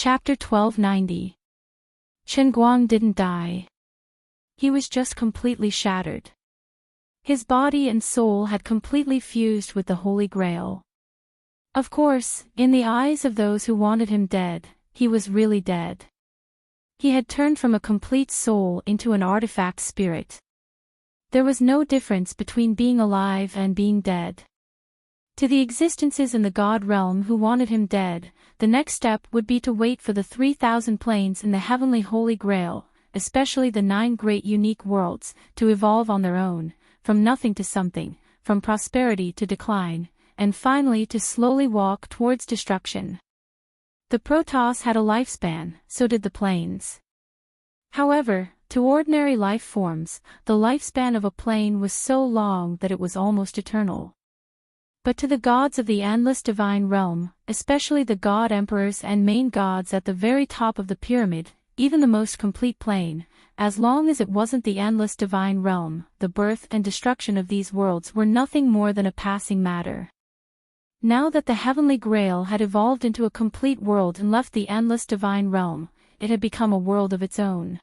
Chapter 1290. Guang didn't die. He was just completely shattered. His body and soul had completely fused with the Holy Grail. Of course, in the eyes of those who wanted him dead, he was really dead. He had turned from a complete soul into an artifact spirit. There was no difference between being alive and being dead. To the existences in the God realm who wanted him dead, the next step would be to wait for the 3,000 planes in the heavenly Holy Grail, especially the 9 great unique worlds, to evolve on their own, from nothing to something, from prosperity to decline, and finally to slowly walk towards destruction. The Protoss had a lifespan, so did the planes. However, to ordinary life forms, the lifespan of a plane was so long that it was almost eternal. But to the gods of the endless divine realm, especially the god emperors and main gods at the very top of the pyramid, even the most complete plane, as long as it wasn't the endless divine realm, the birth and destruction of these worlds were nothing more than a passing matter. Now that the heavenly grail had evolved into a complete world and left the endless divine realm, it had become a world of its own.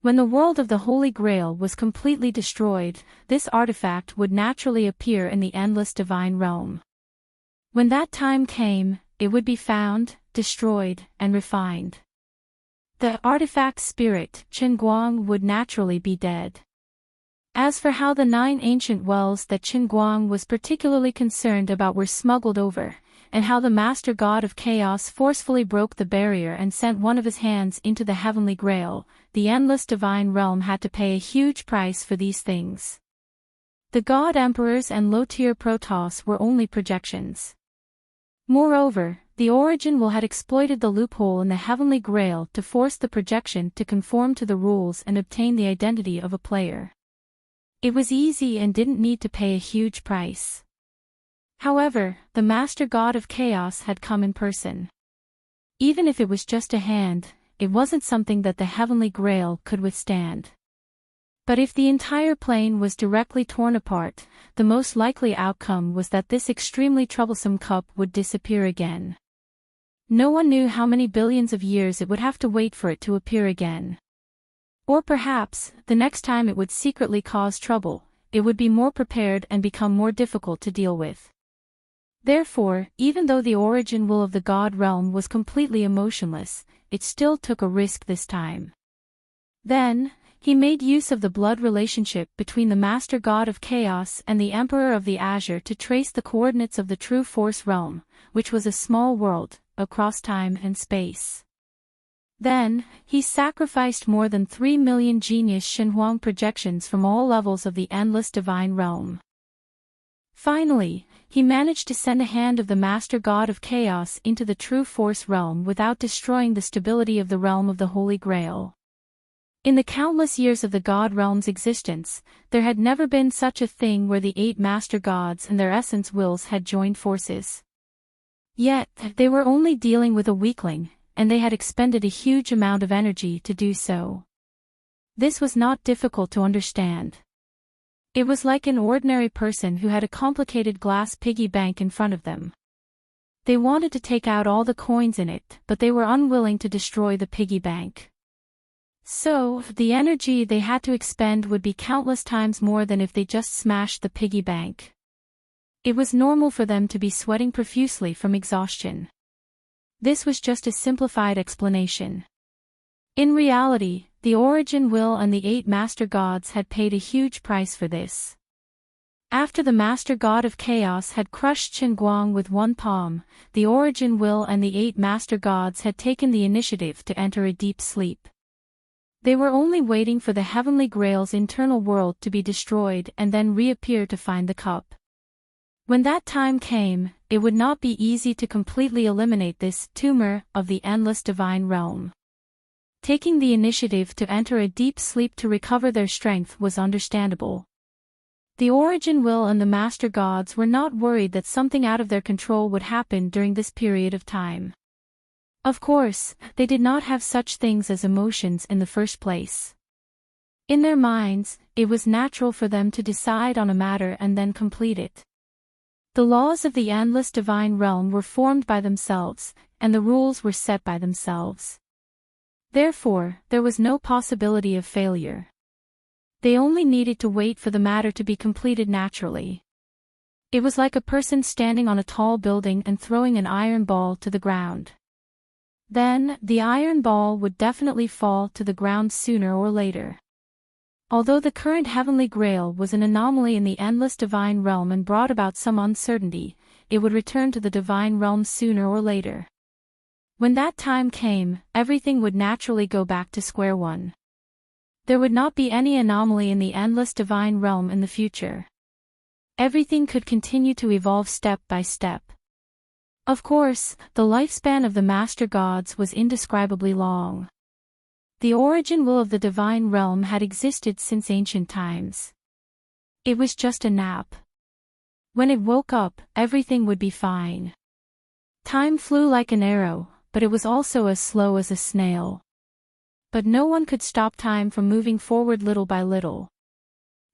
When the world of the Holy Grail was completely destroyed, this artifact would naturally appear in the endless divine realm. When that time came, it would be found, destroyed, and refined. The artifact spirit, Guang, would naturally be dead. As for how the 9 ancient wells that Guang was particularly concerned about were smuggled over, and how the Master God of Chaos forcefully broke the barrier and sent one of his hands into the heavenly grail, the endless divine realm had to pay a huge price for these things. The god emperors and low-tier Protoss were only projections. Moreover, the Origin Will had exploited the loophole in the heavenly grail to force the projection to conform to the rules and obtain the identity of a player. It was easy and didn't need to pay a huge price. However, the Master God of Chaos had come in person. Even if it was just a hand, it wasn't something that the heavenly grail could withstand. But if the entire plane was directly torn apart, the most likely outcome was that this extremely troublesome cup would disappear again. No one knew how many billions of years it would have to wait for it to appear again. Or perhaps, the next time it would secretly cause trouble, it would be more prepared and become more difficult to deal with. Therefore, even though the origin will of the God realm was completely emotionless, it still took a risk this time. Then, he made use of the blood relationship between the Master God of Chaos and the Emperor of the Azure to trace the coordinates of the True Force realm, which was a small world, across time and space. Then, he sacrificed more than 3 million genius Xinhuang projections from all levels of the endless divine realm. Finally, he managed to send a hand of the Master God of Chaos into the True Force realm without destroying the stability of the realm of the Holy Grail. In the countless years of the God realm's existence, there had never been such a thing where the 8 Master Gods and their essence wills had joined forces. Yet, they were only dealing with a weakling, and they had expended a huge amount of energy to do so. This was not difficult to understand. It was like an ordinary person who had a complicated glass piggy bank in front of them. They wanted to take out all the coins in it, but they were unwilling to destroy the piggy bank. So, the energy they had to expend would be countless times more than if they just smashed the piggy bank. It was normal for them to be sweating profusely from exhaustion. This was just a simplified explanation. In reality, the Origin Will and the 8 Master Gods had paid a huge price for this. After the Master God of Chaos had crushed Guang with one palm, the Origin Will and the 8 Master Gods had taken the initiative to enter a deep sleep. They were only waiting for the Heavenly Grail's internal world to be destroyed and then reappear to find the cup. When that time came, it would not be easy to completely eliminate this tumor of the endless divine realm. Taking the initiative to enter a deep sleep to recover their strength was understandable. The Origin Will and the Master Gods were not worried that something out of their control would happen during this period of time. Of course, they did not have such things as emotions in the first place. In their minds, it was natural for them to decide on a matter and then complete it. The laws of the endless divine realm were formed by themselves, and the rules were set by themselves. Therefore, there was no possibility of failure. They only needed to wait for the matter to be completed naturally. It was like a person standing on a tall building and throwing an iron ball to the ground. Then, the iron ball would definitely fall to the ground sooner or later. Although the current Heavenly Grail was an anomaly in the endless divine realm and brought about some uncertainty, it would return to the divine realm sooner or later. When that time came, everything would naturally go back to square one. There would not be any anomaly in the endless divine realm in the future. Everything could continue to evolve step by step. Of course, the lifespan of the Master Gods was indescribably long. The origin will of the divine realm had existed since ancient times. It was just a nap. When it woke up, everything would be fine. Time flew like an arrow, but it was also as slow as a snail. But no one could stop time from moving forward little by little.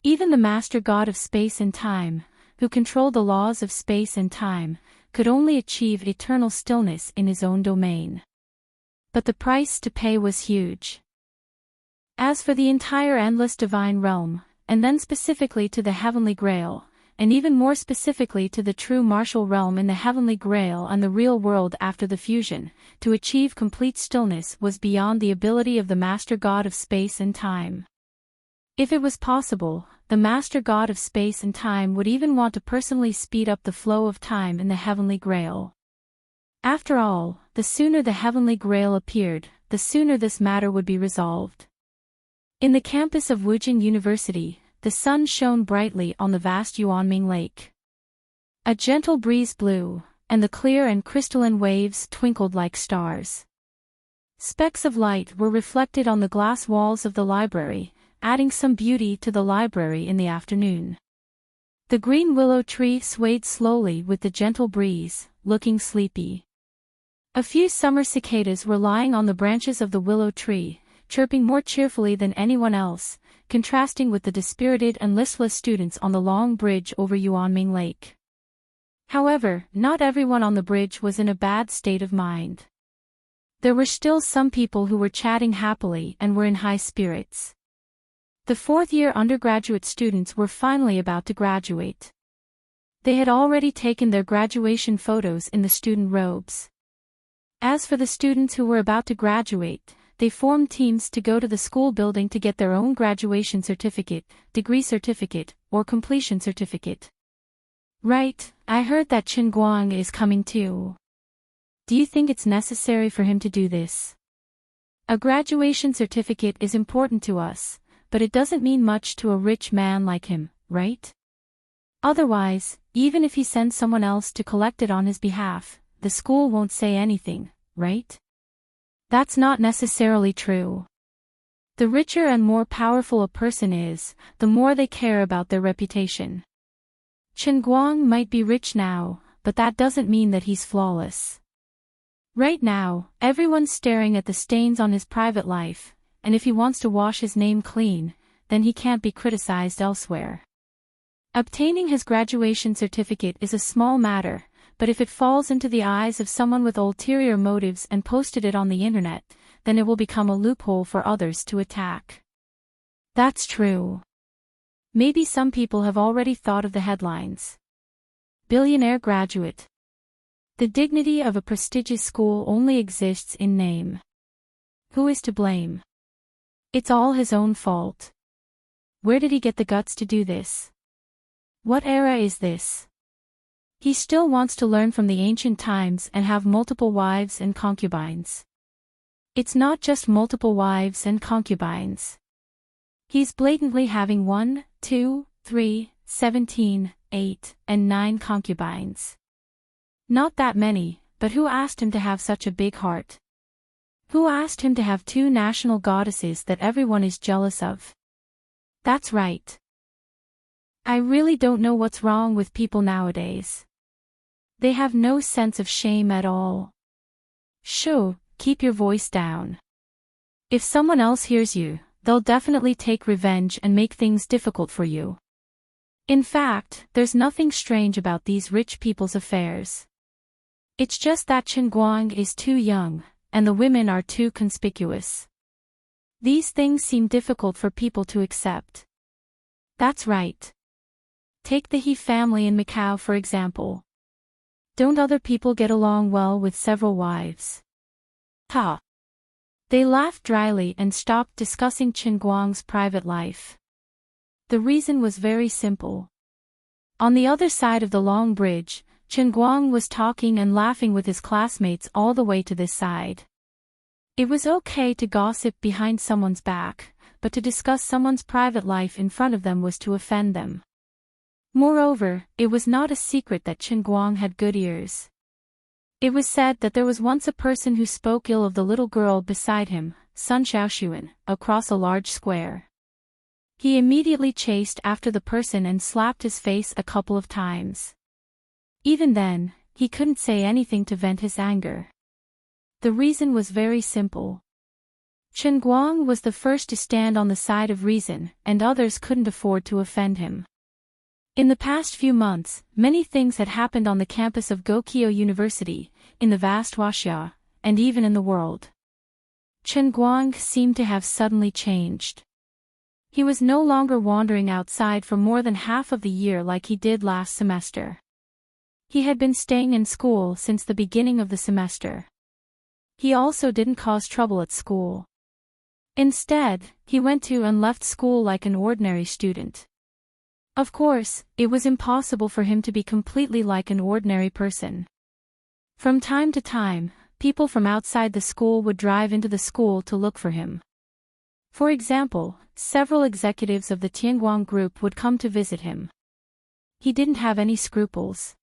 Even the Master God of space and time, who controlled the laws of space and time, could only achieve eternal stillness in his own domain. But the price to pay was huge. As for the entire endless divine realm, and then specifically to the Heavenly Grail, and even more specifically to the true martial realm in the Heavenly Grail and the real world after the fusion, to achieve complete stillness was beyond the ability of the Master God of space and time. If it was possible, the Master God of space and time would even want to personally speed up the flow of time in the Heavenly Grail. After all, the sooner the Heavenly Grail appeared, the sooner this matter would be resolved. In the campus of Wujing University, the sun shone brightly on the vast Yuanming Lake. A gentle breeze blew, and the clear and crystalline waves twinkled like stars. Specks of light were reflected on the glass walls of the library, adding some beauty to the library in the afternoon. The green willow tree swayed slowly with the gentle breeze, looking sleepy. A few summer cicadas were lying on the branches of the willow tree, chirping more cheerfully than anyone else, contrasting with the dispirited and listless students on the long bridge over Yuanming Lake. However, not everyone on the bridge was in a bad state of mind. There were still some people who were chatting happily and were in high spirits. The fourth-year undergraduate students were finally about to graduate. They had already taken their graduation photos in the student robes. As for the students who were about to graduate, they formed teams to go to the school building to get their own graduation certificate, degree certificate, or completion certificate. Right, I heard that Chen Guang is coming too. Do you think it's necessary for him to do this? A graduation certificate is important to us, but it doesn't mean much to a rich man like him, right? Otherwise, even if he sends someone else to collect it on his behalf, the school won't say anything, right? That's not necessarily true. The richer and more powerful a person is, the more they care about their reputation. Chen Guang might be rich now, but that doesn't mean that he's flawless. Right now, everyone's staring at the stains on his private life, and if he wants to wash his name clean, then he can't be criticized elsewhere. Obtaining his graduation certificate is a small matter, but if it falls into the eyes of someone with ulterior motives and posted it on the internet, then it will become a loophole for others to attack. That's true. Maybe some people have already thought of the headlines. Billionaire graduate. The dignity of a prestigious school only exists in name. Who is to blame? It's all his own fault. Where did he get the guts to do this? What era is this? He still wants to learn from the ancient times and have multiple wives and concubines. It's not just multiple wives and concubines. He's blatantly having 1, 2, 3, 17, 8, and 9 concubines. Not that many, but who asked him to have such a big heart? Who asked him to have 2 national goddesses that everyone is jealous of? That's right. I really don't know what's wrong with people nowadays. They have no sense of shame at all. Shoo, keep your voice down. If someone else hears you, they'll definitely take revenge and make things difficult for you. In fact, there's nothing strange about these rich people's affairs. It's just that Chen Guang is too young, and the women are too conspicuous. These things seem difficult for people to accept. That's right. Take the He family in Macau for example. Don't other people get along well with several wives? Ha! They laughed dryly and stopped discussing Chen Guang's private life. The reason was very simple. On the other side of the long bridge, Chen Guang was talking and laughing with his classmates all the way to this side. It was okay to gossip behind someone's back, but to discuss someone's private life in front of them was to offend them. Moreover, it was not a secret that Chen Guang had good ears. It was said that there was once a person who spoke ill of the little girl beside him, Sun Xiaoxuan, across a large square. He immediately chased after the person and slapped his face a couple of times. Even then, he couldn't say anything to vent his anger. The reason was very simple. Chen Guang was the first to stand on the side of reason, and others couldn't afford to offend him. In the past few months, many things had happened on the campus of Gokyo University, in the vast Huaxia, and even in the world. Chen Guang seemed to have suddenly changed. He was no longer wandering outside for more than half of the year like he did last semester. He had been staying in school since the beginning of the semester. He also didn't cause trouble at school. Instead, he went to and left school like an ordinary student. Of course, it was impossible for him to be completely like an ordinary person. From time to time, people from outside the school would drive into the school to look for him. For example, several executives of the Tianguang group would come to visit him. He didn't have any scruples.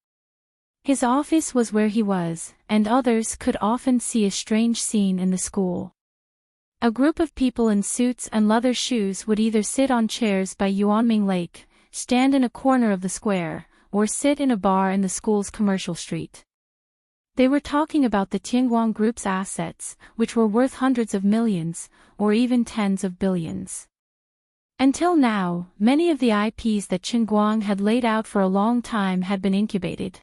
His office was where he was, and others could often see a strange scene in the school. A group of people in suits and leather shoes would either sit on chairs by Yuanming Lake, stand in a corner of the square, or sit in a bar in the school's commercial street. They were talking about the Tianguang group's assets, which were worth hundreds of millions, or even tens of billions. Until now, many of the IPs that Chen Guang had laid out for a long time had been incubated.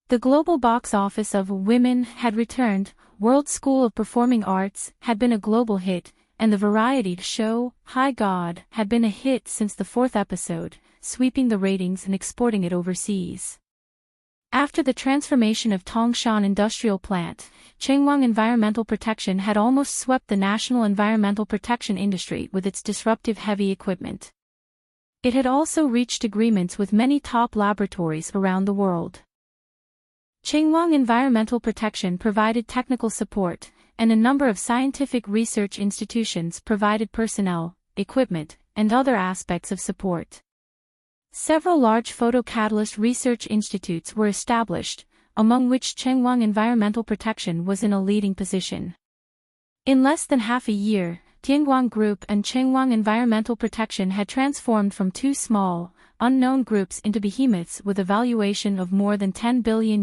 The global box office of Women had returned, World School of Performing Arts had been a global hit, and the variety show, High God, had been a hit since the 4th episode, sweeping the ratings and exporting it overseas. After the transformation of Tongshan Industrial Plant, Chengguang Environmental Protection had almost swept the national environmental protection industry with its disruptive heavy equipment. It had also reached agreements with many top laboratories around the world. Chengguang Environmental Protection provided technical support, and a number of scientific research institutions provided personnel, equipment, and other aspects of support. Several large photocatalyst research institutes were established, among which Chengguang Environmental Protection was in a leading position. In less than half a year, Tianguang Group and Chengguang Environmental Protection had transformed from two small, unknown groups into behemoths with a valuation of more than $10 billion.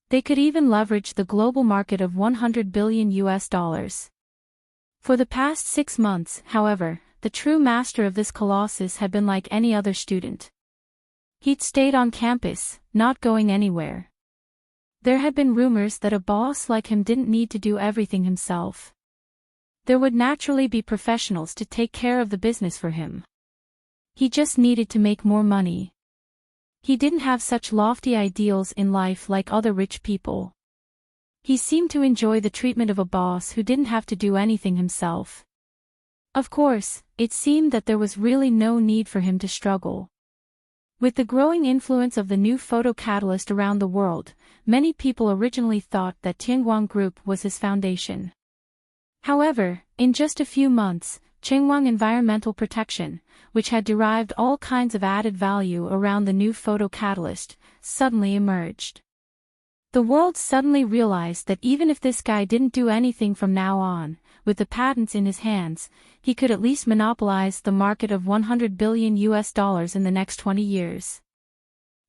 They could even leverage the global market of $100 billion. For the past 6 months, however, the true master of this colossus had been like any other student. He'd stayed on campus, not going anywhere. There had been rumors that a boss like him didn't need to do everything himself. There would naturally be professionals to take care of the business for him. He just needed to make more money. He didn't have such lofty ideals in life like other rich people. He seemed to enjoy the treatment of a boss who didn't have to do anything himself. Of course, it seemed that there was really no need for him to struggle. With the growing influence of the new photocatalyst around the world, many people originally thought that Tianguang Group was his foundation. However, in just a few months, Chengguang Environmental Protection, which had derived all kinds of added value around the new photocatalyst, suddenly emerged. The world suddenly realized that even if this guy didn't do anything from now on, with the patents in his hands, he could at least monopolize the market of $100 billion in the next 20 years.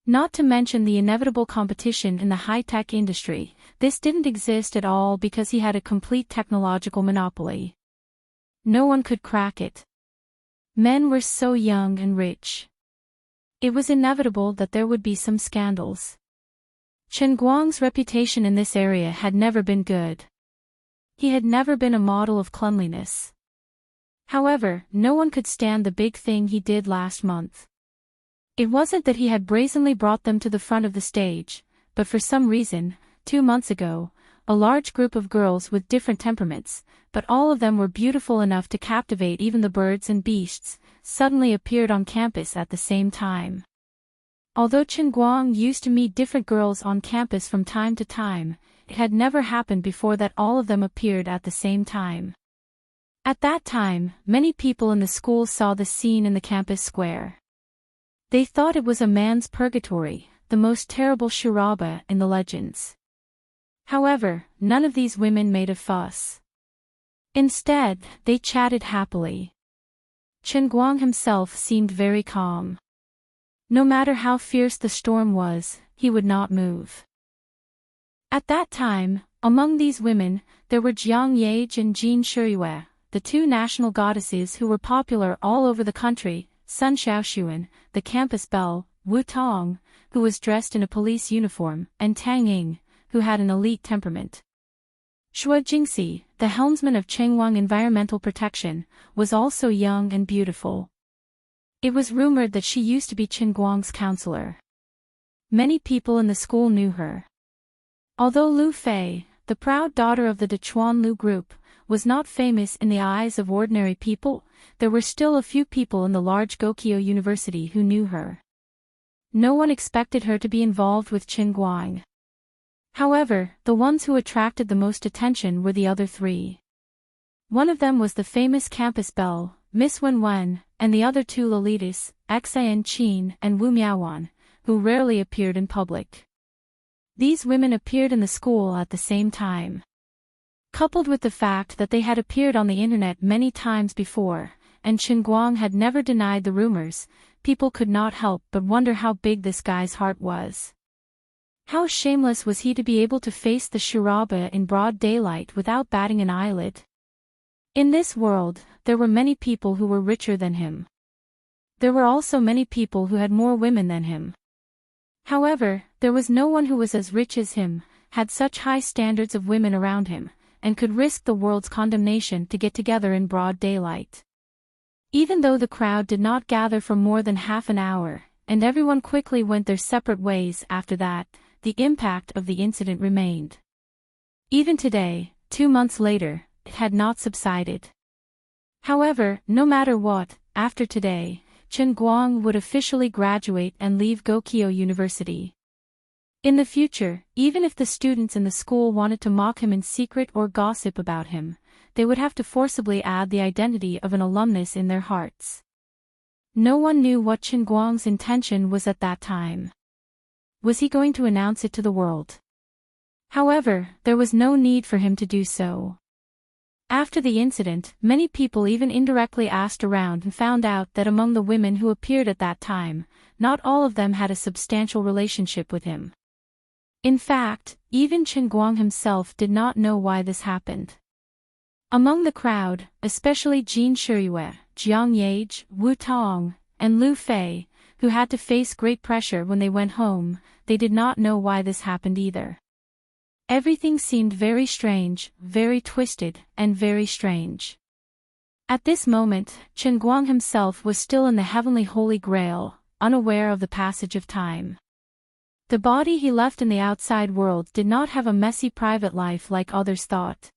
Not to mention the inevitable competition in the high-tech industry, this didn't exist at all because he had a complete technological monopoly. No one could crack it. Men were so young and rich. It was inevitable that there would be some scandals. Chen Guang's reputation in this area had never been good. He had never been a model of cleanliness. However, no one could stand the big thing he did last month. It wasn't that he had brazenly brought them to the front of the stage, but for some reason, 2 months ago, a large group of girls with different temperaments, but all of them were beautiful enough to captivate even the birds and beasts, suddenly appeared on campus at the same time. Although Chen Guang used to meet different girls on campus from time to time, it had never happened before that all of them appeared at the same time. At that time, many people in the school saw the scene in the campus square. They thought it was a man's purgatory, the most terrible charaba in the legends. However, none of these women made a fuss. Instead, they chatted happily. Chen Guang himself seemed very calm. No matter how fierce the storm was, he would not move. At that time, among these women, there were Jiang Yage and Jin Shuyue, the two national goddesses who were popular all over the country, Sun Xiaoxuan, the campus belle, Wu Tong, who was dressed in a police uniform, and Tang Ying, who had an elite temperament. Xue Jingxi, the helmsman of Chengwang Environmental Protection, was also young and beautiful. It was rumored that she used to be Chen Guang's counselor. Many people in the school knew her. Although Lu Fei, the proud daughter of the Dechuan Lu group, was not famous in the eyes of ordinary people, there were still a few people in the large Gokyo University who knew her. No one expected her to be involved with Chen Guang. However, the ones who attracted the most attention were the other three. One of them was the famous campus belle, Miss Wenwen, and the other two Lolitas, Xan Qin and Wu Miaowan, who rarely appeared in public. These women appeared in the school at the same time. Coupled with the fact that they had appeared on the internet many times before, and Chen Guang had never denied the rumors, people could not help but wonder how big this guy's heart was. How shameless was he to be able to face the charaba in broad daylight without batting an eyelid? In this world, there were many people who were richer than him. There were also many people who had more women than him. However, there was no one who was as rich as him, had such high standards of women around him, and could risk the world's condemnation to get together in broad daylight. Even though the crowd did not gather for more than half an hour, and everyone quickly went their separate ways after that, the impact of the incident remained. Even today, 2 months later, it had not subsided. However, no matter what, after today, Chen Guang would officially graduate and leave Gokyo University. In the future, even if the students in the school wanted to mock him in secret or gossip about him, they would have to forcibly add the identity of an alumnus in their hearts. No one knew what Chen Guang's intention was at that time. Was he going to announce it to the world? However, there was no need for him to do so. After the incident, many people even indirectly asked around and found out that among the women who appeared at that time, not all of them had a substantial relationship with him. In fact, even Chen Guang himself did not know why this happened. Among the crowd, especially Jin Shuyue, Jiang Yage, Wu Tong, and Lu Fei, who had to face great pressure when they went home, they did not know why this happened either. Everything seemed very strange, very twisted, and very strange. At this moment, Chen Guang himself was still in the heavenly Holy Grail, unaware of the passage of time. The body he left in the outside world did not have a messy private life like others thought.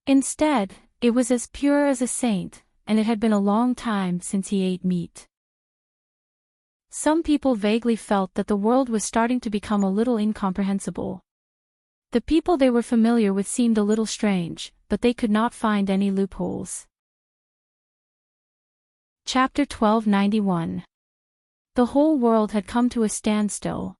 Instead, it was as pure as a saint, and it had been a long time since he ate meat. Some people vaguely felt that the world was starting to become a little incomprehensible. The people they were familiar with seemed a little strange, but they could not find any loopholes. Chapter 1291. The whole world had come to a standstill.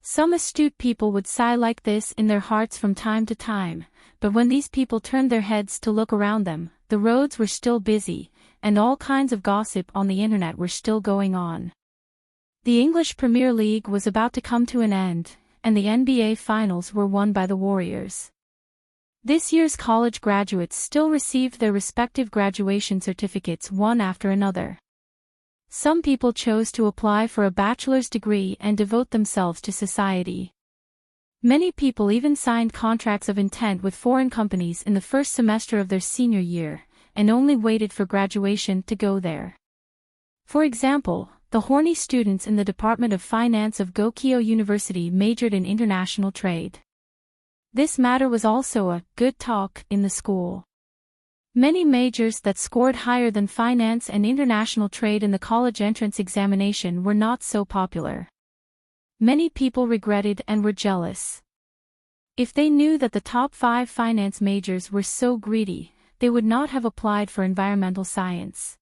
Some astute people would sigh like this in their hearts from time to time, but when these people turned their heads to look around them, the roads were still busy, and all kinds of gossip on the internet were still going on. The English Premier League was about to come to an end, and the NBA Finals were won by the Warriors. This year's college graduates still received their respective graduation certificates one after another. Some people chose to apply for a bachelor's degree and devote themselves to society. Many people even signed contracts of intent with foreign companies in the first semester of their senior year, and only waited for graduation to go there. For example, the horny students in the Department of Finance of Gokyo University majored in international trade. This matter was also a good talk in the school. Many majors that scored higher than finance and international trade in the college entrance examination were not so popular. Many people regretted and were jealous. If they knew that the top 5 finance majors were so greedy, they would not have applied for environmental science.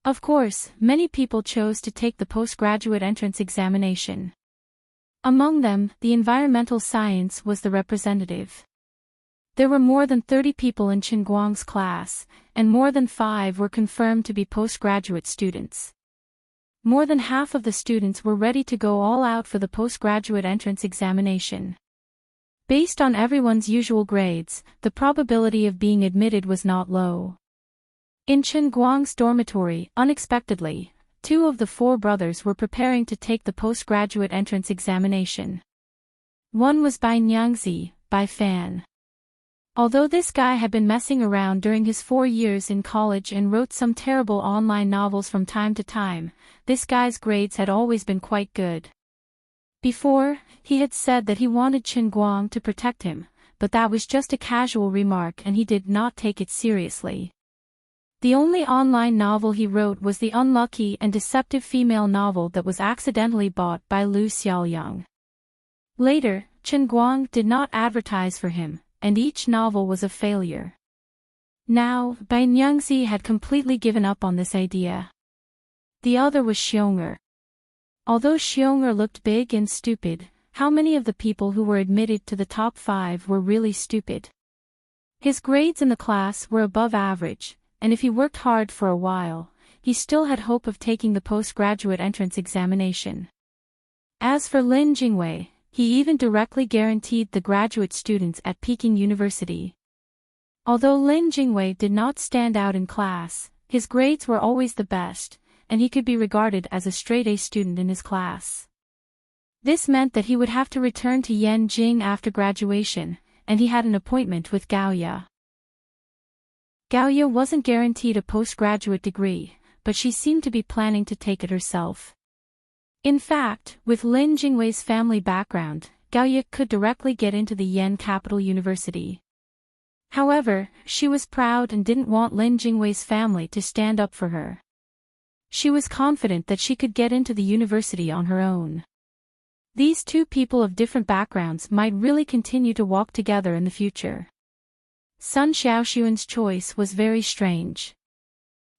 Of course, many people chose to take the postgraduate entrance examination. Among them, the environmental science was the representative. There were more than 30 people in Chen Guang's class, and more than 5 were confirmed to be postgraduate students. More than half of the students were ready to go all out for the postgraduate entrance examination. Based on everyone's usual grades, the probability of being admitted was not low. In Chen Guang's dormitory, unexpectedly, 2 of the 4 brothers were preparing to take the postgraduate entrance examination. One was Bai Nyangzi, Bai Fan. Although this guy had been messing around during his 4 years in college and wrote some terrible online novels from time to time, this guy's grades had always been quite good. Before, he had said that he wanted Chen Guang to protect him, but that was just a casual remark and he did not take it seriously. The only online novel he wrote was the unlucky and deceptive female novel that was accidentally bought by Lu Xiaoyang. Later, Chen Guang did not advertise for him, and each novel was a failure. Now, Bai Nyangzi had completely given up on this idea. The other was Xiong'er. Although Xiong'er looked big and stupid, how many of the people who were admitted to the top 5 were really stupid? His grades in the class were above average, and if he worked hard for a while, he still had hope of taking the postgraduate entrance examination. As for Lin Jingwei, he even directly guaranteed the graduate students at Peking University. Although Lin Jingwei did not stand out in class, his grades were always the best, and he could be regarded as a straight-A student in his class. This meant that he would have to return to Yanjing after graduation, and he had an appointment with Gaoya. Gaoya wasn't guaranteed a postgraduate degree, but she seemed to be planning to take it herself. In fact, with Lin Jingwei's family background, Gaoya could directly get into the Yan Capital University. However, she was proud and didn't want Lin Jingwei's family to stand up for her. She was confident that she could get into the university on her own. These 2 people of different backgrounds might really continue to walk together in the future. Sun Xiaoxuan's choice was very strange.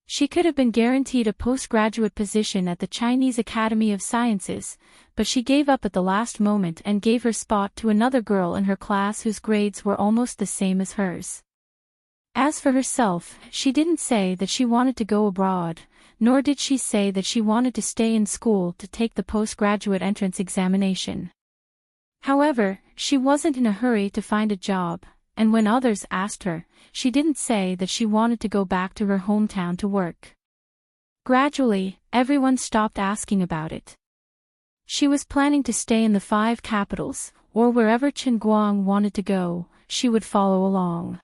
She could have been guaranteed a postgraduate position at the Chinese Academy of Sciences, but she gave up at the last moment and gave her spot to another girl in her class whose grades were almost the same as hers. As for herself, she didn't say that she wanted to go abroad, nor did she say that she wanted to stay in school to take the postgraduate entrance examination. However, she wasn't in a hurry to find a job, and when others asked her, she didn't say that she wanted to go back to her hometown to work. Gradually, everyone stopped asking about it. She was planning to stay in the 5 capitals, or wherever Chen Guang wanted to go, she would follow along.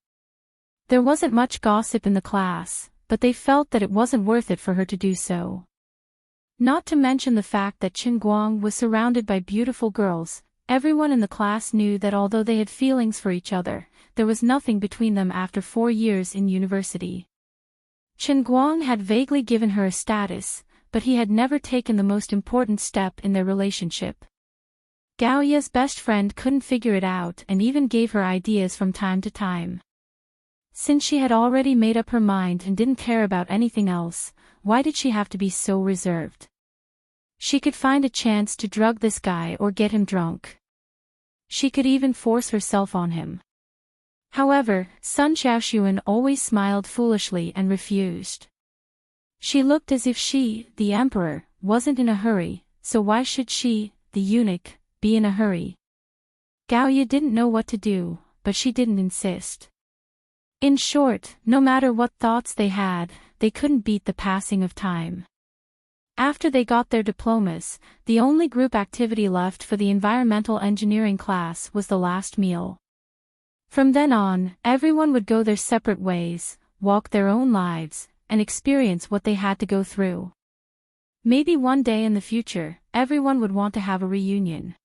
There wasn't much gossip in the class, but they felt that it wasn't worth it for her to do so. Not to mention the fact that Chen Guang was surrounded by beautiful girls, everyone in the class knew that although they had feelings for each other, there was nothing between them after 4 years in university. Chen Guang had vaguely given her a status, but he had never taken the most important step in their relationship. Gaoya's best friend couldn't figure it out and even gave her ideas from time to time. Since she had already made up her mind and didn't care about anything else, why did she have to be so reserved? She could find a chance to drug this guy or get him drunk. She could even force herself on him. However, Sun Xiaoxuan always smiled foolishly and refused. She looked as if she, the emperor, wasn't in a hurry, so why should she, the eunuch, be in a hurry? Gaoya didn't know what to do, but she didn't insist. In short, no matter what thoughts they had, they couldn't beat the passing of time. After they got their diplomas, the only group activity left for the environmental engineering class was the last meal. From then on, everyone would go their separate ways, walk their own lives, and experience what they had to go through. Maybe one day in the future, everyone would want to have a reunion.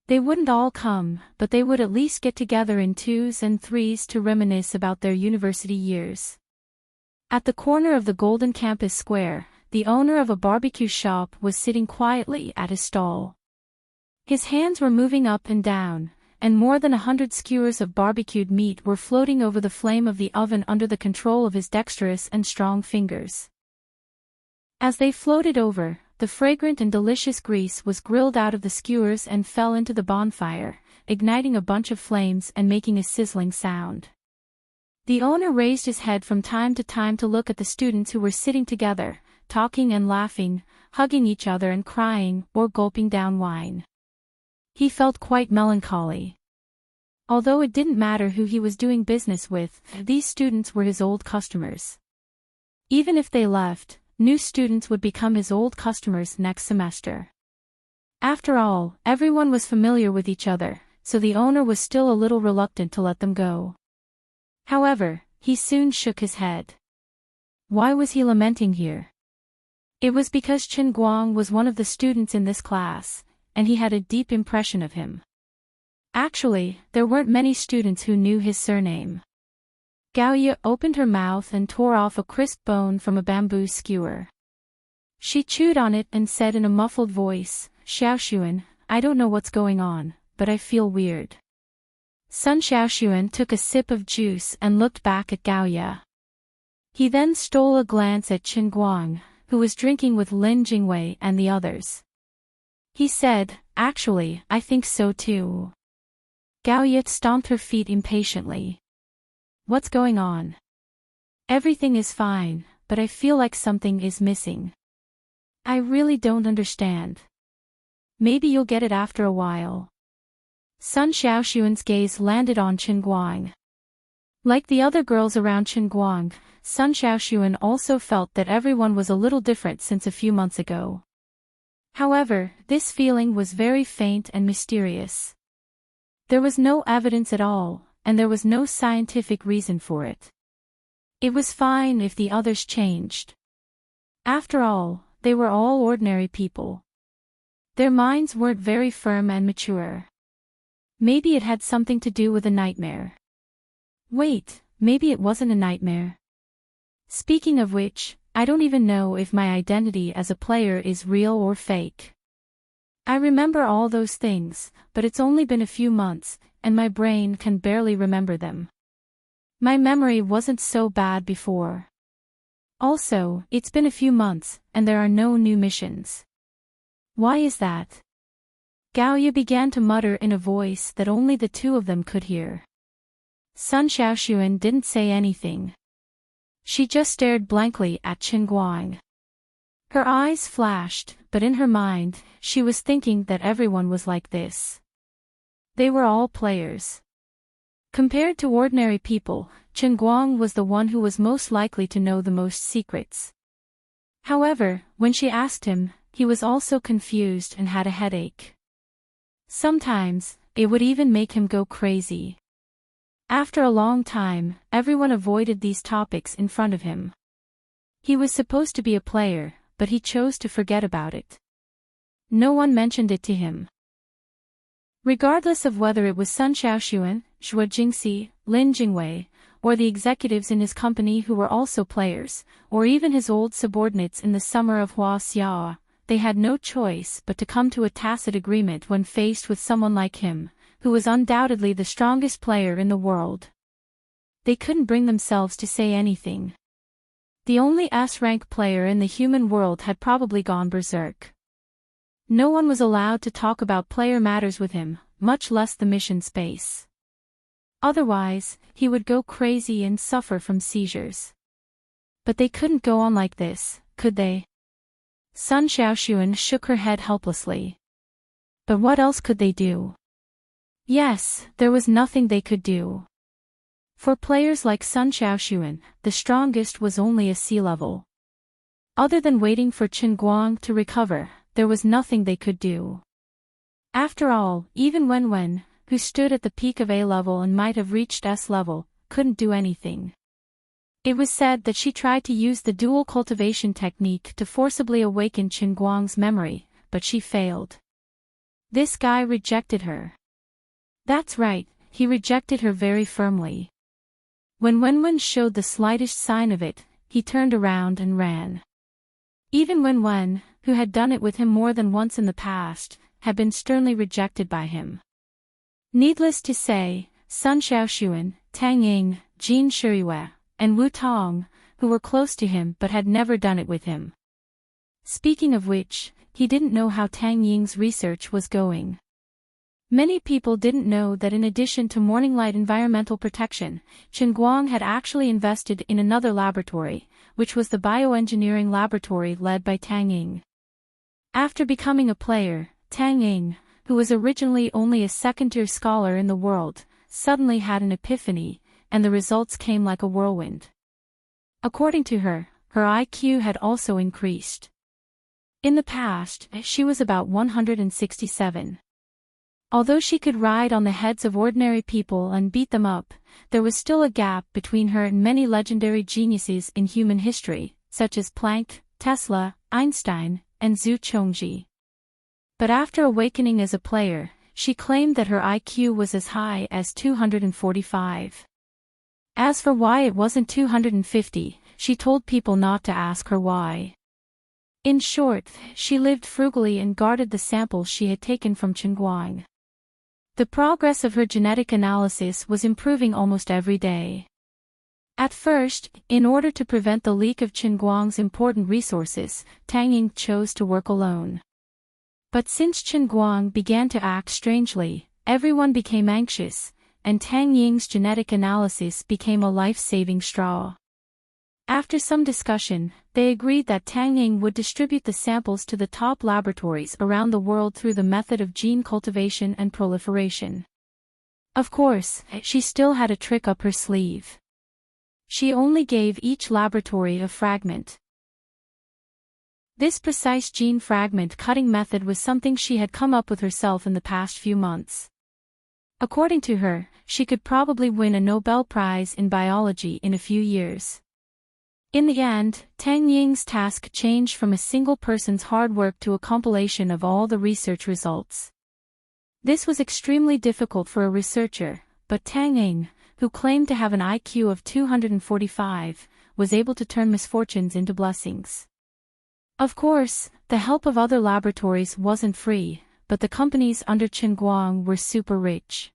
They wouldn't all come, but they would at least get together in 2s and 3s to reminisce about their university years. At the corner of the Golden Campus Square, the owner of a barbecue shop was sitting quietly at his stall. His hands were moving up and down, and more than 100 skewers of barbecued meat were floating over the flame of the oven under the control of his dexterous and strong fingers. As they floated over, the fragrant and delicious grease was grilled out of the skewers and fell into the bonfire, igniting a bunch of flames and making a sizzling sound. The owner raised his head from time to time to look at the students who were sitting together, talking and laughing, hugging each other and crying or gulping down wine. He felt quite melancholy. Although it didn't matter who he was doing business with, these students were his old customers. Even if they left, new students would become his old customers next semester. After all, everyone was familiar with each other, so the owner was still a little reluctant to let them go. However, he soon shook his head. Why was he lamenting here? It was because Chen Guang was one of the students in this class, and he had a deep impression of him. Actually, there weren't many students who knew his surname. Gaoye opened her mouth and tore off a crisp bone from a bamboo skewer. She chewed on it and said in a muffled voice, "Xiaoxuan, I don't know what's going on, but I feel weird." Sun Xiaoxuan took a sip of juice and looked back at Gaoye. He then stole a glance at Chen Guang, who was drinking with Lin Jingwei and the others. He said, "Actually, I think so too." Gaoye stomped her feet impatiently. "What's going on?" "Everything is fine, but I feel like something is missing. I really don't understand." "Maybe you'll get it after a while." Sun Xiaoxuan's gaze landed on Chen Guang. Like the other girls around Chen Guang, Sun Xiaoxuan also felt that everyone was a little different since a few months ago. However, this feeling was very faint and mysterious. There was no evidence at all, and there was no scientific reason for it. It was fine if the others changed. After all, they were all ordinary people. Their minds weren't very firm and mature. Maybe it had something to do with a nightmare. Wait, maybe it wasn't a nightmare. Speaking of which, I don't even know if my identity as a player is real or fake. I remember all those things, but it's only been a few months, and my brain can barely remember them. My memory wasn't so bad before. Also, it's been a few months, and there are no new missions. Why is that? Gaoye began to mutter in a voice that only the two of them could hear. Sun Xiaoxuan didn't say anything. She just stared blankly at Chen Guang. Her eyes flashed, but in her mind, she was thinking that everyone was like this. They were all players. Compared to ordinary people, Chen Guang was the one who was most likely to know the most secrets. However, when she asked him, he was also confused and had a headache. Sometimes, it would even make him go crazy. After a long time, everyone avoided these topics in front of him. He was supposed to be a player, but he chose to forget about it. No one mentioned it to him. Regardless of whether it was Sun Xiaoxuan, Zhuo Jingxi, Lin Jingwei, or the executives in his company who were also players, or even his old subordinates in the summer of Hua Xiao, they had no choice but to come to a tacit agreement when faced with someone like him, who was undoubtedly the strongest player in the world. They couldn't bring themselves to say anything. The only S-rank player in the human world had probably gone berserk. No one was allowed to talk about player matters with him, much less the mission space. Otherwise, he would go crazy and suffer from seizures. But they couldn't go on like this, could they? Sun Xiaoxuan shook her head helplessly. But what else could they do? Yes, there was nothing they could do. For players like Sun Xiaoxuan, the strongest was only a sea level. Other than waiting for Chen Guang to recover, there was nothing they could do. After all, even Wen, who stood at the peak of A level and might have reached S level, couldn't do anything. It was said that she tried to use the dual cultivation technique to forcibly awaken Chen Guang's memory, but she failed. This guy rejected her. That's right, he rejected her very firmly. When Wen showed the slightest sign of it, he turned around and ran. Even Wen, who had done it with him more than once in the past, had been sternly rejected by him. Needless to say, Sun Xiaoxuan, Tang Ying, Jin Shiyue, and Wu Tong, who were close to him but had never done it with him. Speaking of which, he didn't know how Tang Ying's research was going. Many people didn't know that in addition to Morning Light environmental protection, Chen Guang had actually invested in another laboratory, which was the bioengineering laboratory led by Tang Ying. After becoming a player, Tang Ying, who was originally only a second-tier scholar in the world, suddenly had an epiphany, and the results came like a whirlwind. According to her, her IQ had also increased. In the past, she was about 167. Although she could ride on the heads of ordinary people and beat them up, there was still a gap between her and many legendary geniuses in human history, such as Planck, Tesla, Einstein, and Zhu Chongji. But after awakening as a player, she claimed that her IQ was as high as 245. As for why it wasn't 250, she told people not to ask her why. In short, she lived frugally and guarded the samples she had taken from Chen Guang. The progress of her genetic analysis was improving almost every day. At first, in order to prevent the leak of Chen Guang's important resources, Tang Ying chose to work alone. But since Chen Guang began to act strangely, everyone became anxious, and Tang Ying's genetic analysis became a life-saving straw. After some discussion, they agreed that Tang Ying would distribute the samples to the top laboratories around the world through the method of gene cultivation and proliferation. Of course, she still had a trick up her sleeve. She only gave each laboratory a fragment. This precise gene fragment cutting method was something she had come up with herself in the past few months. According to her, she could probably win a Nobel Prize in biology in a few years. In the end, Tang Ying's task changed from a single person's hard work to a compilation of all the research results. This was extremely difficult for a researcher, but Tang Ying, who claimed to have an IQ of 245, was able to turn misfortunes into blessings. Of course, the help of other laboratories wasn't free, but the companies under Chen Guang were super rich.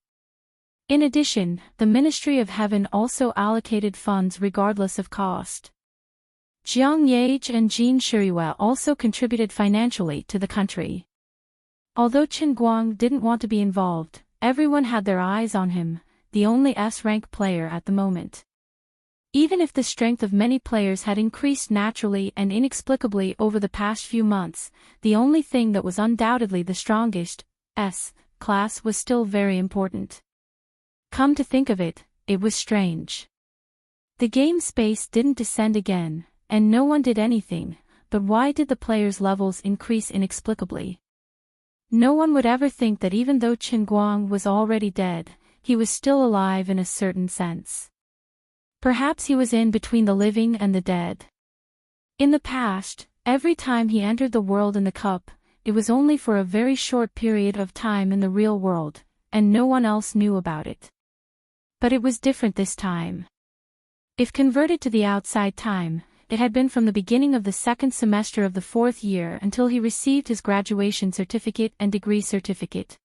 In addition, the Ministry of Heaven also allocated funds regardless of cost. Jiang Yage and Jin Shiyue also contributed financially to the country. Although Chen Guang didn't want to be involved, everyone had their eyes on him, the only S-rank player at the moment. Even if the strength of many players had increased naturally and inexplicably over the past few months, the only thing that was undoubtedly the strongest, S-class, was still very important. Come to think of it, it was strange. The game space didn't descend again, and no one did anything, but why did the players' levels increase inexplicably? No one would ever think that even though Chen Guang was already dead, he was still alive in a certain sense. Perhaps he was in between the living and the dead. In the past, every time he entered the world in the cup, it was only for a very short period of time in the real world, and no one else knew about it. But it was different this time. If converted to the outside time, it had been from the beginning of the second semester of the fourth year until he received his graduation certificate and degree certificate.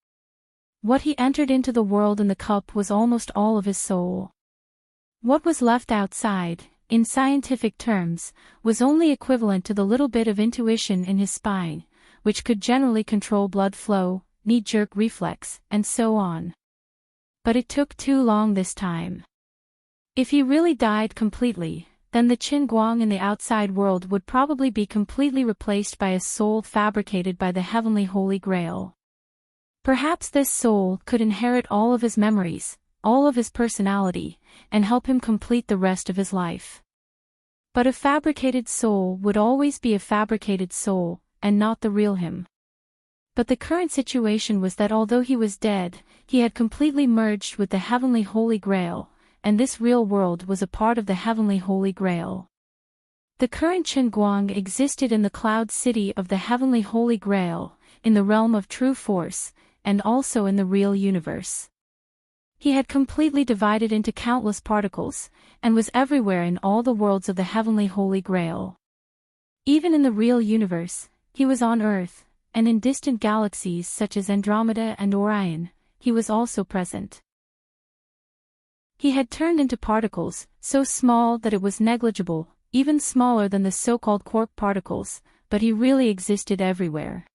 What he entered into the world in the cup was almost all of his soul. What was left outside, in scientific terms, was only equivalent to the little bit of intuition in his spine, which could generally control blood flow, knee-jerk reflex, and so on. But it took too long this time. If he really died completely, then the Chen Guang in the outside world would probably be completely replaced by a soul fabricated by the heavenly Holy Grail. Perhaps this soul could inherit all of his memories, all of his personality, and help him complete the rest of his life. But a fabricated soul would always be a fabricated soul, and not the real him. But the current situation was that although he was dead, he had completely merged with the heavenly Holy Grail, and this real world was a part of the heavenly Holy Grail. The current Chen Guang existed in the cloud city of the heavenly Holy Grail, in the realm of true force, and also in the real universe. He had completely divided into countless particles, and was everywhere in all the worlds of the heavenly Holy Grail. Even in the real universe, he was on Earth, and in distant galaxies such as Andromeda and Orion, he was also present. He had turned into particles, so small that it was negligible, even smaller than the so-called quark particles, but he really existed everywhere.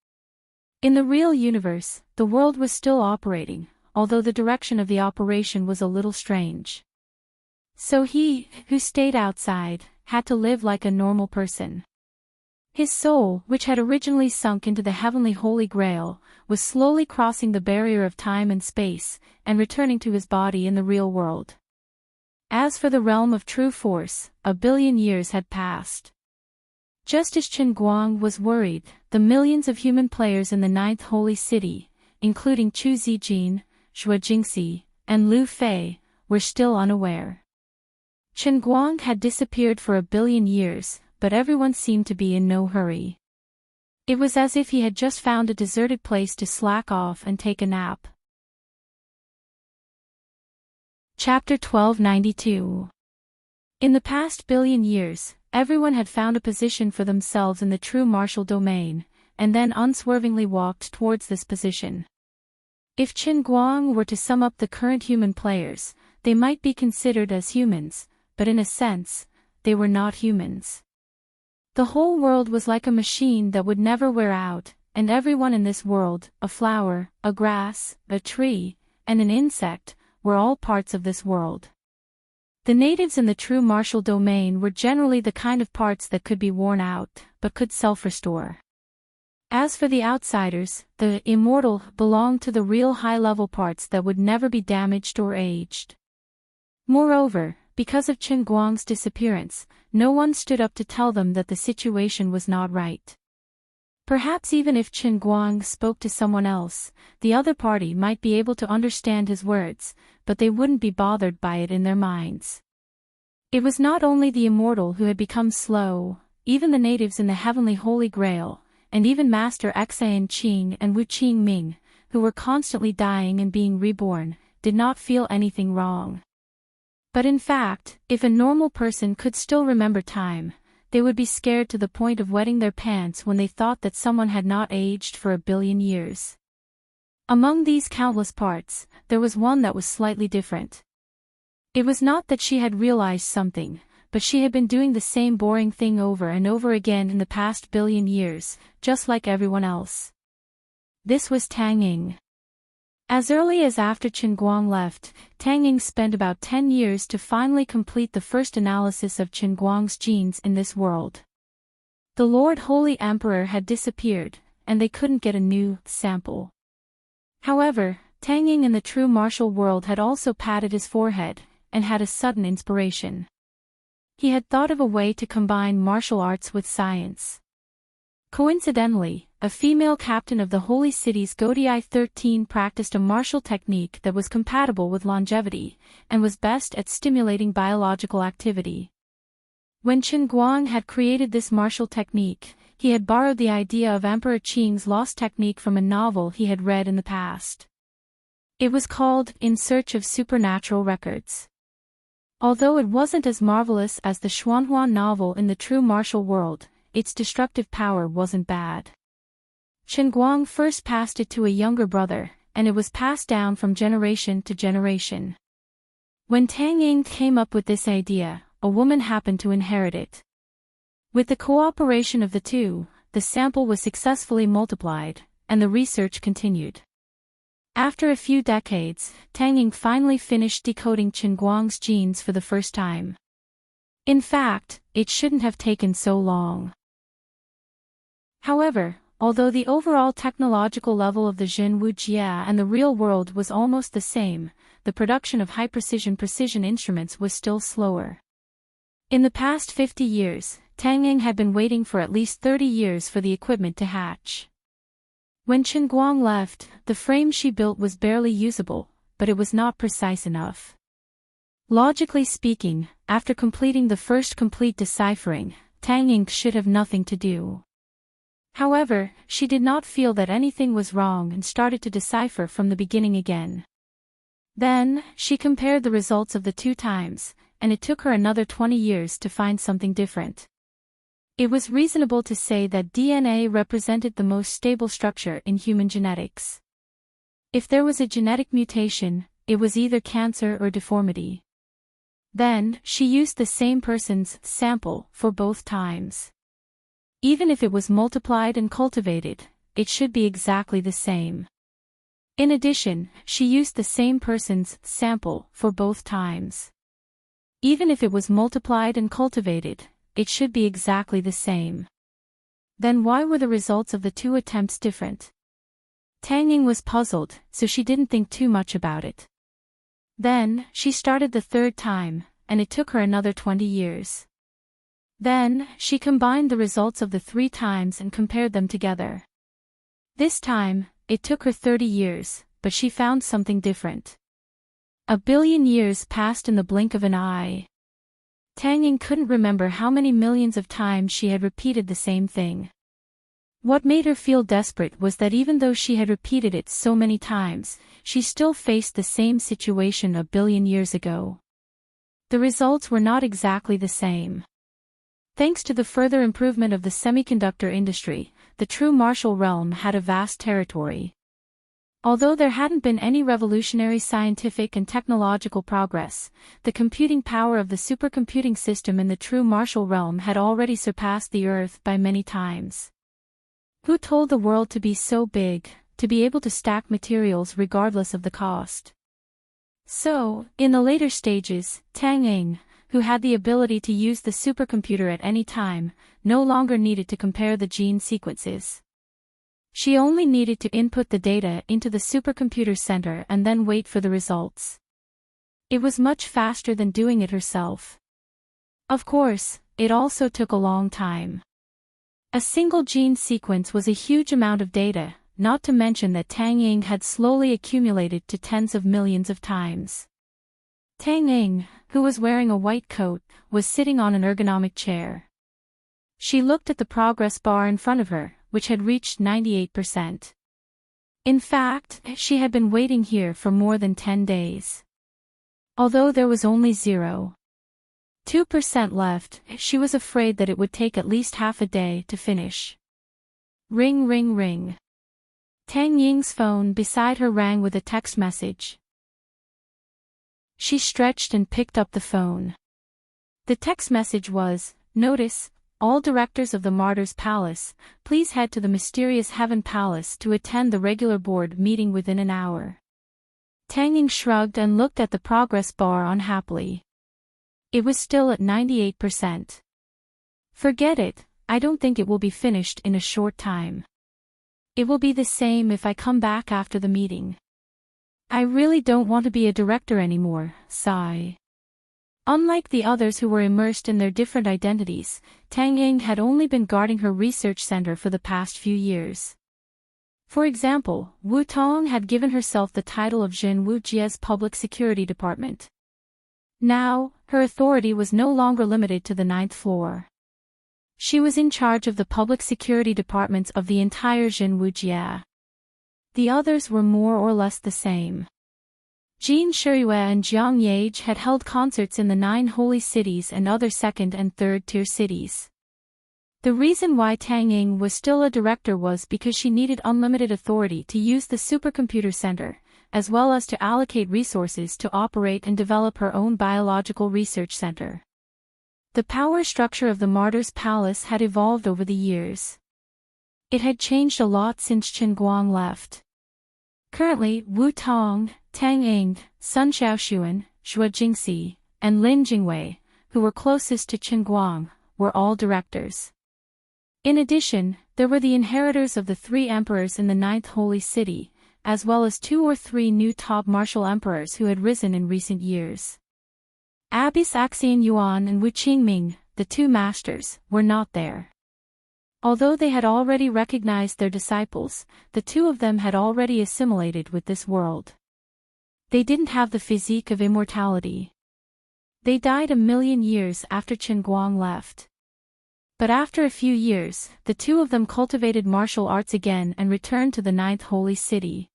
In the real universe, the world was still operating, although the direction of the operation was a little strange. So he, who stayed outside, had to live like a normal person. His soul, which had originally sunk into the heavenly Holy Grail, was slowly crossing the barrier of time and space, and returning to his body in the real world. As for the realm of true force, 1 billion years had passed. Just as Chen Guang was worried, the millions of human players in the 9th Holy City, including Chu Zijin, Xue Jingxi, and Lu Fei, were still unaware. Chen Guang had disappeared for 1 billion years, but everyone seemed to be in no hurry. It was as if he had just found a deserted place to slack off and take a nap. Chapter 1292. In the past billion years, everyone had found a position for themselves in the true martial domain, and then unswervingly walked towards this position. If Chen Guang were to sum up the current human players, they might be considered as humans, but in a sense, they were not humans. The whole world was like a machine that would never wear out, and everyone in this world, a flower, a grass, a tree, and an insect, were all parts of this world. The natives in the true martial domain were generally the kind of parts that could be worn out, but could self-restore. As for the outsiders, the immortal belonged to the real high-level parts that would never be damaged or aged. Moreover, because of Chen Guang's disappearance, no one stood up to tell them that the situation was not right. Perhaps even if Chen Guang spoke to someone else, the other party might be able to understand his words, but they wouldn't be bothered by it in their minds. It was not only the immortal who had become slow, even the natives in the heavenly Holy Grail, and even Master Xan Qing and Wu Qingming, who were constantly dying and being reborn, did not feel anything wrong. But in fact, if a normal person could still remember time, they would be scared to the point of wetting their pants when they thought that someone had not aged for 1 billion years. Among these countless parts, there was one that was slightly different. It was not that she had realized something, but she had been doing the same boring thing over and over again in the past 1 billion years, just like everyone else. This was Tang Ying. As early as after Chen Guang left, Tang Ying spent about 10 years to finally complete the first analysis of Chen Guang's genes in this world. The Lord Holy Emperor had disappeared, and they couldn't get a new sample. However, Tang Ying in the true martial world had also patted his forehead, and had a sudden inspiration. He had thought of a way to combine martial arts with science. Coincidentally, a female captain of the Holy City's Godii 13 practiced a martial technique that was compatible with longevity, and was best at stimulating biological activity. When Chen Guang had created this martial technique, he had borrowed the idea of Emperor Qing's lost technique from a novel he had read in the past. It was called In Search of Supernatural Records. Although it wasn't as marvelous as the Xuanhua novel in the true martial world, its destructive power wasn't bad. Chen Guang first passed it to a younger brother, and it was passed down from generation to generation. When Tang Ying came up with this idea, a woman happened to inherit it. With the cooperation of the two, the sample was successfully multiplied, and the research continued. After a few decades, Tang Ying finally finished decoding Chen Guang's genes for the first time. In fact, it shouldn't have taken so long. However, although the overall technological level of the Zhen Wujia and the real world was almost the same, the production of high-precision instruments was still slower. In the past 50 years, Tang Ying had been waiting for at least 30 years for the equipment to hatch. When Chen Guang left, the frame she built was barely usable, but it was not precise enough. Logically speaking, after completing the first complete deciphering, Tang Ying should have nothing to do. However, she did not feel that anything was wrong and started to decipher from the beginning again. Then, she compared the results of the 2 times, and it took her another 20 years to find something different. It was reasonable to say that DNA represented the most stable structure in human genetics. If there was a genetic mutation, it was either cancer or deformity. Then, she used the same person's sample for both times. Even if it was multiplied and cultivated, it should be exactly the same. In addition, she used the same person's sample for both times. Even if it was multiplied and cultivated, it should be exactly the same. Then why were the results of the 2 attempts different? Tang Ying was puzzled, so she didn't think too much about it. Then, she started the 3rd time, and it took her another 20 years. Then, she combined the results of the 3 times and compared them together. This time, it took her 30 years, but she found something different. 1 billion years passed in the blink of an eye. Tang Ying couldn't remember how many millions of times she had repeated the same thing. What made her feel desperate was that even though she had repeated it so many times, she still faced the same situation 1 billion years ago. The results were not exactly the same. Thanks to the further improvement of the semiconductor industry, the true martial realm had a vast territory. Although there hadn't been any revolutionary scientific and technological progress, the computing power of the supercomputing system in the true martial realm had already surpassed the Earth by many times. Who told the world to be so big, to be able to stack materials regardless of the cost? So, in the later stages, Tang Ying, who had the ability to use the supercomputer at any time, no longer needed to compare the gene sequences. She only needed to input the data into the supercomputer center and then wait for the results. It was much faster than doing it herself. Of course, it also took a long time. A single gene sequence was a huge amount of data, not to mention that Tang Ying had slowly accumulated to tens of millions of times. Tang Ying, who was wearing a white coat, was sitting on an ergonomic chair. She looked at the progress bar in front of her, which had reached 98%. In fact, she had been waiting here for more than 10 days. Although there was only 0.2% left, she was afraid that it would take at least half a day to finish. Ring ring ring. Tang Ying's phone beside her rang with a text message. She stretched and picked up the phone. The text message was, "Notice, all directors of the Martyr's Palace, please head to the mysterious Heaven Palace to attend the regular board meeting within an hour." Tang Ying shrugged and looked at the progress bar unhappily. It was still at 98%. Forget it, I don't think it will be finished in a short time. It will be the same if I come back after the meeting. I really don't want to be a director anymore, sigh. Unlike the others who were immersed in their different identities, Tang Ying had only been guarding her research center for the past few years. For example, Wu Tong had given herself the title of Jin Wu Jie's Public Security Department. Now, her authority was no longer limited to the 9th floor. She was in charge of the public security departments of the entire Jin Wu Jie. The others were more or less the same. Jin Shiyue and Jiang Yage had held concerts in the 9 holy cities and other 2nd and 3rd tier cities. The reason why Tang Ying was still a director was because she needed unlimited authority to use the supercomputer center, as well as to allocate resources to operate and develop her own biological research center. The power structure of the Martyr's Palace had evolved over the years. It had changed a lot since Chen Guang left. Currently, Wu Tong, Tang Ying, Sun Xiaoxuan, Xue Jingxi, and Lin Jingwei, who were closest to Chen Guang, were all directors. In addition, there were the inheritors of the 3 emperors in the 9th holy city, as well as 2 or 3 new top martial emperors who had risen in recent years. Abbess Axian Yuan and Wu Qingming, the two masters, were not there. Although they had already recognized their disciples, the two of them had already assimilated with this world. They didn't have the physique of immortality. They died 1,000,000 years after Chen Guang left. But after a few years, the two of them cultivated martial arts again and returned to the 9th holy city.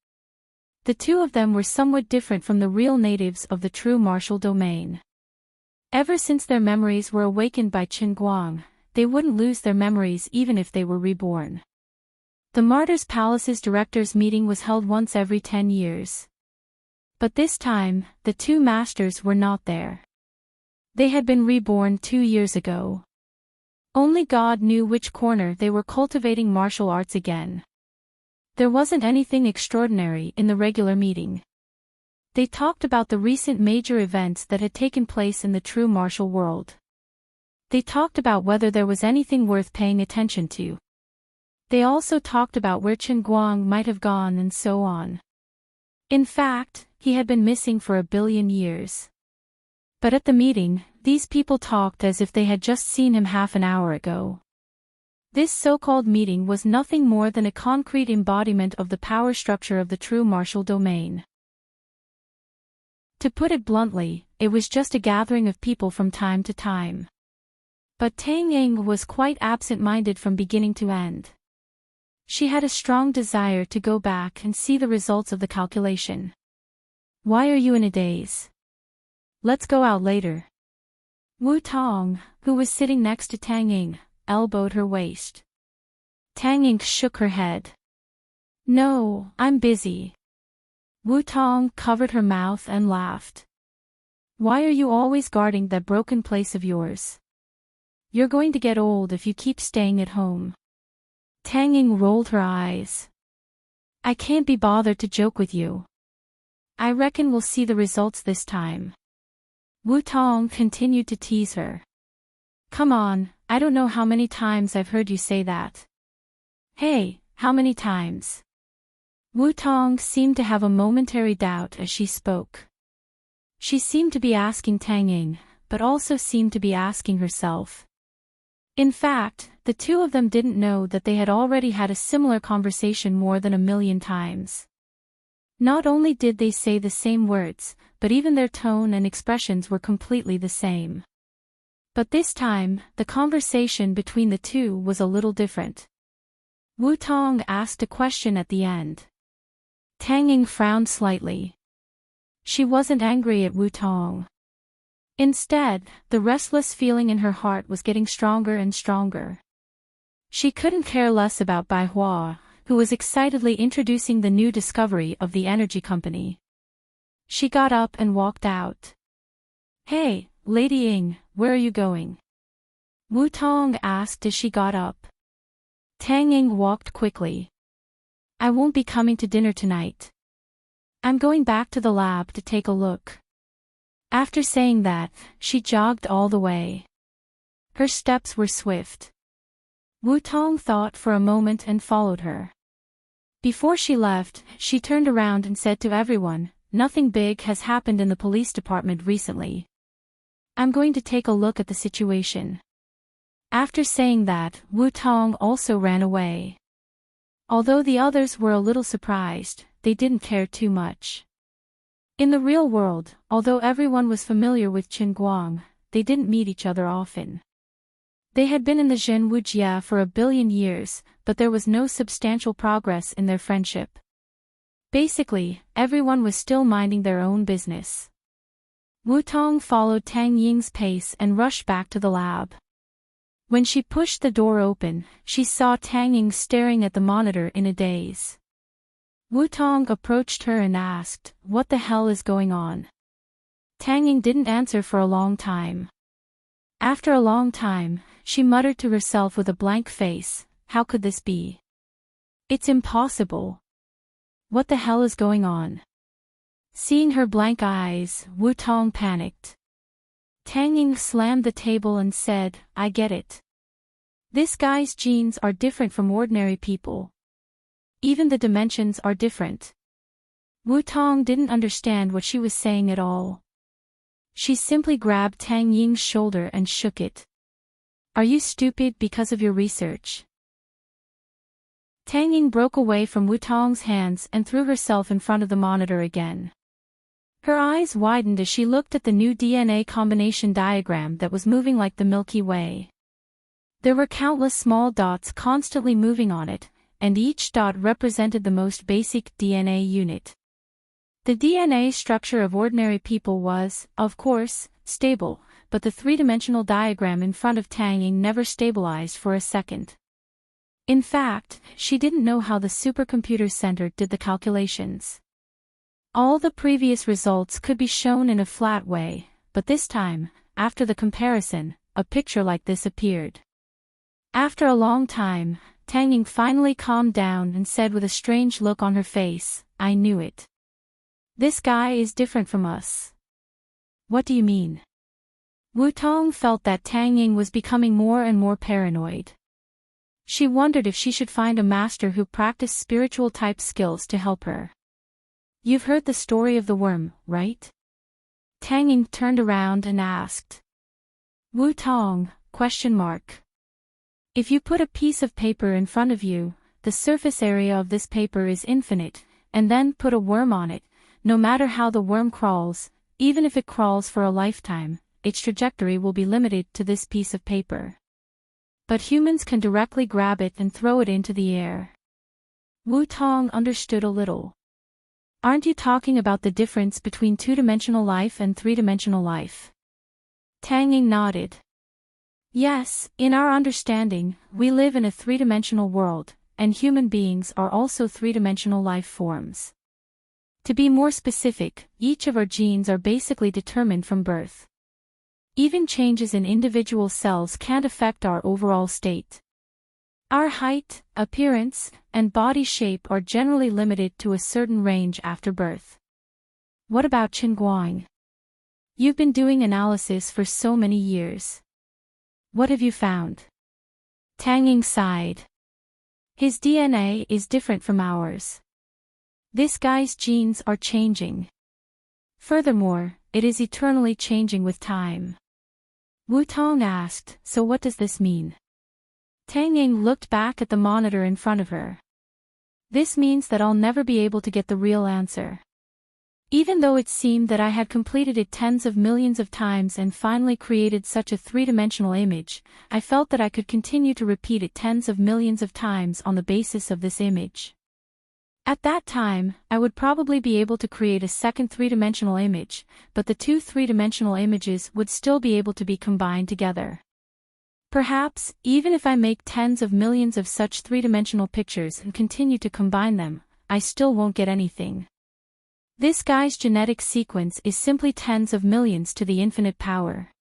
The two of them were somewhat different from the real natives of the true martial domain. Ever since their memories were awakened by Chen Guang, they wouldn't lose their memories even if they were reborn. The Martyrs Palace's directors' meeting was held once every 10 years. But this time, the two masters were not there. They had been reborn 2 years ago. Only God knew which corner they were cultivating martial arts again. There wasn't anything extraordinary in the regular meeting. They talked about the recent major events that had taken place in the true martial world. They talked about whether there was anything worth paying attention to. They also talked about where Chen Guang might have gone and so on. In fact, he had been missing for 1,000,000,000 years. But at the meeting, these people talked as if they had just seen him half an hour ago. This so-called meeting was nothing more than a concrete embodiment of the power structure of the true martial domain. To put it bluntly, it was just a gathering of people from time to time. But Tang Ying was quite absent-minded from beginning to end. She had a strong desire to go back and see the results of the calculation. "Why are you in a daze? Let's go out later." Wu Tong, who was sitting next to Tang Ying, elbowed her waist. Tang Ying shook her head. "No, I'm busy." Wu Tong covered her mouth and laughed. "Why are you always guarding that broken place of yours? You're going to get old if you keep staying at home." Tang Ying rolled her eyes. "I can't be bothered to joke with you. I reckon we'll see the results this time." Wu Tong continued to tease her. "Come on, I don't know how many times I've heard you say that." "Hey, how many times?" Wu Tong seemed to have a momentary doubt as she spoke. She seemed to be asking Tang Ying, but also seemed to be asking herself. In fact, the two of them didn't know that they had already had a similar conversation more than 1,000,000 times. Not only did they say the same words, but even their tone and expressions were completely the same. But this time, the conversation between the two was a little different. Wu Tong asked a question at the end. Tang Ying frowned slightly. She wasn't angry at Wu Tong. Instead, the restless feeling in her heart was getting stronger and stronger. She couldn't care less about Bai Hua, who was excitedly introducing the new discovery of the energy company. She got up and walked out. "Hey, Lady Ying, where are you going?" Wu Tong asked as she got up. Tang Ying walked quickly. "I won't be coming to dinner tonight. I'm going back to the lab to take a look." After saying that, she jogged all the way. Her steps were swift. Wu Tong thought for a moment and followed her. Before she left, she turned around and said to everyone, "Nothing big has happened in the police department recently. I'm going to take a look at the situation." After saying that, Wu Tong also ran away. Although the others were a little surprised, they didn't care too much. In the real world, although everyone was familiar with Chen Guang, they didn't meet each other often. They had been in the Zhen Wujia for 1,000,000,000 years, but there was no substantial progress in their friendship. Basically, everyone was still minding their own business. Wu Tong followed Tang Ying's pace and rushed back to the lab. When she pushed the door open, she saw Tang Ying staring at the monitor in a daze. Wu Tong approached her and asked, "What the hell is going on?" Tang Ying didn't answer for a long time. After a long time, she muttered to herself with a blank face, "How could this be? It's impossible. What the hell is going on?" Seeing her blank eyes, Wu Tong panicked. Tang Ying slammed the table and said, "I get it. This guy's genes are different from ordinary people. Even the dimensions are different." Wu Tong didn't understand what she was saying at all. She simply grabbed Tang Ying's shoulder and shook it. Are you stupid because of your research? Tang Ying broke away from Wu Tong's hands and threw herself in front of the monitor again. Her eyes widened as she looked at the new DNA combination diagram that was moving like the Milky Way. There were countless small dots constantly moving on it, and each dot represented the most basic DNA unit. The DNA structure of ordinary people was, of course, stable, but the three-dimensional diagram in front of Tang Ying never stabilized for a second. In fact, she didn't know how the supercomputer center did the calculations. All the previous results could be shown in a flat way, but this time, after the comparison, a picture like this appeared. After a long time, Tang Ying finally calmed down and said with a strange look on her face, I knew it. This guy is different from us. What do you mean? Wu Tong felt that Tang Ying was becoming more and more paranoid. She wondered if she should find a master who practiced spiritual-type skills to help her. You've heard the story of the worm, right? Tang Ying turned around and asked. Wu Tong, ? If you put a piece of paper in front of you, the surface area of this paper is infinite, and then put a worm on it, no matter how the worm crawls, even if it crawls for a lifetime, its trajectory will be limited to this piece of paper. But humans can directly grab it and throw it into the air. Wu Tong understood a little. Aren't you talking about the difference between two-dimensional life and three-dimensional life? Tang Ying nodded. Yes, in our understanding, we live in a three-dimensional world, and human beings are also three-dimensional life forms. To be more specific, each of our genes are basically determined from birth. Even changes in individual cells can't affect our overall state. Our height, appearance, and body shape are generally limited to a certain range after birth. What about Qin Guang? You've been doing analysis for so many years. What have you found? Tang Ying sighed. His DNA is different from ours. This guy's genes are changing. Furthermore, it is eternally changing with time. Wu Tong asked, so what does this mean? Tang Ying looked back at the monitor in front of her. This means that I'll never be able to get the real answer. Even though it seemed that I had completed it tens of millions of times and finally created such a three-dimensional image, I felt that I could continue to repeat it tens of millions of times on the basis of this image. At that time, I would probably be able to create a second three-dimensional image, but the two three-dimensional images would still be able to be combined together. Perhaps, even if I make tens of millions of such three-dimensional pictures and continue to combine them, I still won't get anything. This guy's genetic sequence is simply tens of millions to the infinite power.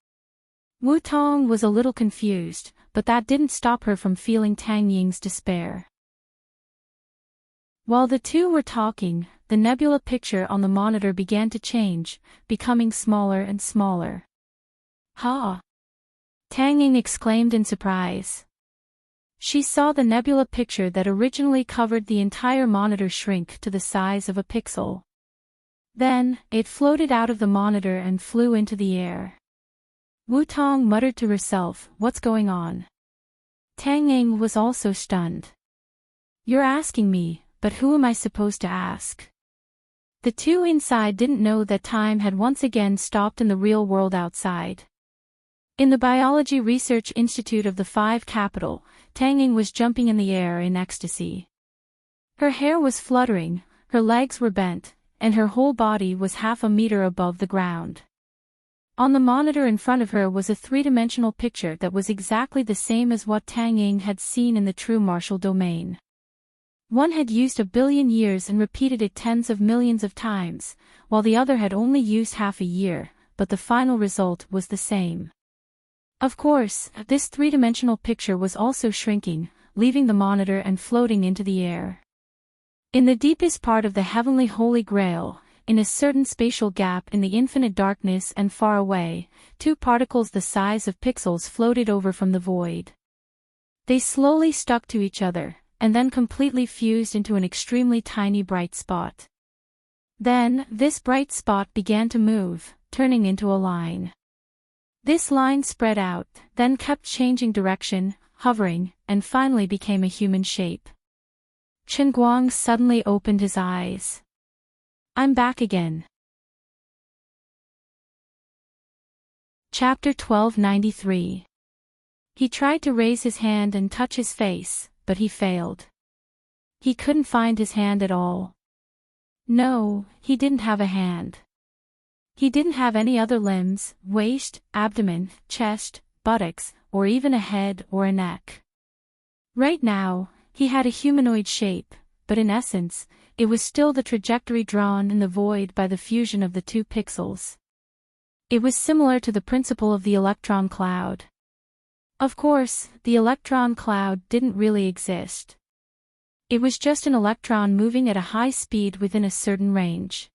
Wu Tong was a little confused, but that didn't stop her from feeling Tang Ying's despair. While the two were talking, the nebula picture on the monitor began to change, becoming smaller and smaller. Ha! Tang Ying exclaimed in surprise. She saw the nebula picture that originally covered the entire monitor shrink to the size of a pixel. Then, it floated out of the monitor and flew into the air. Wu Tong muttered to herself, what's going on? Tang Ying was also stunned. You're asking me, but who am I supposed to ask? The two inside didn't know that time had once again stopped in the real world outside. In the Biology Research Institute of the Five Capital, Tang Ying was jumping in the air in ecstasy. Her hair was fluttering, her legs were bent, and her whole body was half a meter above the ground. On the monitor in front of her was a three-dimensional picture that was exactly the same as what Tang Ying had seen in the true martial domain. One had used 1 billion years and repeated it tens of millions of times, while the other had only used half a year, but the final result was the same. Of course, this three-dimensional picture was also shrinking, leaving the monitor and floating into the air. In the deepest part of the heavenly Holy Grail, in a certain spatial gap in the infinite darkness and far away, two particles the size of pixels floated over from the void. They slowly stuck to each other, and then completely fused into an extremely tiny bright spot. Then, this bright spot began to move, turning into a line. This line spread out, then kept changing direction, hovering, and finally became a human shape. Chen Guang suddenly opened his eyes. I'm back again. Chapter 1293. He tried to raise his hand and touch his face, but he failed. He couldn't find his hand at all. No, he didn't have a hand. He didn't have any other limbs, waist, abdomen, chest, buttocks, or even a head or a neck. Right now, he had a humanoid shape, but in essence, it was still the trajectory drawn in the void by the fusion of the two pixels. It was similar to the principle of the electron cloud. Of course, the electron cloud didn't really exist. It was just an electron moving at a high speed within a certain range.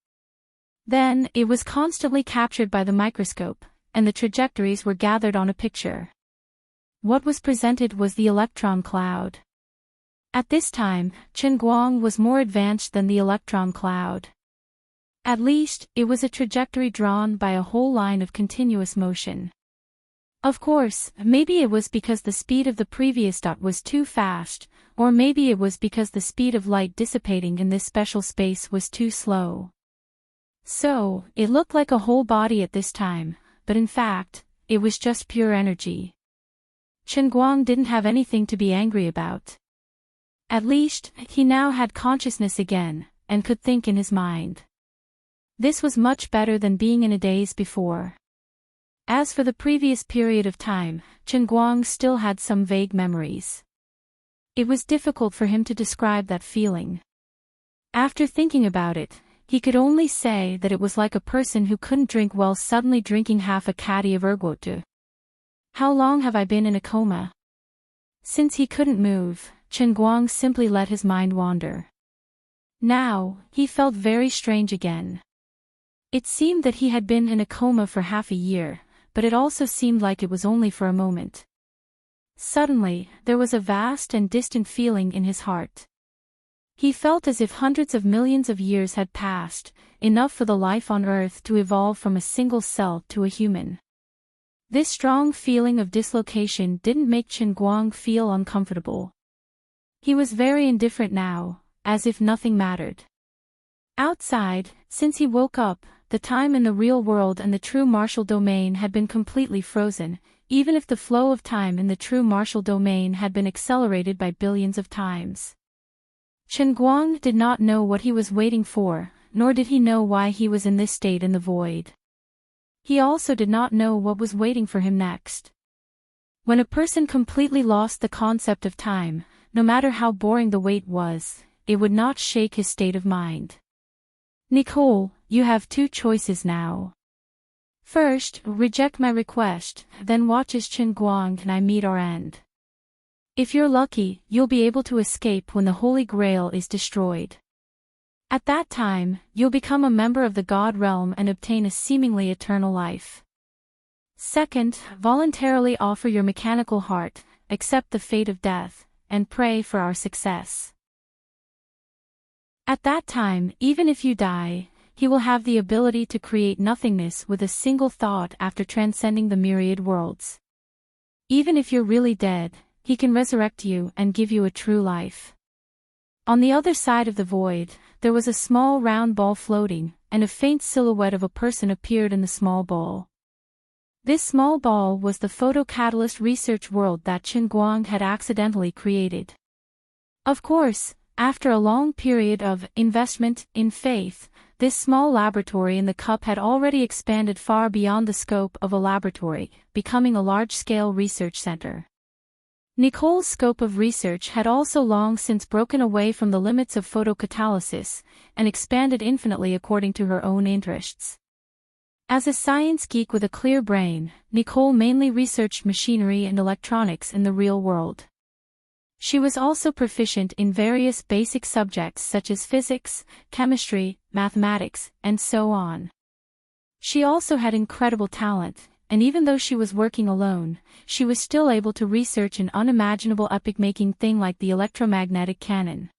Then, it was constantly captured by the microscope, and the trajectories were gathered on a picture. What was presented was the electron cloud. At this time, Chen Guang was more advanced than the electron cloud. At least, it was a trajectory drawn by a whole line of continuous motion. Of course, maybe it was because the speed of the previous dot was too fast, or maybe it was because the speed of light dissipating in this special space was too slow. So, it looked like a whole body at this time, but in fact, it was just pure energy. Chen Guang didn't have anything to be angry about. At least, he now had consciousness again, and could think in his mind. This was much better than being in a daze before. As for the previous period of time, Chen Guang still had some vague memories. It was difficult for him to describe that feeling. After thinking about it, he could only say that it was like a person who couldn't drink while suddenly drinking half a caddy of ergotu. How long have I been in a coma? Since he couldn't move, Chen Guang simply let his mind wander. Now, he felt very strange again. It seemed that he had been in a coma for half a year, but it also seemed like it was only for a moment. Suddenly, there was a vast and distant feeling in his heart. He felt as if hundreds of millions of years had passed, enough for the life on Earth to evolve from a single cell to a human. This strong feeling of dislocation didn't make Chen Guang feel uncomfortable. He was very indifferent now, as if nothing mattered. Outside, since he woke up, the time in the real world and the true martial domain had been completely frozen, even if the flow of time in the true martial domain had been accelerated by billions of times. Chen Guang did not know what he was waiting for, nor did he know why he was in this state in the void. He also did not know what was waiting for him next. When a person completely lost the concept of time, no matter how boring the wait was, it would not shake his state of mind. Nicole, you have two choices now. First, reject my request, then watch as Chen Guang and I meet our end. If you're lucky, you'll be able to escape when the Holy Grail is destroyed. At that time, you'll become a member of the God realm and obtain a seemingly eternal life. Second, voluntarily offer your mechanical heart, accept the fate of death, and pray for our success. At that time, even if you die, he will have the ability to create nothingness with a single thought after transcending the myriad worlds. Even if you're really dead, he can resurrect you and give you a true life. On the other side of the void, there was a small round ball floating, and a faint silhouette of a person appeared in the small ball. This small ball was the photocatalyst research world that Chen Guang had accidentally created. Of course, after a long period of investment in faith, this small laboratory in the cup had already expanded far beyond the scope of a laboratory, becoming a large-scale research center. Nicole's scope of research had also long since broken away from the limits of photocatalysis, and expanded infinitely according to her own interests. As a science geek with a clear brain, Nicole mainly researched machinery and electronics in the real world. She was also proficient in various basic subjects such as physics, chemistry, mathematics, and so on. She also had incredible talent, and even though she was working alone, she was still able to research an unimaginable epic-making thing like the electromagnetic cannon.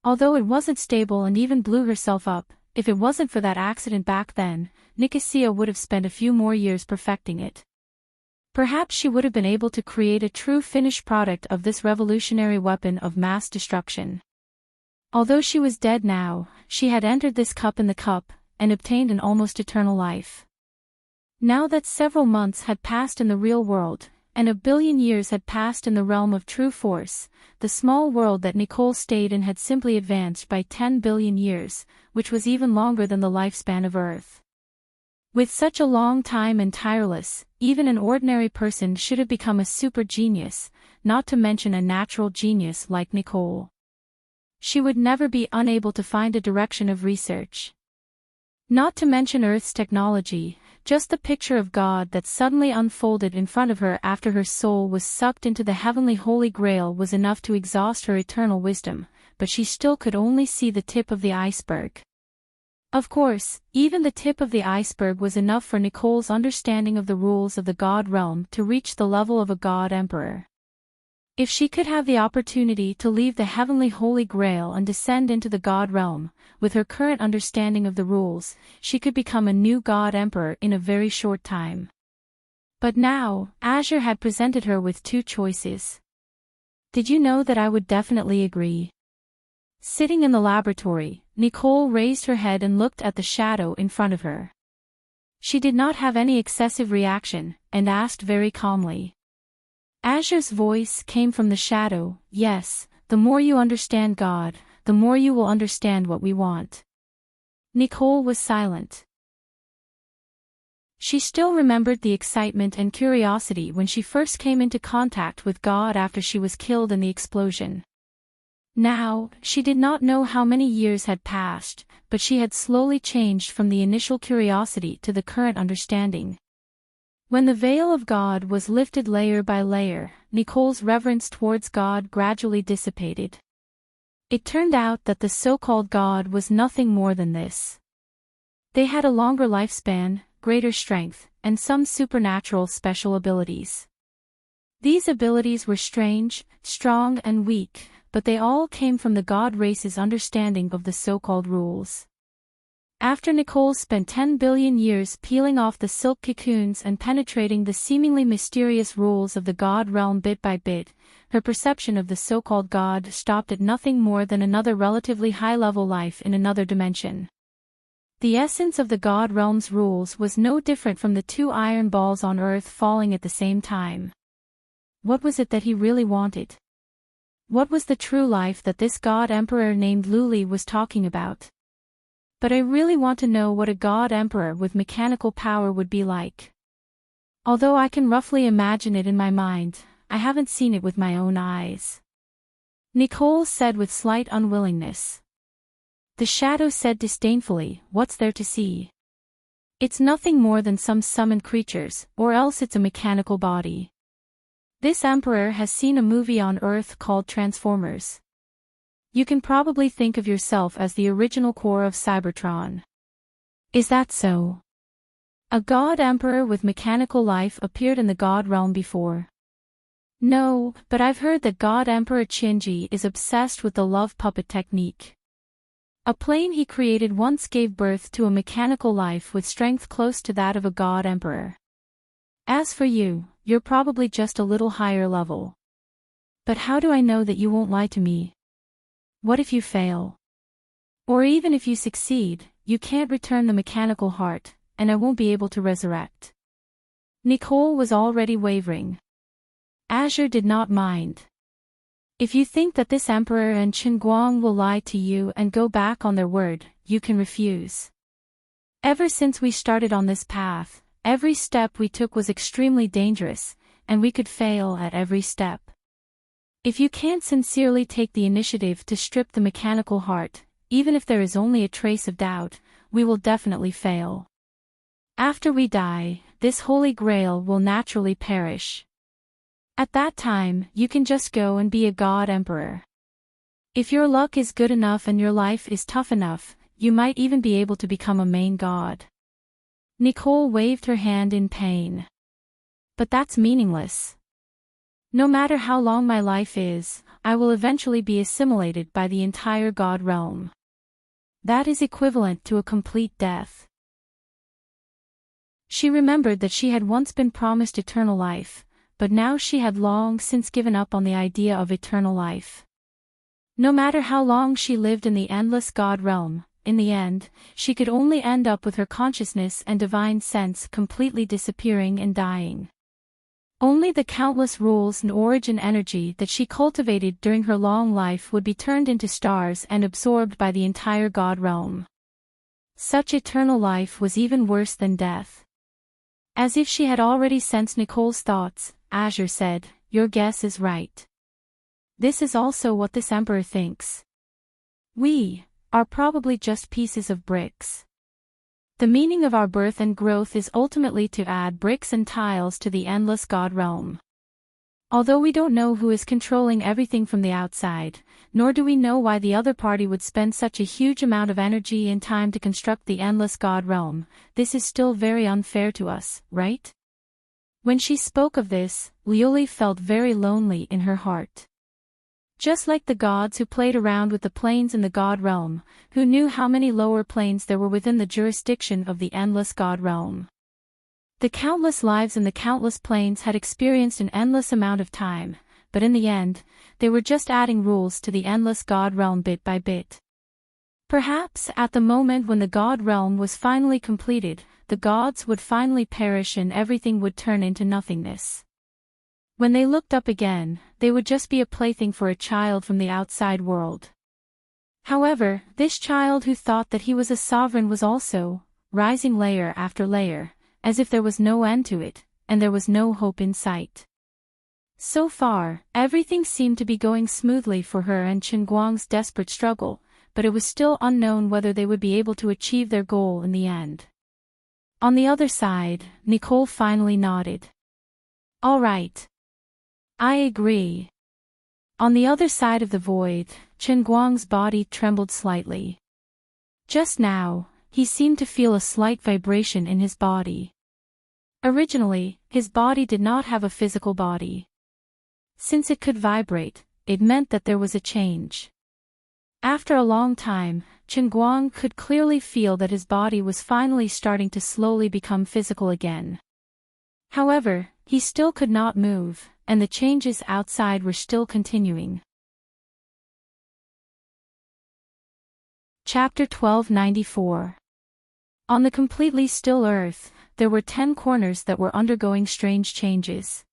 Although it wasn't stable and even blew herself up, if it wasn't for that accident back then, Nicosia would have spent a few more years perfecting it. Perhaps she would have been able to create a true finished product of this revolutionary weapon of mass destruction. Although she was dead now, she had entered this cup in the cup, and obtained an almost eternal life. Now that several months had passed in the real world, and 1 billion years had passed in the realm of true force, the small world that Nicole stayed in had simply advanced by 10 billion years, which was even longer than the lifespan of Earth. With such a long time and tireless, even an ordinary person should have become a super genius, not to mention a natural genius like Nicole. She would never be unable to find a direction of research. Not to mention Earth's technology, just the picture of God that suddenly unfolded in front of her after her soul was sucked into the heavenly Holy Grail was enough to exhaust her eternal wisdom, but she still could only see the tip of the iceberg. Of course, even the tip of the iceberg was enough for Nicole's understanding of the rules of the God realm to reach the level of a God Emperor. If she could have the opportunity to leave the heavenly Holy Grail and descend into the God realm, with her current understanding of the rules, she could become a new God Emperor in a very short time. But now, Azure had presented her with two choices. Did you know that I would definitely agree? Sitting in the laboratory, Nicole raised her head and looked at the shadow in front of her. She did not have any excessive reaction, and asked very calmly. Azure's voice came from the shadow, yes, the more you understand God, the more you will understand what we want. Nicole was silent. She still remembered the excitement and curiosity when she first came into contact with God after she was killed in the explosion. Now, she did not know how many years had passed, but she had slowly changed from the initial curiosity to the current understanding. When the veil of God was lifted layer by layer, Nicole's reverence towards God gradually dissipated. It turned out that the so-called God was nothing more than this. They had a longer lifespan, greater strength, and some supernatural special abilities. These abilities were strange, strong and weak, but they all came from the God race's understanding of the so-called rules. After Nicole spent 10 billion years peeling off the silk cocoons and penetrating the seemingly mysterious rules of the God realm bit by bit, her perception of the so-called God stopped at nothing more than another relatively high-level life in another dimension. The essence of the God realm's rules was no different from the two iron balls on Earth falling at the same time. What was it that he really wanted? What was the true life that this God Emperor named Luli was talking about? But I really want to know what a God Emperor with mechanical power would be like. Although I can roughly imagine it in my mind, I haven't seen it with my own eyes. Nicole said with slight unwillingness. The shadow said disdainfully, what's there to see? It's nothing more than some summoned creatures, or else it's a mechanical body. This Emperor has seen a movie on Earth called Transformers. You can probably think of yourself as the original core of Cybertron. Is that so? A God Emperor with mechanical life appeared in the God realm before. No, but I've heard that God Emperor Shinji is obsessed with the love puppet technique. A plane he created once gave birth to a mechanical life with strength close to that of a God Emperor. As for you, you're probably just a little higher level. But how do I know that you won't lie to me? What if you fail? Or even if you succeed, you can't return the mechanical heart, and I won't be able to resurrect. Nicole was already wavering. Azure did not mind. If you think that this Emperor and Qinguang will lie to you and go back on their word, you can refuse. Ever since we started on this path, every step we took was extremely dangerous, and we could fail at every step. If you can't sincerely take the initiative to strip the mechanical heart, even if there is only a trace of doubt, we will definitely fail. After we die, this Holy Grail will naturally perish. At that time, you can just go and be a God Emperor. If your luck is good enough and your life is tough enough, you might even be able to become a main god. Nicole waved her hand in pain. But that's meaningless. No matter how long my life is, I will eventually be assimilated by the entire God realm. That is equivalent to a complete death. She remembered that she had once been promised eternal life, but now she had long since given up on the idea of eternal life. No matter how long she lived in the endless God realm, in the end, she could only end up with her consciousness and divine sense completely disappearing and dying. Only the countless rules and origin energy that she cultivated during her long life would be turned into stars and absorbed by the entire God realm. Such eternal life was even worse than death. As if she had already sensed Nicole's thoughts, Azure said, "Your guess is right. This is also what this emperor thinks. We are probably just pieces of bricks. The meaning of our birth and growth is ultimately to add bricks and tiles to the endless God realm. Although we don't know who is controlling everything from the outside, nor do we know why the other party would spend such a huge amount of energy and time to construct the endless God realm, this is still very unfair to us, right?" When she spoke of this, Liuli felt very lonely in her heart. Just like the gods who played around with the planes in the God realm, who knew how many lower planes there were within the jurisdiction of the endless God realm. The countless lives in the countless planes had experienced an endless amount of time, but in the end, they were just adding rules to the endless God realm bit by bit. Perhaps at the moment when the God realm was finally completed, the gods would finally perish and everything would turn into nothingness. When they looked up again, they would just be a plaything for a child from the outside world. However, this child who thought that he was a sovereign was also rising layer after layer, as if there was no end to it, and there was no hope in sight. So far, everything seemed to be going smoothly for her and Chen Guang's desperate struggle, but it was still unknown whether they would be able to achieve their goal in the end. On the other side, Nicole finally nodded. "All right. I agree." On the other side of the void, Chen Guang's body trembled slightly. Just now, he seemed to feel a slight vibration in his body. Originally, his body did not have a physical body. Since it could vibrate, it meant that there was a change. After a long time, Chen Guang could clearly feel that his body was finally starting to slowly become physical again. However, he still could not move, and the changes outside were still continuing. Chapter 1294. On the completely still earth, there were 10 corners that were undergoing strange changes.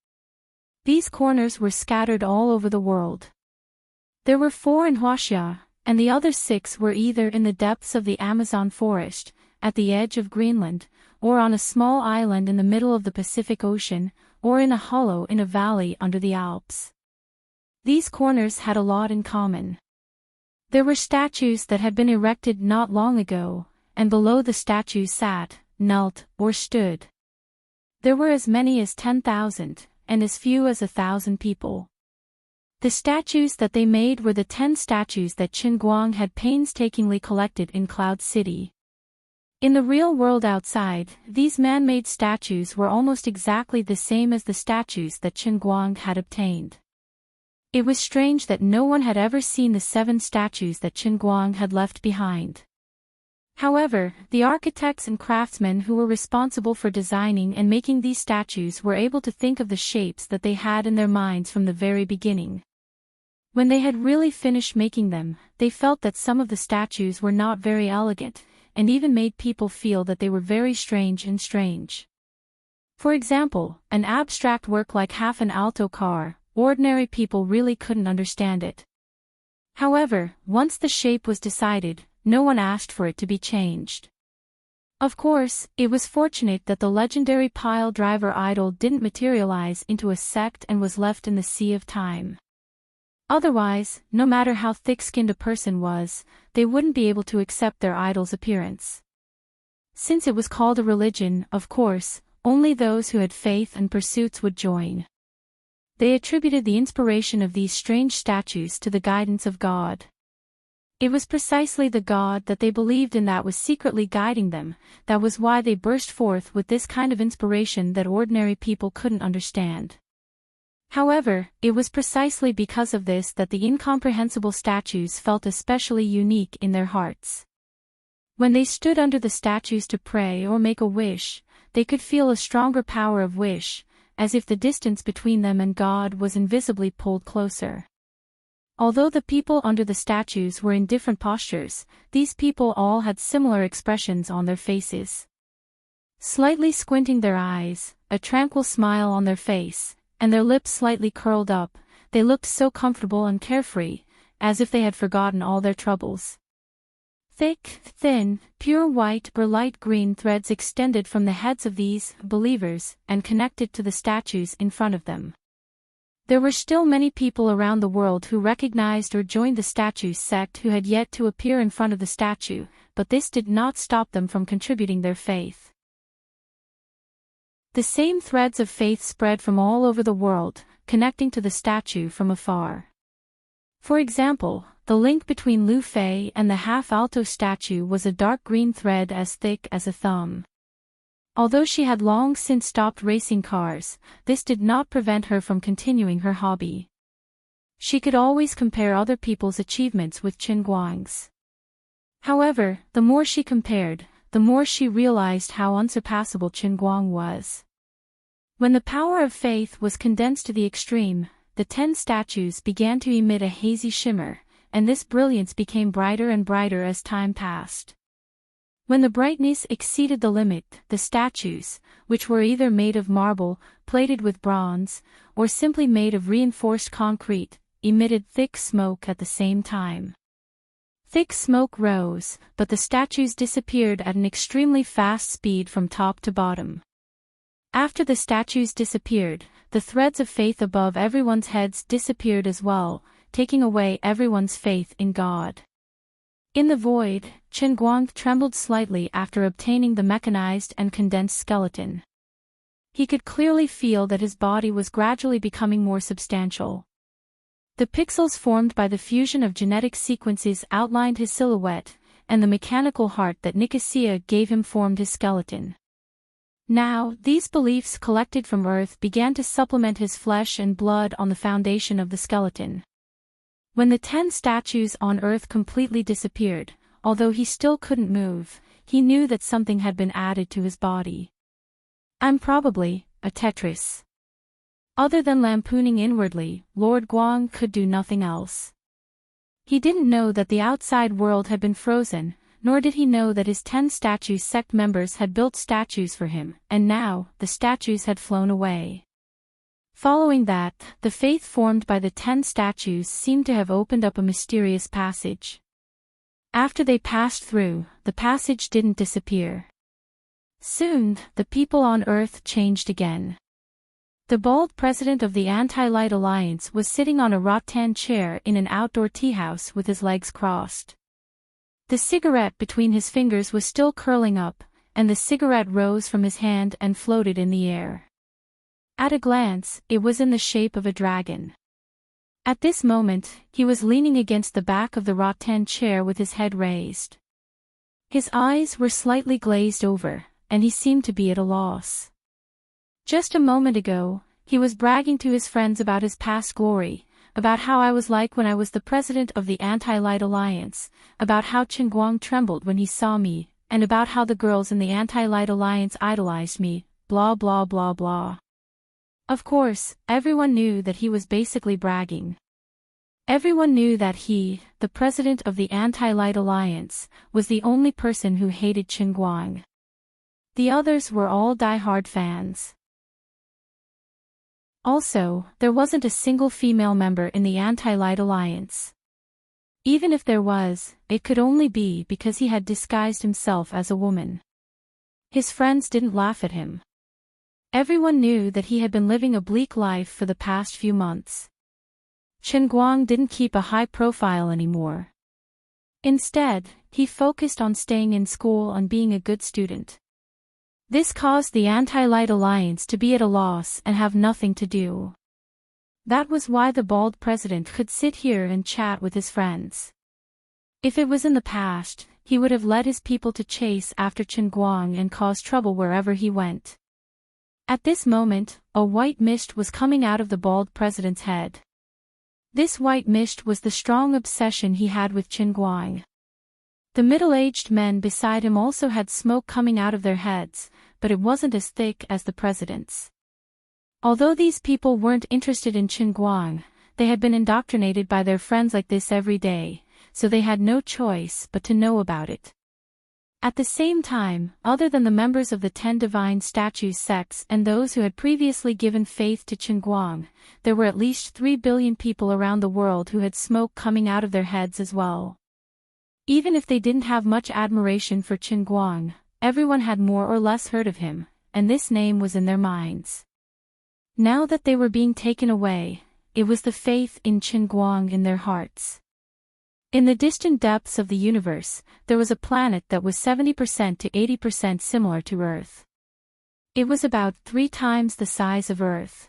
These corners were scattered all over the world. There were 4 in Huaxia, and the other 6 were either in the depths of the Amazon forest, at the edge of Greenland, or on a small island in the middle of the Pacific Ocean, or in a hollow in a valley under the Alps. These corners had a lot in common. There were statues that had been erected not long ago, and below the statues sat, knelt, or stood. There were as many as 10,000, and as few as 1,000 people. The statues that they made were the 10 statues that Chen Guang had painstakingly collected in Cloud City. In the real world outside, these man-made statues were almost exactly the same as the statues that Chen Guang had obtained. It was strange that no one had ever seen the 7 statues that Chen Guang had left behind. However, the architects and craftsmen who were responsible for designing and making these statues were able to think of the shapes that they had in their minds from the very beginning. When they had really finished making them, they felt that some of the statues were not very elegant, and even made people feel that they were very strange. For example, an abstract work like half an alto car, ordinary people really couldn't understand it. However, once the shape was decided, no one asked for it to be changed. Of course, it was fortunate that the legendary pile driver idol didn't materialize into a sect and was left in the sea of time. Otherwise, no matter how thick-skinned a person was, they wouldn't be able to accept their idol's appearance. Since it was called a religion, of course, only those who had faith and pursuits would join. They attributed the inspiration of these strange statues to the guidance of God. It was precisely the God that they believed in that was secretly guiding them. That was why they burst forth with this kind of inspiration that ordinary people couldn't understand. However, it was precisely because of this that the incomprehensible statues felt especially unique in their hearts. When they stood under the statues to pray or make a wish, they could feel a stronger power of wish, as if the distance between them and God was invisibly pulled closer. Although the people under the statues were in different postures, these people all had similar expressions on their faces. Slightly squinting their eyes, a tranquil smile on their face, and their lips slightly curled up, they looked so comfortable and carefree, as if they had forgotten all their troubles. Thick, thin, pure white or light green threads extended from the heads of these believers and connected to the statues in front of them. There were still many people around the world who recognized or joined the statue's sect who had yet to appear in front of the statue, but this did not stop them from contributing their faith. The same threads of faith spread from all over the world, connecting to the statue from afar. For example, the link between Lu Fei and the half-alto statue was a dark green thread as thick as a thumb. Although she had long since stopped racing cars, this did not prevent her from continuing her hobby. She could always compare other people's achievements with Qin Guang's. However, the more she compared, the more she realized how unsurpassable Qin Guang was. When the power of faith was condensed to the extreme, the 10 statues began to emit a hazy shimmer, and this brilliance became brighter and brighter as time passed. When the brightness exceeded the limit, the statues, which were either made of marble, plated with bronze, or simply made of reinforced concrete, emitted thick smoke at the same time. Thick smoke rose, but the statues disappeared at an extremely fast speed from top to bottom. After the statues disappeared, the threads of faith above everyone's heads disappeared as well, taking away everyone's faith in God. In the void, Qin Guang trembled slightly after obtaining the mechanized and condensed skeleton. He could clearly feel that his body was gradually becoming more substantial. The pixels formed by the fusion of genetic sequences outlined his silhouette, and the mechanical heart that Nicosia gave him formed his skeleton. Now, these beliefs collected from Earth began to supplement his flesh and blood on the foundation of the skeleton. When the 10 statues on Earth completely disappeared, although he still couldn't move, he knew that something had been added to his body. "I'm probably a Tetris." Other than lampooning inwardly, Lord Guang could do nothing else. He didn't know that the outside world had been frozen, nor did he know that his 10 statues sect members had built statues for him, and now, the statues had flown away. Following that, the faith formed by the 10 statues seemed to have opened up a mysterious passage. After they passed through, the passage didn't disappear. Soon, the people on Earth changed again. The bald president of the Anti-Light Alliance was sitting on a rattan chair in an outdoor tea house with his legs crossed. The cigarette between his fingers was still curling up, and the cigarette rose from his hand and floated in the air. At a glance, it was in the shape of a dragon. At this moment, he was leaning against the back of the rattan chair with his head raised. His eyes were slightly glazed over, and he seemed to be at a loss. Just a moment ago, he was bragging to his friends about his past glory, about how I was like when I was the president of the Anti-Light Alliance, about how Qin Guang trembled when he saw me, and about how the girls in the Anti-Light Alliance idolized me, blah blah blah blah. Of course, everyone knew that he was basically bragging. Everyone knew that he, the president of the Anti-Light Alliance, was the only person who hated Qin Guang. The others were all die-hard fans. Also, there wasn't a single female member in the Anti-Light Alliance. Even if there was, it could only be because he had disguised himself as a woman. His friends didn't laugh at him. Everyone knew that he had been living a bleak life for the past few months. Qin Guang didn't keep a high profile anymore. Instead, he focused on staying in school and being a good student. This caused the Anti-Light Alliance to be at a loss and have nothing to do. That was why the bald president could sit here and chat with his friends. If it was in the past, he would have led his people to chase after Qin Guang and cause trouble wherever he went. At this moment, a white mist was coming out of the bald president's head. This white mist was the strong obsession he had with Qin Guang. The middle-aged men beside him also had smoke coming out of their heads, but it wasn't as thick as the president's. Although these people weren't interested in Chen Guang, they had been indoctrinated by their friends like this every day, so they had no choice but to know about it. At the same time, other than the members of the 10 divine statues sects and those who had previously given faith to Chen Guang, there were at least 3 billion people around the world who had smoke coming out of their heads as well. Even if they didn't have much admiration for Chen Guang, everyone had more or less heard of him, and this name was in their minds. Now that they were being taken away, it was the faith in Chen Guang in their hearts. In the distant depths of the universe, there was a planet that was 70% to 80% similar to Earth. It was about 3 times the size of Earth.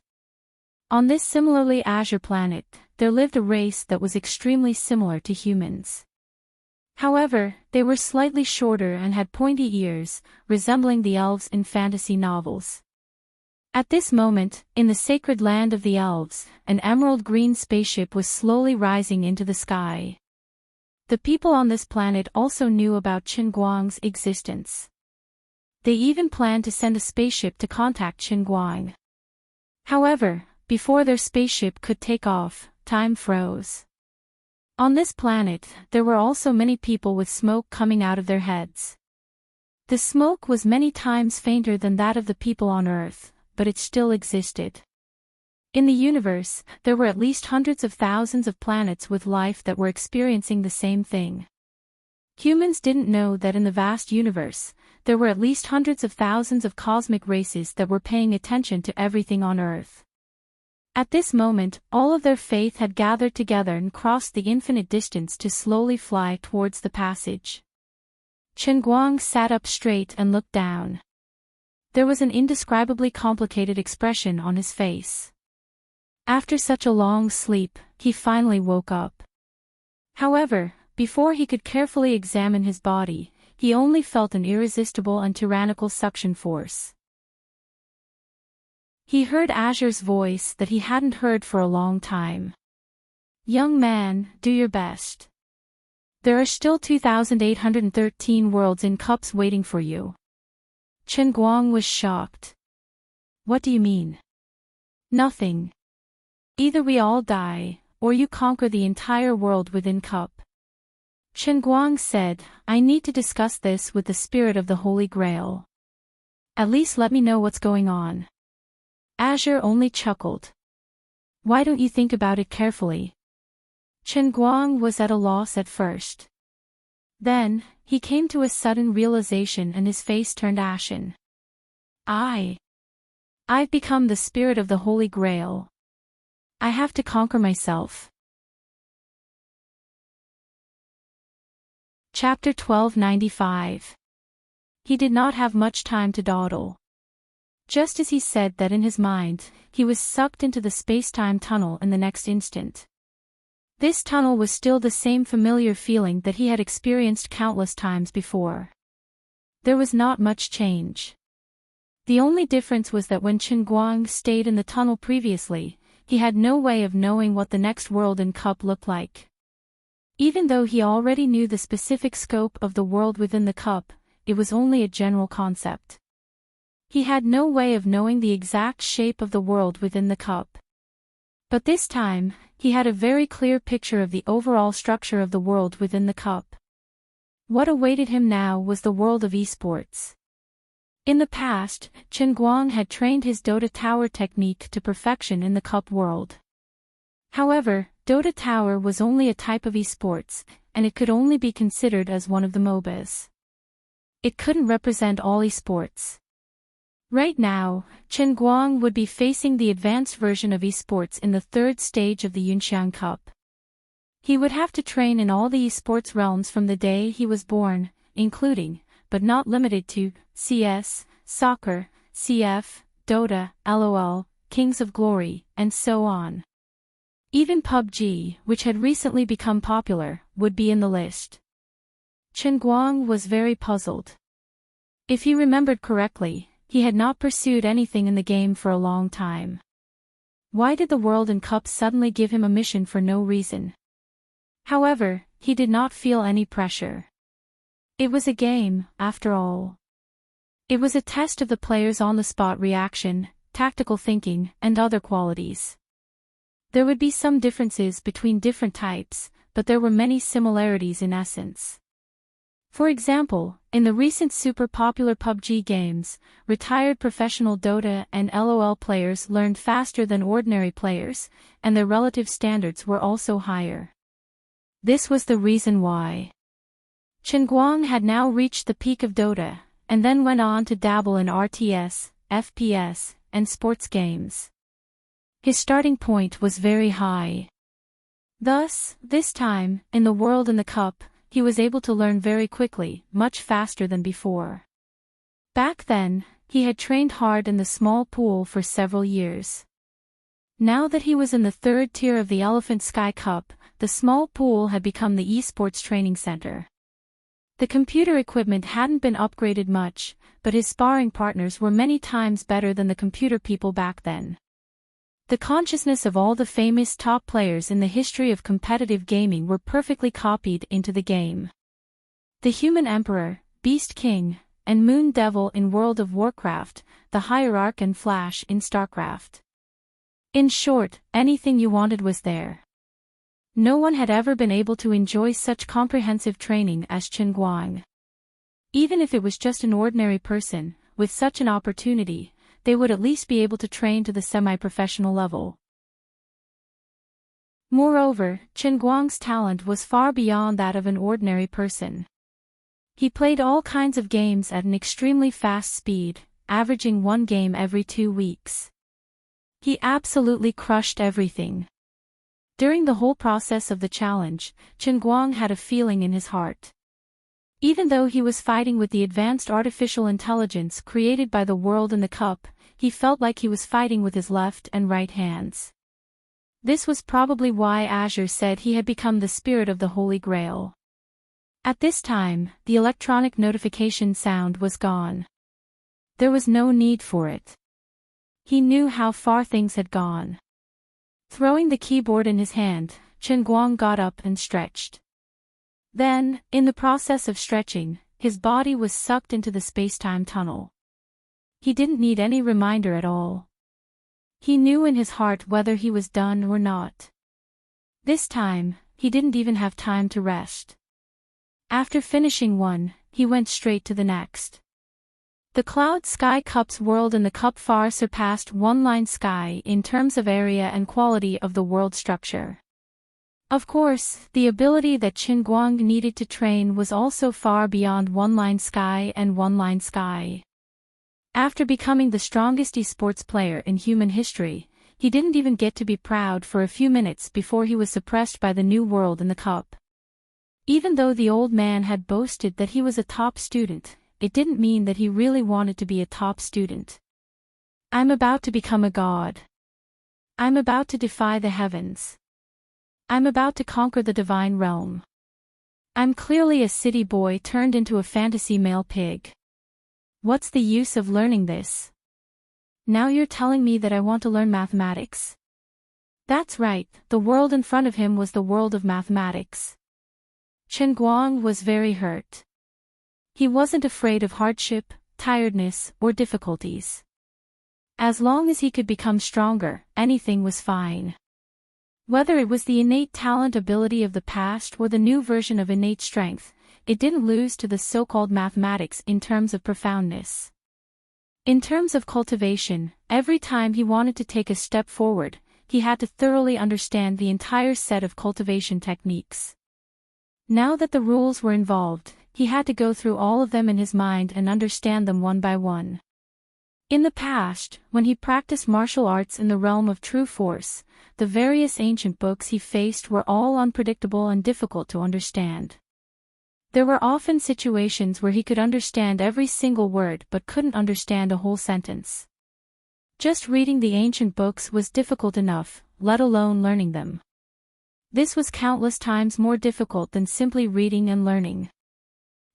On this similarly azure planet, there lived a race that was extremely similar to humans. However, they were slightly shorter and had pointy ears, resembling the elves in fantasy novels. At this moment, in the sacred land of the elves, an emerald green spaceship was slowly rising into the sky. The people on this planet also knew about Chen Guang's existence. They even planned to send a spaceship to contact Chen Guang. However, before their spaceship could take off, time froze. On this planet, there were also many people with smoke coming out of their heads. The smoke was many times fainter than that of the people on Earth, but it still existed. In the universe, there were at least hundreds of thousands of planets with life that were experiencing the same thing. Humans didn't know that in the vast universe, there were at least hundreds of thousands of cosmic races that were paying attention to everything on Earth. At this moment, all of their faith had gathered together and crossed the infinite distance to slowly fly towards the passage. Chen Guang sat up straight and looked down. There was an indescribably complicated expression on his face. After such a long sleep, he finally woke up. However, before he could carefully examine his body, he only felt an irresistible and tyrannical suction force. He heard Azure's voice that he hadn't heard for a long time. "Young man, do your best. There are still 2,813 worlds in cups waiting for you." Chen Guang was shocked. "What do you mean?" "Nothing. Either we all die, or you conquer the entire world within cup." Chen Guang said, "I need to discuss this with the spirit of the Holy Grail. At least let me know what's going on." Azure only chuckled. "Why don't you think about it carefully?" Chen Guang was at a loss at first. Then, he came to a sudden realization and his face turned ashen. I've become the spirit of the Holy Grail. I have to conquer myself." Chapter 1295. He did not have much time to dawdle. Just as he said that in his mind, he was sucked into the space-time tunnel in the next instant. This tunnel was still the same familiar feeling that he had experienced countless times before. There was not much change. The only difference was that when Chen Guang stayed in the tunnel previously, he had no way of knowing what the next world in cup looked like. Even though he already knew the specific scope of the world within the cup, it was only a general concept. He had no way of knowing the exact shape of the world within the cup. But this time, he had a very clear picture of the overall structure of the world within the cup. What awaited him now was the world of esports. In the past, Chen Guang had trained his Dota Tower technique to perfection in the cup world. However, Dota Tower was only a type of esports, and it could only be considered as one of the MOBAs. It couldn't represent all esports. Right now, Chen Guang would be facing the advanced version of esports in the 3rd stage of the Yunxiang Cup. He would have to train in all the esports realms from the day he was born, including, but not limited to, CS, Soccer, CF, Dota, LOL, Kings of Glory, and so on. Even PUBG, which had recently become popular, would be in the list. Chen Guang was very puzzled. If he remembered correctly, he had not pursued anything in the game for a long time. Why did the World and Cup suddenly give him a mission for no reason? However, he did not feel any pressure. It was a game, after all. It was a test of the player's on-the-spot reaction, tactical thinking, and other qualities. There would be some differences between different types, but there were many similarities in essence. For example, in the recent super popular PUBG games, retired professional Dota and LoL players learned faster than ordinary players, and their relative standards were also higher. This was the reason why Chen Guang had now reached the peak of Dota, and then went on to dabble in RTS, FPS, and sports games. His starting point was very high. Thus, this time, in the World in the Cup, he was able to learn very quickly, much faster than before. Back then, he had trained hard in the small pool for several years. Now that he was in the third tier of the Elephant Sky Cup, the small pool had become the esports training center. The computer equipment hadn't been upgraded much, but his sparring partners were many times better than the computer people back then. The consciousness of all the famous top players in the history of competitive gaming were perfectly copied into the game. The Human Emperor, Beast King, and Moon Devil in World of Warcraft, the Hierarch and Flash in StarCraft. In short, anything you wanted was there. No one had ever been able to enjoy such comprehensive training as Chen Guang. Even if it was just an ordinary person, with such an opportunity, they would at least be able to train to the semi-professional level. Moreover, Chen Guang's talent was far beyond that of an ordinary person. He played all kinds of games at an extremely fast speed, averaging one game every 2 weeks. He absolutely crushed everything. During the whole process of the challenge, Chen Guang had a feeling in his heart. Even though he was fighting with the advanced artificial intelligence created by the World in the Cup, he felt like he was fighting with his left and right hands. This was probably why Azure said he had become the spirit of the Holy Grail. At this time, the electronic notification sound was gone. There was no need for it. He knew how far things had gone. Throwing the keyboard in his hand, Chen Guang got up and stretched. Then, in the process of stretching, his body was sucked into the space-time tunnel. He didn't need any reminder at all. He knew in his heart whether he was done or not. This time, he didn't even have time to rest. After finishing one, he went straight to the next. The Cloud Sky Cup's World in the Cup far surpassed One Line Sky in terms of area and quality of the world structure. Of course, the ability that Chen Guang needed to train was also far beyond One Line Sky and One Line Sky. After becoming the strongest esports player in human history, he didn't even get to be proud for a few minutes before he was suppressed by the new World in the Cup. Even though the old man had boasted that he was a top student, it didn't mean that he really wanted to be a top student. I'm about to become a god. I'm about to defy the heavens. I'm about to conquer the divine realm. I'm clearly a city boy turned into a fantasy male pig. What's the use of learning this? Now you're telling me that I want to learn mathematics? That's right, the world in front of him was the world of mathematics. Chen Guang was very hurt. He wasn't afraid of hardship, tiredness, or difficulties. As long as he could become stronger, anything was fine. Whether it was the innate talent ability of the past or the new version of innate strength, it didn't lose to the so-called mathematics in terms of profoundness. In terms of cultivation, every time he wanted to take a step forward, he had to thoroughly understand the entire set of cultivation techniques. Now that the rules were involved, he had to go through all of them in his mind and understand them one by one. In the past, when he practiced martial arts in the realm of true force, the various ancient books he faced were all unpredictable and difficult to understand. There were often situations where he could understand every single word but couldn't understand a whole sentence. Just reading the ancient books was difficult enough, let alone learning them. This was countless times more difficult than simply reading and learning.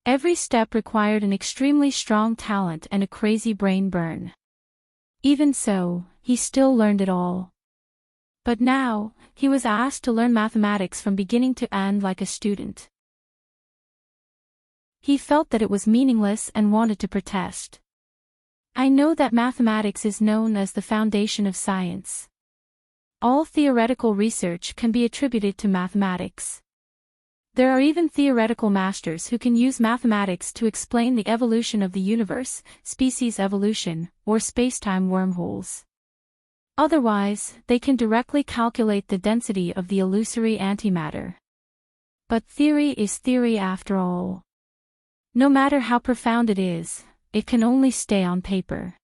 Every step required an extremely strong talent and a crazy brain burn. Even so, he still learned it all. But now, he was asked to learn mathematics from beginning to end like a student. He felt that it was meaningless and wanted to protest. I know that mathematics is known as the foundation of science. All theoretical research can be attributed to mathematics. There are even theoretical masters who can use mathematics to explain the evolution of the universe, species evolution, or spacetime wormholes. Otherwise, they can directly calculate the density of the illusory antimatter. But theory is theory after all. No matter how profound it is, it can only stay on paper.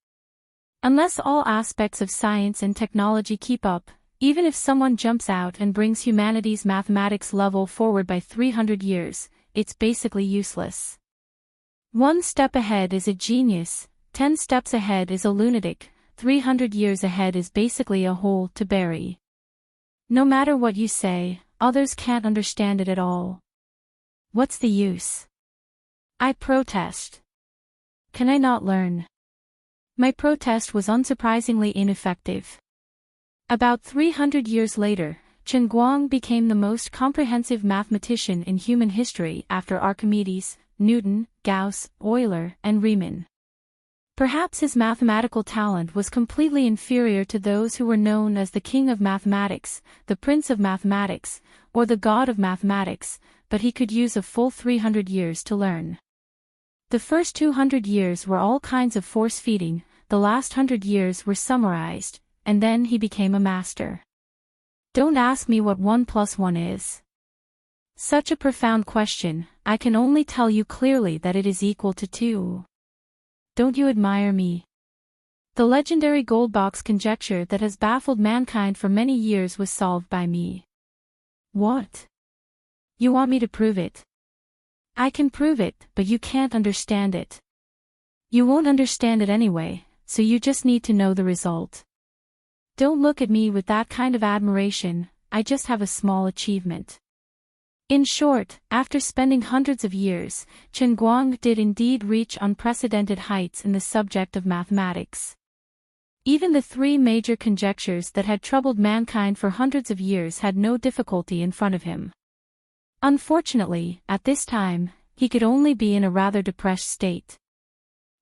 Unless all aspects of science and technology keep up, even if someone jumps out and brings humanity's mathematics level forward by 300 years, it's basically useless. 1 step ahead is a genius, 10 steps ahead is a lunatic, 300 years ahead is basically a hole to bury. No matter what you say, others can't understand it at all. What's the use? I protest. Can I not learn? My protest was unsurprisingly ineffective. About 300 years later, Chen Guang became the most comprehensive mathematician in human history after Archimedes, Newton, Gauss, Euler, and Riemann. Perhaps his mathematical talent was completely inferior to those who were known as the king of mathematics, the prince of mathematics, or the god of mathematics, but he could use a full 300 years to learn. The first 200 years were all kinds of force-feeding, the last 100 years were summarized, and then he became a master. Don't ask me what 1 plus 1 is. Such a profound question, I can only tell you clearly that it is equal to 2. Don't you admire me? The legendary gold box conjecture that has baffled mankind for many years was solved by me. What? You want me to prove it? I can prove it, but you can't understand it. You won't understand it anyway, so you just need to know the result. Don't look at me with that kind of admiration, I just have a small achievement. In short, after spending hundreds of years, Chen Guang did indeed reach unprecedented heights in the subject of mathematics. Even the 3 major conjectures that had troubled mankind for hundreds of years had no difficulty in front of him. Unfortunately, at this time, he could only be in a rather depressed state.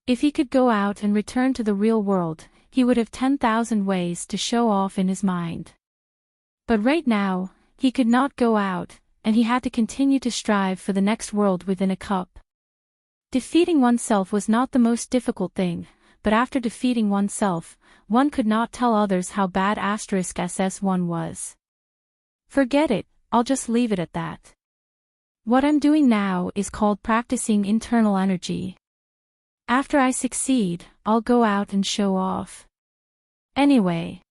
If he could go out and return to the real world, he would have 10,000 ways to show off in his mind. But right now, he could not go out, and he had to continue to strive for the next world within a cup. Defeating oneself was not the most difficult thing, but after defeating oneself, one could not tell others how bad *SS1 was. Forget it, I'll just leave it at that. What I'm doing now is called practicing internal energy. After I succeed, I'll go out and show off. Anyway,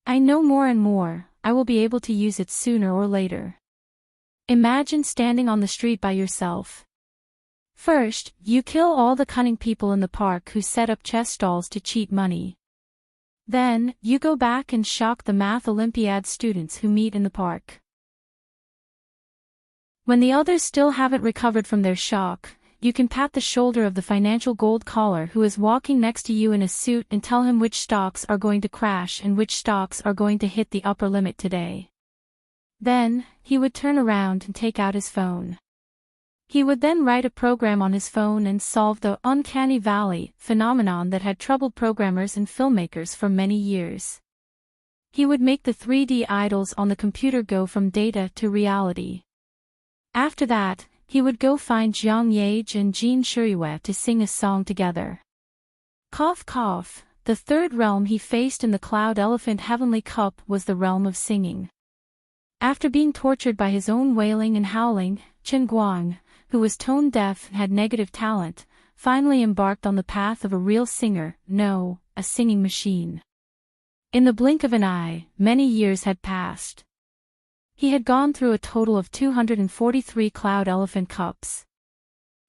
I know more and more, I will be able to use it sooner or later. Imagine standing on the street by yourself. First, you kill all the cunning people in the park who set up chess stalls to cheat money. Then, you go back and shock the Math Olympiad students who meet in the park. When the others still haven't recovered from their shock, you can pat the shoulder of the financial gold collar who is walking next to you in a suit and tell him which stocks are going to crash and which stocks are going to hit the upper limit today. Then, he would turn around and take out his phone. He would then write a program on his phone and solve the uncanny valley phenomenon that had troubled programmers and filmmakers for many years. He would make the 3D idols on the computer go from data to reality. After that, he would go find Zhang Yage and Jean Shurue to sing a song together. Cough cough, the third realm he faced in the Cloud Elephant Heavenly Cup was the realm of singing. After being tortured by his own wailing and howling, Chen Guang, who was tone deaf and had negative talent, finally embarked on the path of a real singer, no, a singing machine. In the blink of an eye, many years had passed. He had gone through a total of 243 Cloud Elephant Cups.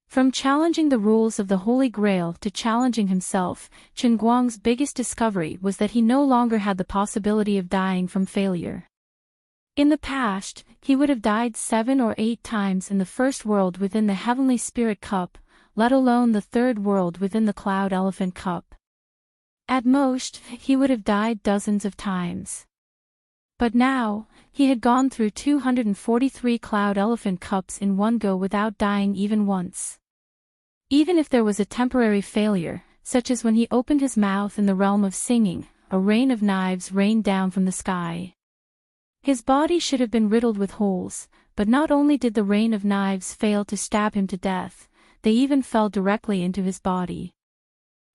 From challenging the rules of the Holy Grail to challenging himself, Chen Guang's biggest discovery was that he no longer had the possibility of dying from failure. In the past, he would have died 7 or 8 times in the first world within the Heavenly Spirit Cup, let alone the third world within the Cloud Elephant Cup. At most, he would have died dozens of times. But now, he had gone through 243 Cloud Elephant Cups in one go without dying even once. Even if there was a temporary failure, such as when he opened his mouth in the realm of singing, a rain of knives rained down from the sky. His body should have been riddled with holes, but not only did the rain of knives fail to stab him to death, they even fell directly into his body.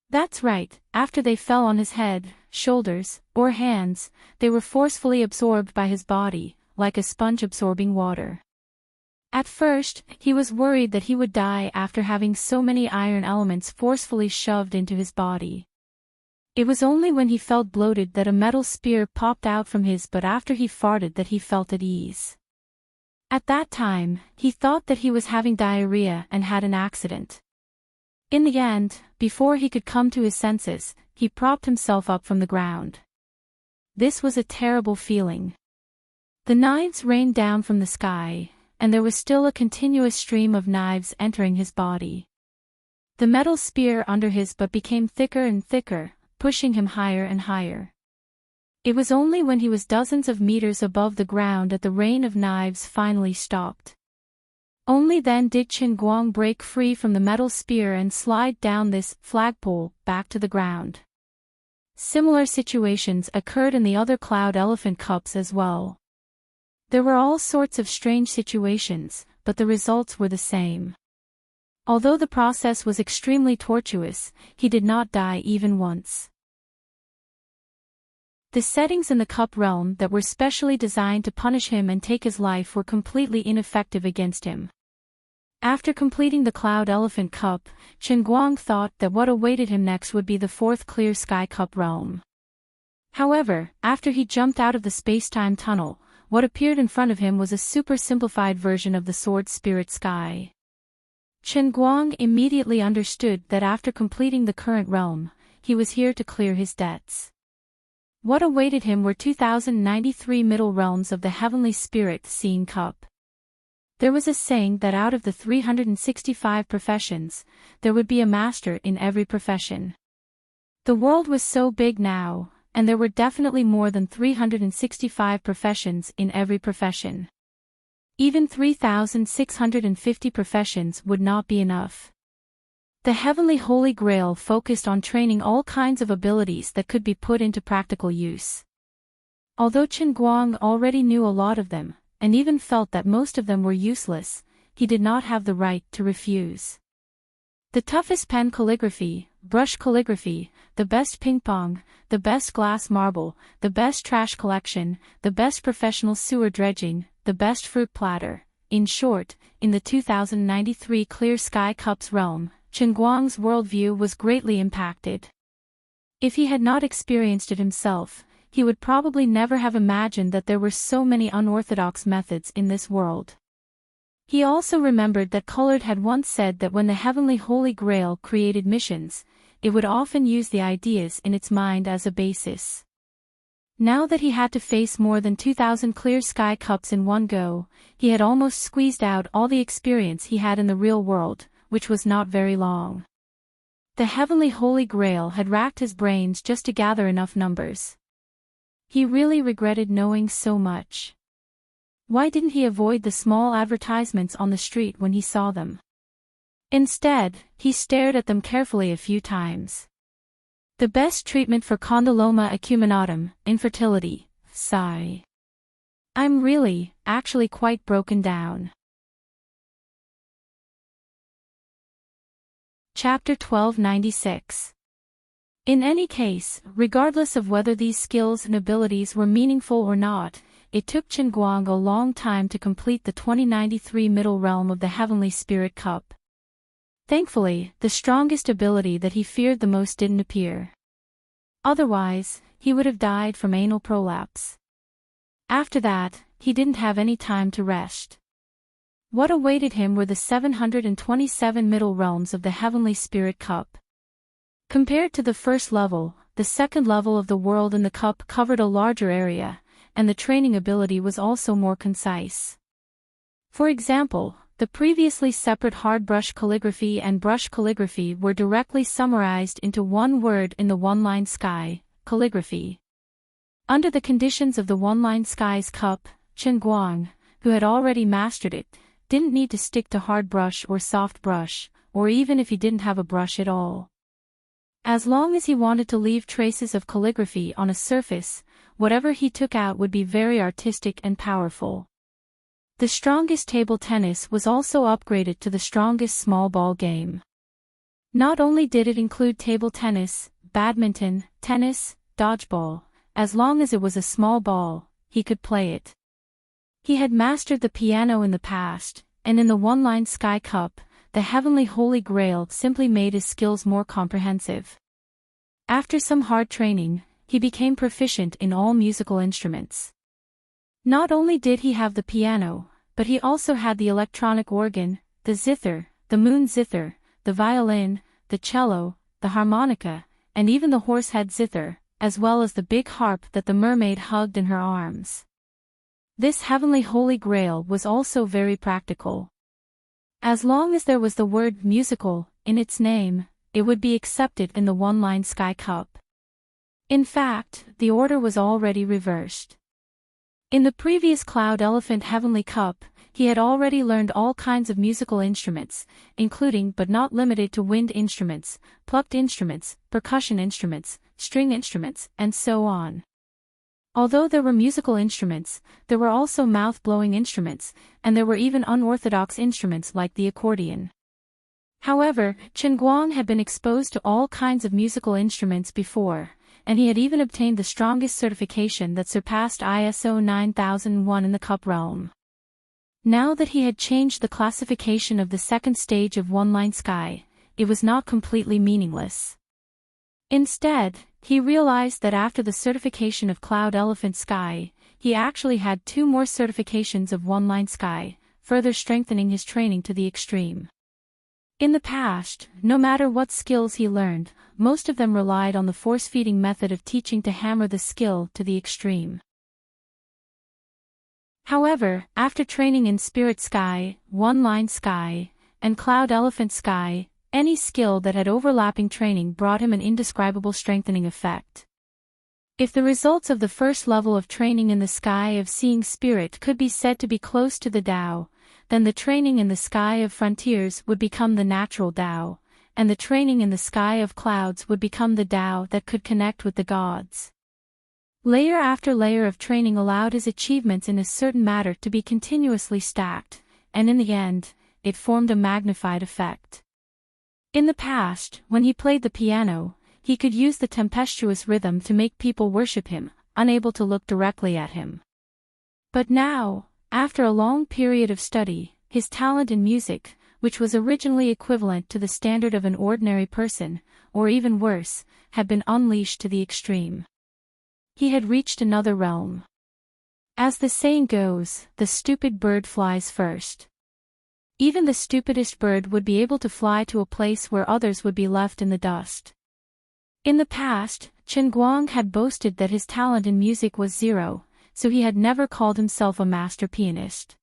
That's right, after they fell on his head, shoulders, or hands, they were forcefully absorbed by his body, like a sponge absorbing water. At first, he was worried that he would die after having so many iron elements forcefully shoved into his body. It was only when he felt bloated that a metal spear popped out from his butt after he farted that he felt at ease. At that time, he thought that he was having diarrhea and had an accident. In the end, before he could come to his senses, he propped himself up from the ground. This was a terrible feeling. The knives rained down from the sky, and there was still a continuous stream of knives entering his body. The metal spear under his butt became thicker and thicker, pushing him higher and higher. It was only when he was dozens of meters above the ground that the rain of knives finally stopped. Only then did Qin Guang break free from the metal spear and slide down this flagpole back to the ground. Similar situations occurred in the other Cloud Elephant Cups as well. There were all sorts of strange situations, but the results were the same. Although the process was extremely tortuous, he did not die even once. The settings in the cup realm that were specially designed to punish him and take his life were completely ineffective against him. After completing the Cloud Elephant Cup, Qin Guang thought that what awaited him next would be the fourth Clear Sky Cup realm. However, after he jumped out of the space-time tunnel, what appeared in front of him was a super-simplified version of the Sword Spirit Sky. Qin Guang immediately understood that after completing the current realm, he was here to clear his debts. What awaited him were 2093 middle realms of the Heavenly Spirit Scene Cup. There was a saying that out of the 365 professions, there would be a master in every profession. The world was so big now, and there were definitely more than 365 professions in every profession. Even 3,650 professions would not be enough. The Heavenly Holy Grail focused on training all kinds of abilities that could be put into practical use. Although Qin Guang already knew a lot of them, and even felt that most of them were useless, he did not have the right to refuse. The toughest pen calligraphy, brush calligraphy, the best ping pong, the best glass marble, the best trash collection, the best professional sewer dredging, the best fruit platter. In short, in the 2093 Clear Sky Cups realm, Qin Guang's worldview was greatly impacted. If he had not experienced it himself, he would probably never have imagined that there were so many unorthodox methods in this world. He also remembered that Colored had once said that when the Heavenly Holy Grail created missions, it would often use the ideas in its mind as a basis. Now that he had to face more than 2,000 Clear Sky Cups in one go, he had almost squeezed out all the experience he had in the real world, which was not very long. The Heavenly Holy Grail had racked his brains just to gather enough numbers. He really regretted knowing so much. Why didn't he avoid the small advertisements on the street when he saw them? Instead, he stared at them carefully a few times. The best treatment for condyloma acuminatum, infertility, sigh. I'm really, actually quite broken down. Chapter 1296. In any case, regardless of whether these skills and abilities were meaningful or not, it took Qin Guang a long time to complete the 2093 middle realm of the Heavenly Spirit Cup. Thankfully, the strongest ability that he feared the most didn't appear. Otherwise, he would have died from anal prolapse. After that, he didn't have any time to rest. What awaited him were the 727 middle realms of the Heavenly Spirit Cup. Compared to the first level, the second level of the world in the cup covered a larger area, and the training ability was also more concise. For example, the previously separate hard brush calligraphy and brush calligraphy were directly summarized into one word in the one-line sky, calligraphy. Under the conditions of the one-line skies cup, Qin Guang, who had already mastered it, didn't need to stick to hard brush or soft brush, or even if he didn't have a brush at all. As long as he wanted to leave traces of calligraphy on a surface, whatever he took out would be very artistic and powerful. The strongest table tennis was also upgraded to the strongest small ball game. Not only did it include table tennis, badminton, tennis, dodgeball, as long as it was a small ball, he could play it. He had mastered the piano in the past, and in the one-line Sky Cup, the Heavenly Holy Grail simply made his skills more comprehensive. After some hard training, he became proficient in all musical instruments. Not only did he have the piano, but he also had the electronic organ, the zither, the moon zither, the violin, the cello, the harmonica, and even the horsehead zither, as well as the big harp that the mermaid hugged in her arms. This Heavenly Holy Grail was also very practical. As long as there was the word musical in its name, it would be accepted in the one-line Sky Cup. In fact, the order was already reversed. In the previous Cloud Elephant Heavenly Cup, he had already learned all kinds of musical instruments, including but not limited to wind instruments, plucked instruments, percussion instruments, string instruments, and so on. Although there were musical instruments, there were also mouth-blowing instruments, and there were even unorthodox instruments like the accordion. However, Chen Guang had been exposed to all kinds of musical instruments before, and he had even obtained the strongest certification that surpassed ISO 9001 in the cup realm. Now that he had changed the classification of the second stage of One-Line Sky, it was not completely meaningless. Instead, he realized that after the certification of Cloud Elephant Sky, he actually had 2 more certifications of One-Line Sky, further strengthening his training to the extreme. In the past, no matter what skills he learned, most of them relied on the force-feeding method of teaching to hammer the skill to the extreme. However, after training in Spirit Sky, One-Line Sky, and Cloud Elephant Sky, any skill that had overlapping training brought him an indescribable strengthening effect. If the results of the first level of training in the Sky of Seeing Spirit could be said to be close to the Tao, then the training in the Sky of Frontiers would become the natural Tao, and the training in the Sky of Clouds would become the Tao that could connect with the gods. Layer after layer of training allowed his achievements in a certain matter to be continuously stacked, and in the end, it formed a magnified effect. In the past, when he played the piano, he could use the tempestuous rhythm to make people worship him, unable to look directly at him. But now, after a long period of study, his talent in music, which was originally equivalent to the standard of an ordinary person, or even worse, had been unleashed to the extreme. He had reached another realm. As the saying goes, the stupid bird flies first. Even the stupidest bird would be able to fly to a place where others would be left in the dust. In the past, Chen Guang had boasted that his talent in music was 0, so he had never called himself a master pianist.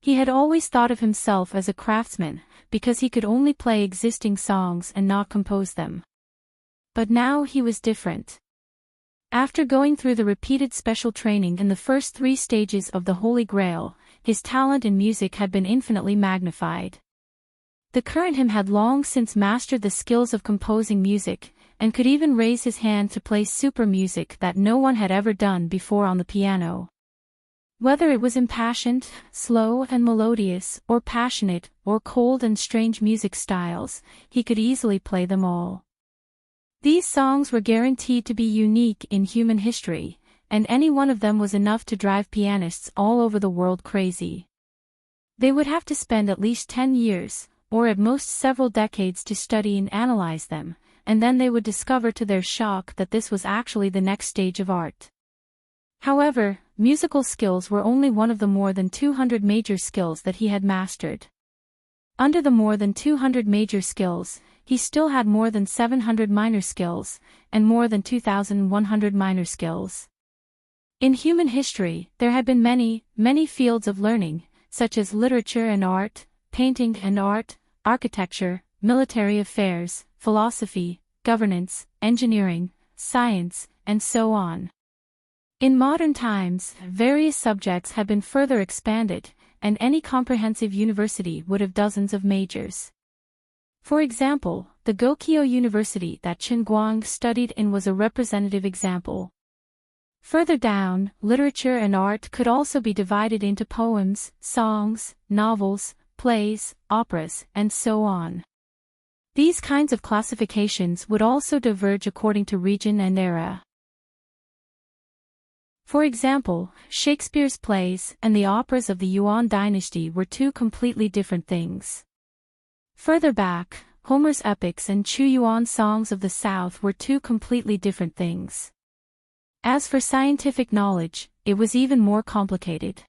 He had always thought of himself as a craftsman, because he could only play existing songs and not compose them. But now he was different. After going through the repeated special training in the first 3 stages of the Holy Grail, his talent in music had been infinitely magnified. The current him had long since mastered the skills of composing music, and could even raise his hand to play super music that no one had ever done before on the piano. Whether it was impassioned, slow and melodious, or passionate, or cold and strange music styles, he could easily play them all. These songs were guaranteed to be unique in human history, and any one of them was enough to drive pianists all over the world crazy. They would have to spend at least 10 years, or at most several decades to study and analyze them, and then they would discover to their shock that this was actually the next stage of art. However, musical skills were only one of the more than 200 major skills that he had mastered. Under the more than 200 major skills, he still had more than 700 minor skills, and more than 2,100 minor skills. In human history, there had been many, many fields of learning, such as literature and art, painting and art, architecture, military affairs, philosophy, governance, engineering, science, and so on. In modern times, various subjects have been further expanded, and any comprehensive university would have dozens of majors. For example, the Gokyo University that Chen Guang studied in was a representative example. Further down, literature and art could also be divided into poems, songs, novels, plays, operas, and so on. These kinds of classifications would also diverge according to region and era. For example, Shakespeare's plays and the operas of the Yuan dynasty were two completely different things. Further back, Homer's epics and Chu Yuan songs of the South were two completely different things. As for scientific knowledge, it was even more complicated.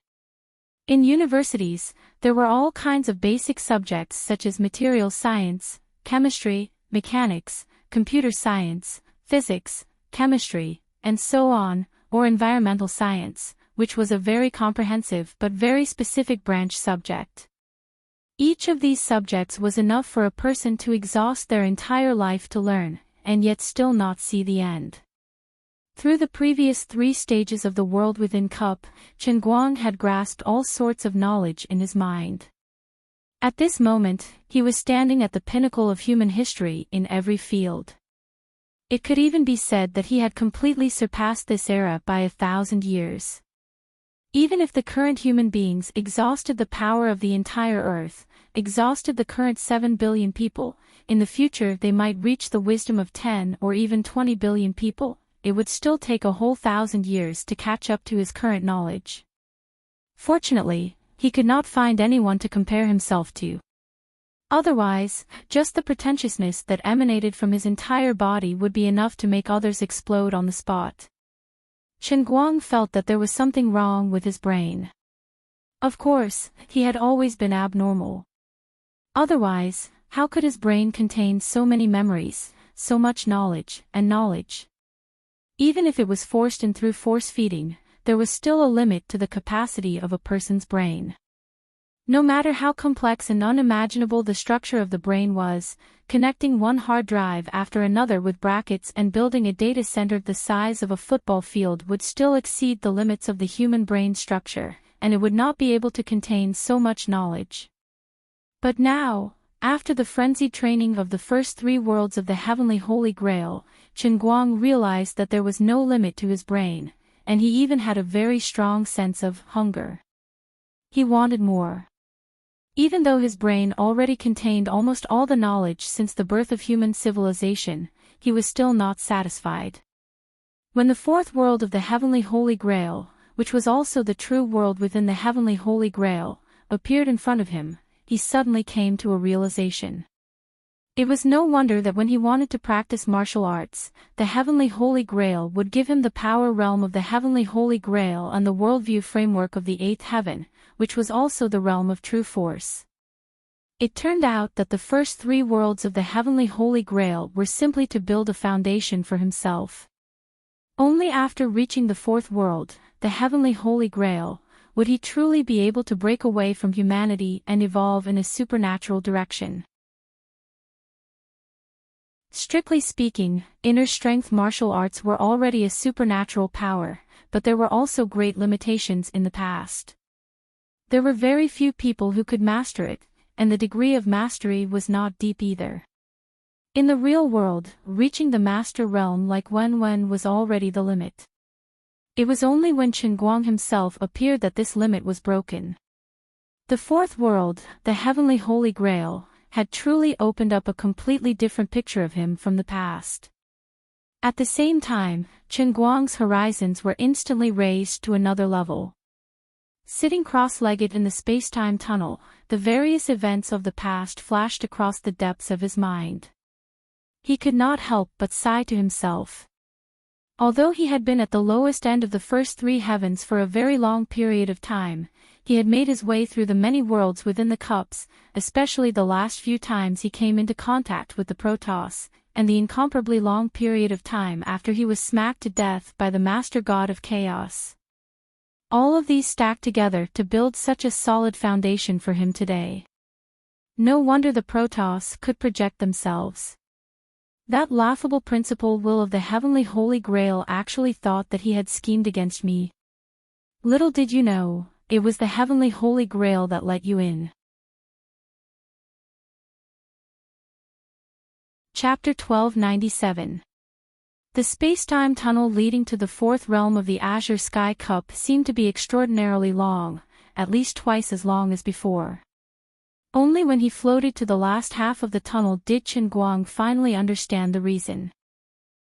In universities, there were all kinds of basic subjects such as material science, chemistry, mechanics, computer science, physics, chemistry, and so on, or environmental science, which was a very comprehensive but very specific branch subject. Each of these subjects was enough for a person to exhaust their entire life to learn, and yet still not see the end. Through the previous 3 stages of the world within Cup, Chen Guang had grasped all sorts of knowledge in his mind. At this moment, he was standing at the pinnacle of human history in every field. It could even be said that he had completely surpassed this era by 1,000 years. Even if the current human beings exhausted the power of the entire Earth, exhausted the current 7 billion people, in the future they might reach the wisdom of 10 or even 20 billion people, it would still take a whole 1,000 years to catch up to his current knowledge. Fortunately, he could not find anyone to compare himself to. Otherwise, just the pretentiousness that emanated from his entire body would be enough to make others explode on the spot. Chen Guang felt that there was something wrong with his brain. Of course, he had always been abnormal. Otherwise, how could his brain contain so many memories, so much knowledge, and knowledge? Even if it was forced in through force feeding, there was still a limit to the capacity of a person's brain. No matter how complex and unimaginable the structure of the brain was, connecting one hard drive after another with brackets and building a data center the size of a football field would still exceed the limits of the human brain structure, and it would not be able to contain so much knowledge. But now, after the frenzied training of the first 3 worlds of the Heavenly Holy Grail, Chen Guang realized that there was no limit to his brain, and he even had a very strong sense of hunger. He wanted more. Even though his brain already contained almost all the knowledge since the birth of human civilization, he was still not satisfied. When the 4th world of the Heavenly Holy Grail, which was also the true world within the Heavenly Holy Grail, appeared in front of him, he suddenly came to a realization. It was no wonder that when he wanted to practice martial arts, the Heavenly Holy Grail would give him the power realm of the Heavenly Holy Grail and the worldview framework of the 8th heaven, which was also the realm of true force. It turned out that the first 3 worlds of the Heavenly Holy Grail were simply to build a foundation for himself. Only after reaching the 4th world, the Heavenly Holy Grail, would he truly be able to break away from humanity and evolve in a supernatural direction. Strictly speaking, inner strength martial arts were already a supernatural power, but there were also great limitations in the past. There were very few people who could master it, and the degree of mastery was not deep either. In the real world, reaching the master realm like Wen was already the limit. It was only when Chen Guang himself appeared that this limit was broken. The 4th world, the Heavenly Holy Grail, had truly opened up a completely different picture of him from the past. At the same time, Chen Guang's horizons were instantly raised to another level. Sitting cross-legged in the space-time tunnel, the various events of the past flashed across the depths of his mind. He could not help but sigh to himself. Although he had been at the lowest end of the first 3 heavens for a very long period of time, he had made his way through the many worlds within the cups, especially the last few times he came into contact with the Protoss, and the incomparably long period of time after he was smacked to death by the Master God of Chaos. All of these stacked together to build such a solid foundation for him today. No wonder the Protoss could project themselves. That laughable principal will of the Heavenly Holy Grail actually thought that he had schemed against me. Little did you know, it was the Heavenly Holy Grail that let you in. Chapter 1297. The space-time tunnel leading to the fourth realm of the Azure Sky Cup seemed to be extraordinarily long, at least twice as long as before. Only when he floated to the last half of the tunnel did Chen Guang finally understand the reason.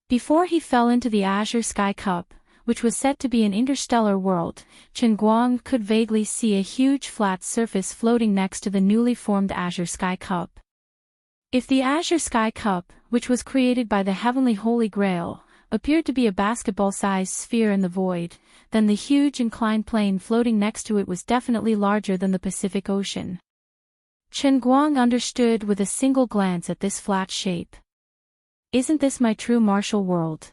Before he fell into the Azure Sky Cup, which was said to be an interstellar world, Chen Guang could vaguely see a huge flat surface floating next to the newly formed Azure Sky Cup. If the Azure Sky Cup, which was created by the Heavenly Holy Grail, appeared to be a basketball-sized sphere in the void, then the huge inclined plane floating next to it was definitely larger than the Pacific Ocean. Chen Guang understood with a single glance at this flat shape. Isn't this my true martial world?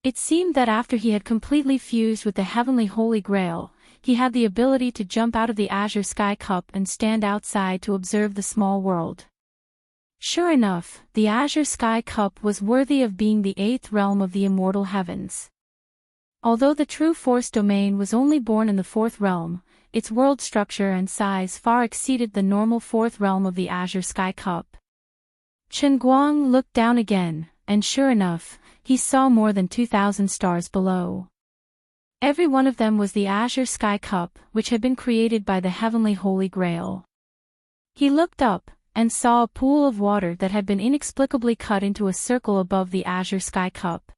It seemed that after he had completely fused with the Heavenly Holy Grail, he had the ability to jump out of the Azure Sky Cup and stand outside to observe the small world. Sure enough, the Azure Sky Cup was worthy of being the eighth realm of the immortal heavens. Although the true force domain was only born in the fourth realm, its world structure and size far exceeded the normal fourth realm of the Azure Sky Cup. Chen Guang looked down again, and sure enough, he saw more than 2,000 stars below. Every one of them was the Azure Sky Cup, which had been created by the Heavenly Holy Grail. He looked up, and saw a pool of water that had been inexplicably cut into a circle above the Azure Sky Cup.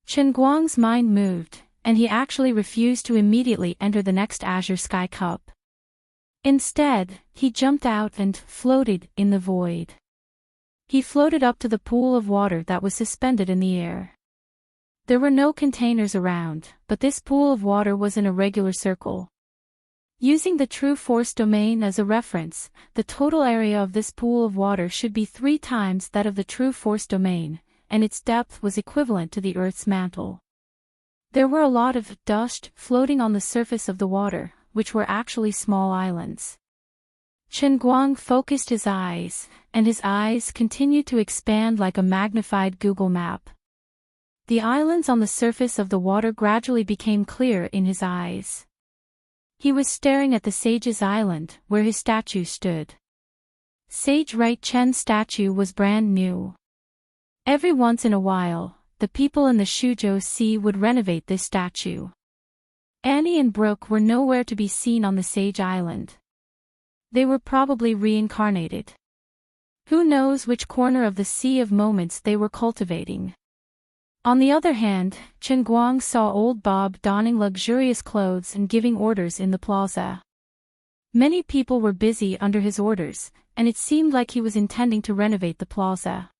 Chen Guang's mind moved, and he actually refused to immediately enter the next Azure Sky Cup. Instead, he jumped out and floated in the void. He floated up to the pool of water that was suspended in the air. There were no containers around, but this pool of water was in a regular circle. Using the true force domain as a reference, the total area of this pool of water should be 3 times that of the true force domain, and its depth was equivalent to the Earth's mantle. There were a lot of dust floating on the surface of the water, which were actually small islands. Chen Guang focused his eyes, and his eyes continued to expand like a magnified Google map. The islands on the surface of the water gradually became clear in his eyes. He was staring at the Sage's Island, where his statue stood. Sage Right Chen's statue was brand new. Every once in a while, the people in the Shuzhou Sea would renovate this statue. Annie and Brooke were nowhere to be seen on the Sage Island. They were probably reincarnated. Who knows which corner of the Sea of Moments they were cultivating. On the other hand, Chen Guang saw old Bob donning luxurious clothes and giving orders in the plaza. Many people were busy under his orders, and it seemed like he was intending to renovate the plaza.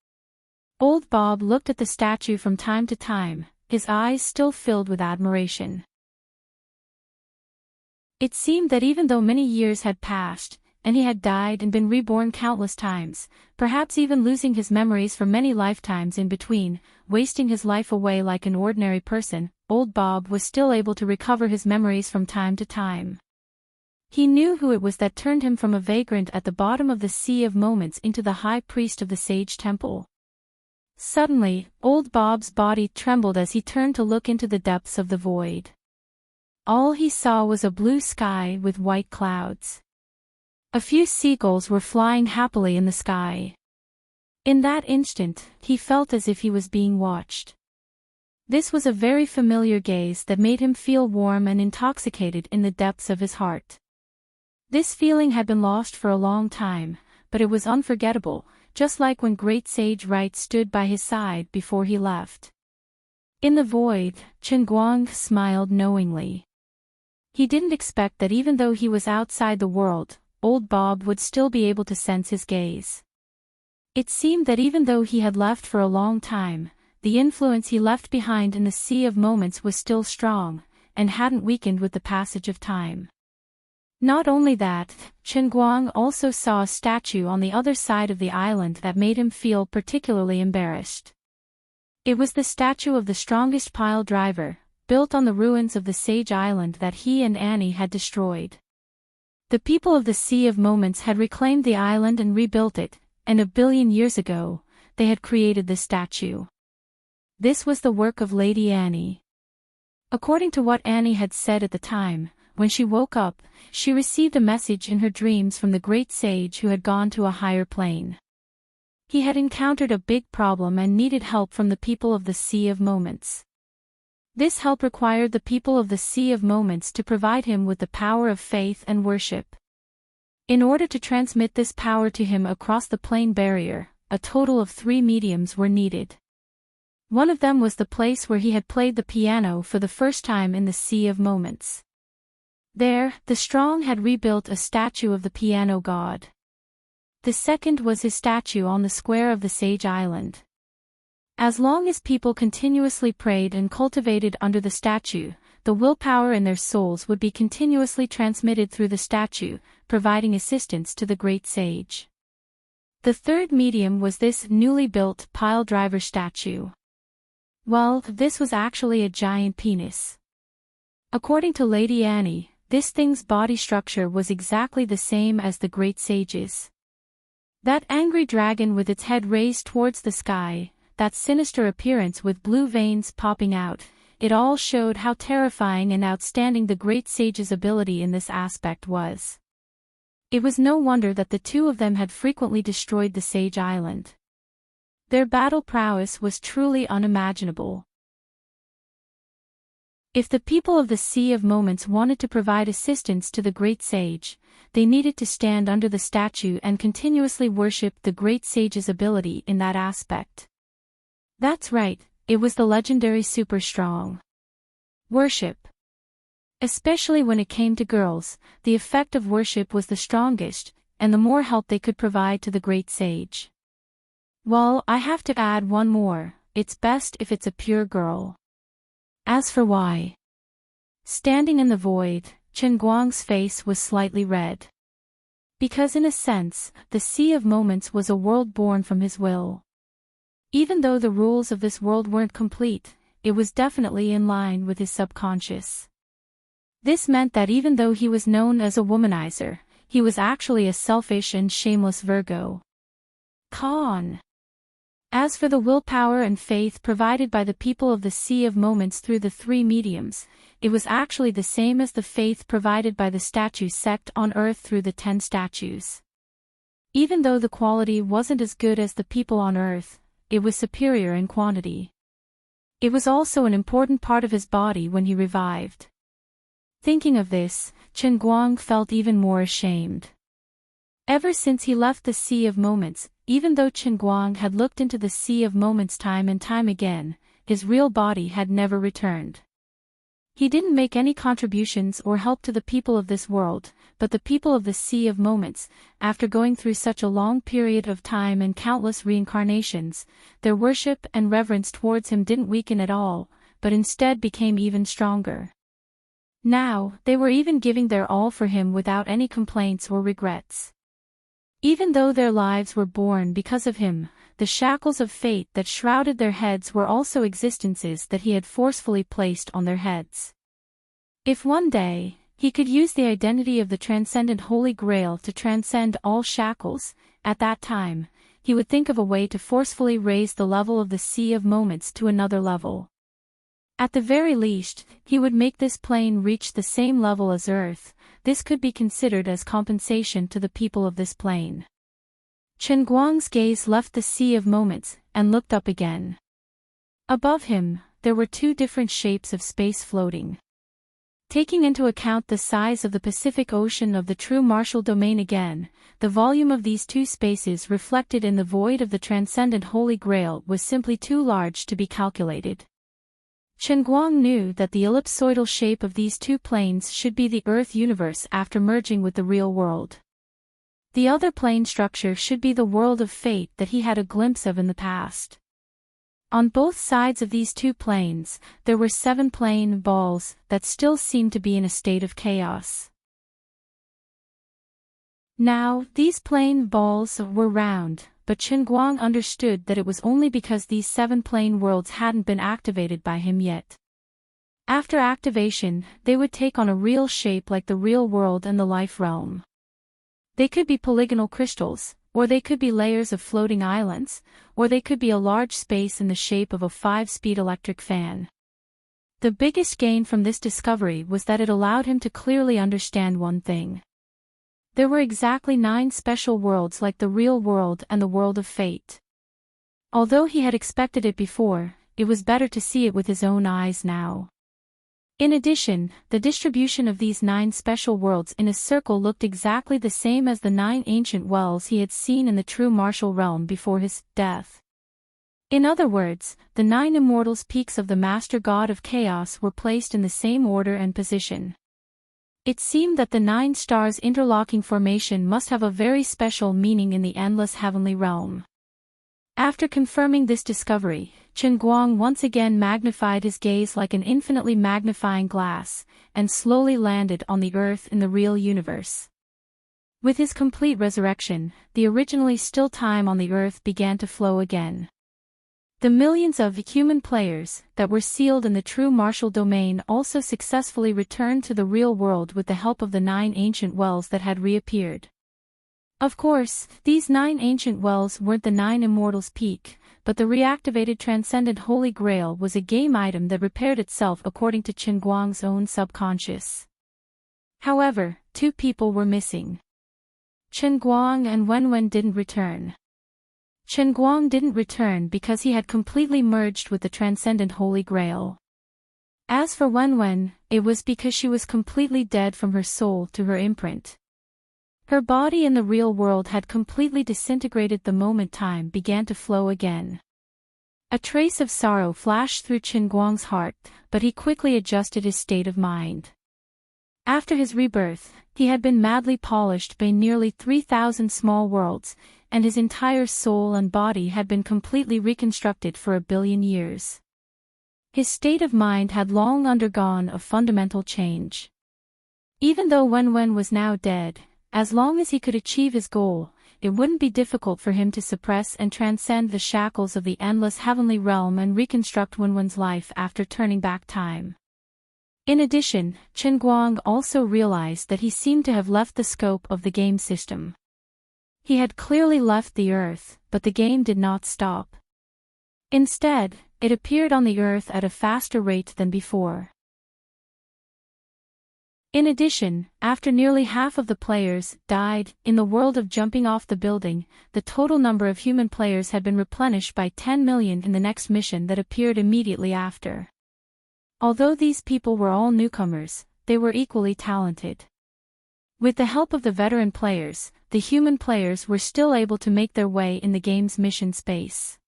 Old Bob looked at the statue from time to time, his eyes still filled with admiration. It seemed that even though many years had passed, and he had died and been reborn countless times, perhaps even losing his memories for many lifetimes in between, wasting his life away like an ordinary person, old Bob was still able to recover his memories from time to time. He knew who it was that turned him from a vagrant at the bottom of the Sea of Moments into the high priest of the Sage Temple. Suddenly, old Bob's body trembled as he turned to look into the depths of the void. All he saw was a blue sky with white clouds. A few seagulls were flying happily in the sky. In that instant, he felt as if he was being watched. This was a very familiar gaze that made him feel warm and intoxicated in the depths of his heart. This feeling had been lost for a long time, but it was unforgettable, just like when great Sage Right stood by his side before he left. In the void, Chen Guang smiled knowingly. He didn't expect that even though he was outside the world, old Bob would still be able to sense his gaze. It seemed that even though he had left for a long time, the influence he left behind in the Sea of Moments was still strong, and hadn't weakened with the passage of time. Not only that, Chen Guang also saw a statue on the other side of the island that made him feel particularly embarrassed. It was the statue of the strongest pile driver, built on the ruins of the Sage Island that he and Annie had destroyed. The people of the Sea of Moments had reclaimed the island and rebuilt it, and 1 billion years ago, they had created this statue. This was the work of Lady Annie. According to what Annie had said at the time, when she woke up, she received a message in her dreams from the great sage who had gone to a higher plane. He had encountered a big problem and needed help from the people of the Sea of Moments. This help required the people of the Sea of Moments to provide him with the power of faith and worship. In order to transmit this power to him across the plane barrier, a total of 3 mediums were needed. One of them was the place where he had played the piano for the first time in the Sea of Moments. There, the Strong had rebuilt a statue of the piano god. The second was his statue on the square of the Sage Island. As long as people continuously prayed and cultivated under the statue, the willpower in their souls would be continuously transmitted through the statue, providing assistance to the great sage. The third medium was this newly built pile driver statue. Well, this was actually a giant penis. According to Lady Annie, this thing's body structure was exactly the same as the great sage's. That angry dragon with its head raised towards the sky, that sinister appearance with blue veins popping out, it all showed how terrifying and outstanding the great sage's ability in this aspect was. It was no wonder that the two of them had frequently destroyed the Sage Island. Their battle prowess was truly unimaginable. If the people of the Sea of Moments wanted to provide assistance to the great sage, they needed to stand under the statue and continuously worship the great sage's ability in that aspect. That's right, it was the legendary Super Strong. Worship. Especially when it came to girls, the effect of worship was the strongest, and the more help they could provide to the great sage. Well, I have to add one more, it's best if it's a pure girl. As for why? Standing in the void, Chen Guang's face was slightly red. Because in a sense, the Sea of Moments was a world born from his will. Even though the rules of this world weren't complete, it was definitely in line with his subconscious. This meant that even though he was known as a womanizer, he was actually a selfish and shameless Virgo. Con. As for the willpower and faith provided by the people of the Sea of Moments through the 3 mediums, it was actually the same as the faith provided by the statue sect on Earth through the 10 statues. Even though the quality wasn't as good as the people on Earth, it was superior in quantity. It was also an important part of his body when he revived. Thinking of this, Chen Guang felt even more ashamed. Ever since he left the Sea of Moments, even though Chen Guang had looked into the Sea of Moments time and time again, his real body had never returned. He didn't make any contributions or help to the people of this world, but the people of the Sea of Moments, after going through such a long period of time and countless reincarnations, their worship and reverence towards him didn't weaken at all, but instead became even stronger. Now, they were even giving their all for him without any complaints or regrets. Even though their lives were born because of him, the shackles of fate that shrouded their heads were also existences that he had forcefully placed on their heads. If one day, he could use the identity of the transcendent Holy Grail to transcend all shackles, at that time, he would think of a way to forcefully raise the level of the Sea of Moments to another level. At the very least, he would make this plane reach the same level as Earth. This could be considered as compensation to the people of this plane. Chen Guang's gaze left the Sea of Moments, and looked up again. Above him, there were 2 different shapes of space floating. Taking into account the size of the Pacific Ocean of the true martial domain again, the volume of these 2 spaces reflected in the void of the transcendent Holy Grail was simply too large to be calculated. Chen Guang knew that the ellipsoidal shape of these 2 planes should be the Earth universe after merging with the real world. The other plane structure should be the world of fate that he had a glimpse of in the past. On both sides of these 2 planes, there were 7 plane balls that still seemed to be in a state of chaos. Now, these plane balls were round, but Chen Guang understood that it was only because these 7 plane worlds hadn't been activated by him yet. After activation, they would take on a real shape like the real world and the life realm. They could be polygonal crystals, or they could be layers of floating islands, or they could be a large space in the shape of a 5-speed electric fan. The biggest gain from this discovery was that it allowed him to clearly understand one thing. There were exactly 9 special worlds like the real world and the world of fate. Although he had expected it before, it was better to see it with his own eyes now. In addition, the distribution of these 9 special worlds in a circle looked exactly the same as the 9 ancient wells he had seen in the true martial realm before his death. In other words, the 9 immortals' peaks of the Master God of Chaos were placed in the same order and position. It seemed that the 9 stars' interlocking formation must have a very special meaning in the endless heavenly realm. After confirming this discovery, Chen Guang once again magnified his gaze like an infinitely magnifying glass, and slowly landed on the earth in the real universe. With his complete resurrection, the originally still time on the earth began to flow again. The millions of human players that were sealed in the true martial domain also successfully returned to the real world with the help of the 9 ancient wells that had reappeared. Of course, these 9 ancient wells weren't the 9 immortals' peak, but the reactivated transcendent Holy Grail was a game item that repaired itself according to Chen Guang's own subconscious. However, 2 people were missing. Chen Guang and Wenwen didn't return. Chen Guang didn't return because he had completely merged with the transcendent Holy Grail. As for Wenwen, it was because she was completely dead from her soul to her imprint. Her body in the real world had completely disintegrated the moment time began to flow again. A trace of sorrow flashed through Chen Guang's heart, but he quickly adjusted his state of mind. After his rebirth, he had been madly polished by nearly 3,000 small worlds, and his entire soul and body had been completely reconstructed for 1 billion years. His state of mind had long undergone a fundamental change. Even though Wenwen was now dead, as long as he could achieve his goal, it wouldn't be difficult for him to suppress and transcend the shackles of the endless heavenly realm and reconstruct Wenwen's life after turning back time. In addition, Chen Guang also realized that he seemed to have left the scope of the game system. He had clearly left the Earth, but the game did not stop. Instead, it appeared on the Earth at a faster rate than before. In addition, after nearly half of the players died in the world of jumping off the building, the total number of human players had been replenished by 10 million in the next mission that appeared immediately after. Although these people were all newcomers, they were equally talented. With the help of the veteran players, the human players were still able to make their way in the game's mission space.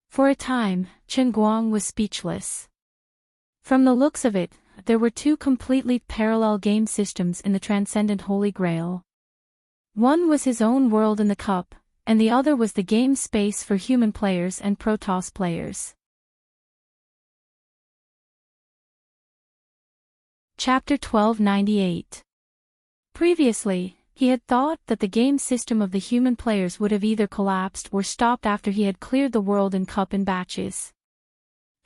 For a time, Chen Guang was speechless. From the looks of it, there were 2 completely parallel game systems in the Transcendent Holy Grail. One was his own world in the cup, and the other was the game space for human players and Protoss players. Chapter 1298. Previously, he had thought that the game system of the human players would have either collapsed or stopped after he had cleared the world in cup in batches.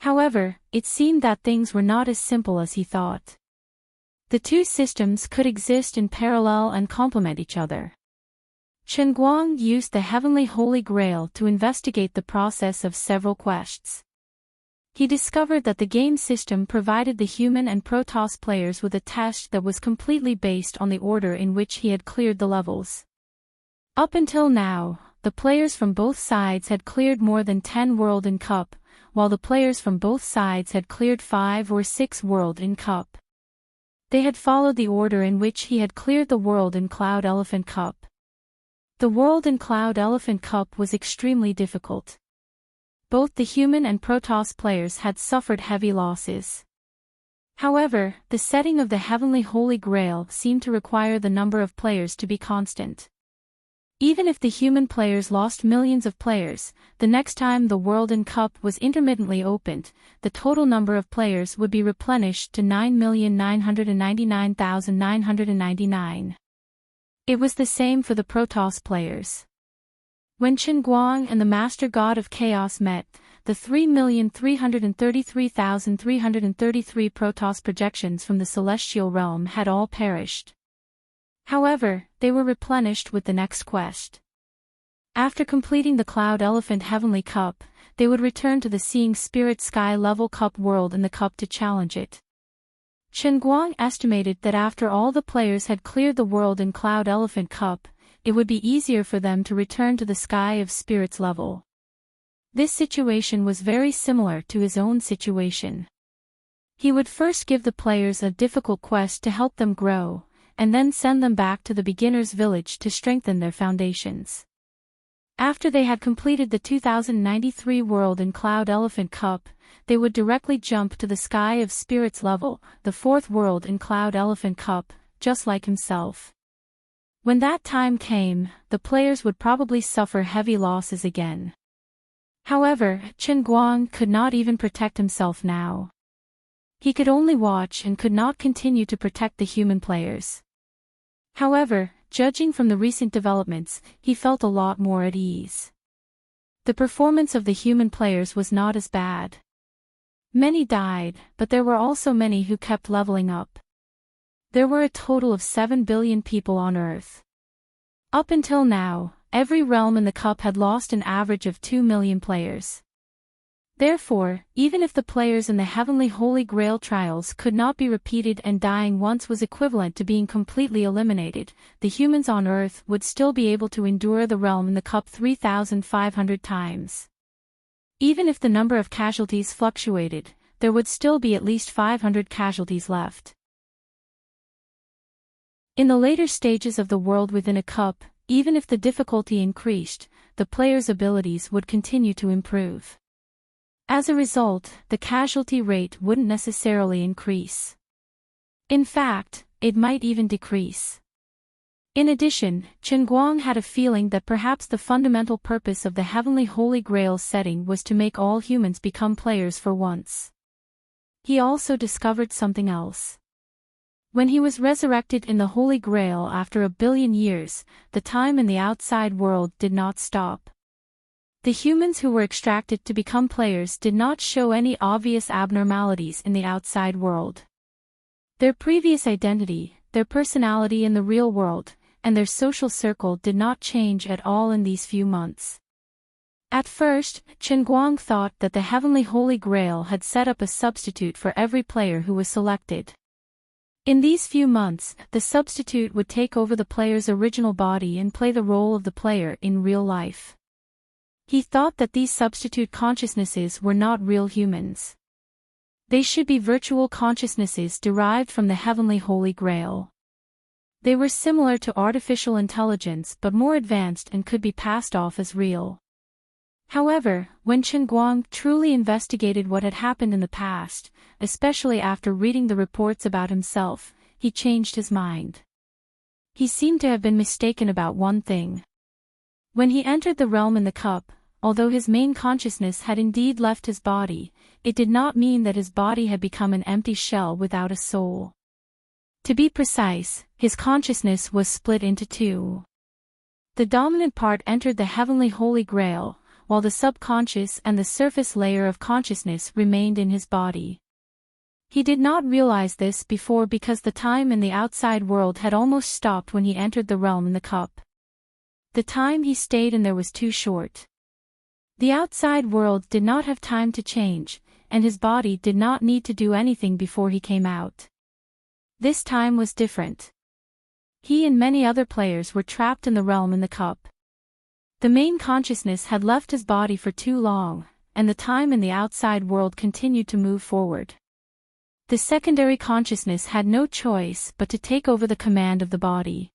However, it seemed that things were not as simple as he thought. The 2 systems could exist in parallel and complement each other. Chen Guang used the Heavenly Holy Grail to investigate the process of several quests. He discovered that the game system provided the human and Protoss players with a test that was completely based on the order in which he had cleared the levels. Up until now, the players from both sides had cleared more than 10 world in cup, while the players from both sides had cleared 5 or 6 world in cup. They had followed the order in which he had cleared the world in Cloud Elephant Cup. The world in Cloud Elephant Cup was extremely difficult. Both the human and Protoss players had suffered heavy losses. However, the setting of the Heavenly Holy Grail seemed to require the number of players to be constant. Even if the human players lost millions of players, the next time the world in cup was intermittently opened, the total number of players would be replenished to 9,999,999. It was the same for the Protoss players. When Chen Guang and the Master God of Chaos met, the 3,333,333 Protoss projections from the celestial realm had all perished. However, they were replenished with the next quest. After completing the Cloud Elephant Heavenly Cup, they would return to the Seeing Spirit Sky level cup world in the cup to challenge it. Chen Guang estimated that after all the players had cleared the world in Cloud Elephant Cup, it would be easier for them to return to the Sky of Spirits level. This situation was very similar to his own situation. He would first give the players a difficult quest to help them grow, and then send them back to the beginner's village to strengthen their foundations. After they had completed the 2093 world in Cloud Elephant Cup, they would directly jump to the Sky of Spirits level, the fourth world in Cloud Elephant Cup, just like himself. When that time came, the players would probably suffer heavy losses again. However, Chen Guang could not even protect himself now. He could only watch and could not continue to protect the human players. However, judging from the recent developments, he felt a lot more at ease. The performance of the human players was not as bad. Many died, but there were also many who kept leveling up. There were a total of 7 billion people on Earth. Up until now, every realm in the cup had lost an average of 2 million players. Therefore, even if the players in the Heavenly Holy Grail trials could not be repeated and dying once was equivalent to being completely eliminated, the humans on Earth would still be able to endure the realm in the cup 3,500 times. Even if the number of casualties fluctuated, there would still be at least 500 casualties left. In the later stages of the world within a cup, even if the difficulty increased, the players' abilities would continue to improve. As a result, the casualty rate wouldn't necessarily increase. In fact, it might even decrease. In addition, Chen Guang had a feeling that perhaps the fundamental purpose of the Heavenly Holy Grail setting was to make all humans become players for once. He also discovered something else. When he was resurrected in the Holy Grail after 1 billion years, the time in the outside world did not stop. The humans who were extracted to become players did not show any obvious abnormalities in the outside world. Their previous identity, their personality in the real world, and their social circle did not change at all in these few months. At first, Chen Guang thought that the Heavenly Holy Grail had set up a substitute for every player who was selected. In these few months, the substitute would take over the player's original body and play the role of the player in real life. He thought that these substitute consciousnesses were not real humans. They should be virtual consciousnesses derived from the Heavenly Holy Grail. They were similar to artificial intelligence but more advanced and could be passed off as real. However, when Chen Guang truly investigated what had happened in the past, especially after reading the reports about himself, he changed his mind. He seemed to have been mistaken about one thing. When he entered the realm in the cup, although his main consciousness had indeed left his body, it did not mean that his body had become an empty shell without a soul. To be precise, his consciousness was split into two. The dominant part entered the Heavenly Holy Grail, while the subconscious and the surface layer of consciousness remained in his body. He did not realize this before because the time in the outside world had almost stopped when he entered the realm in the cup. The time he stayed in there was too short. The outside world did not have time to change, and his body did not need to do anything before he came out. This time was different. He and many other players were trapped in the realm in the cup. The main consciousness had left his body for too long, and the time in the outside world continued to move forward. The secondary consciousness had no choice but to take over the command of the body.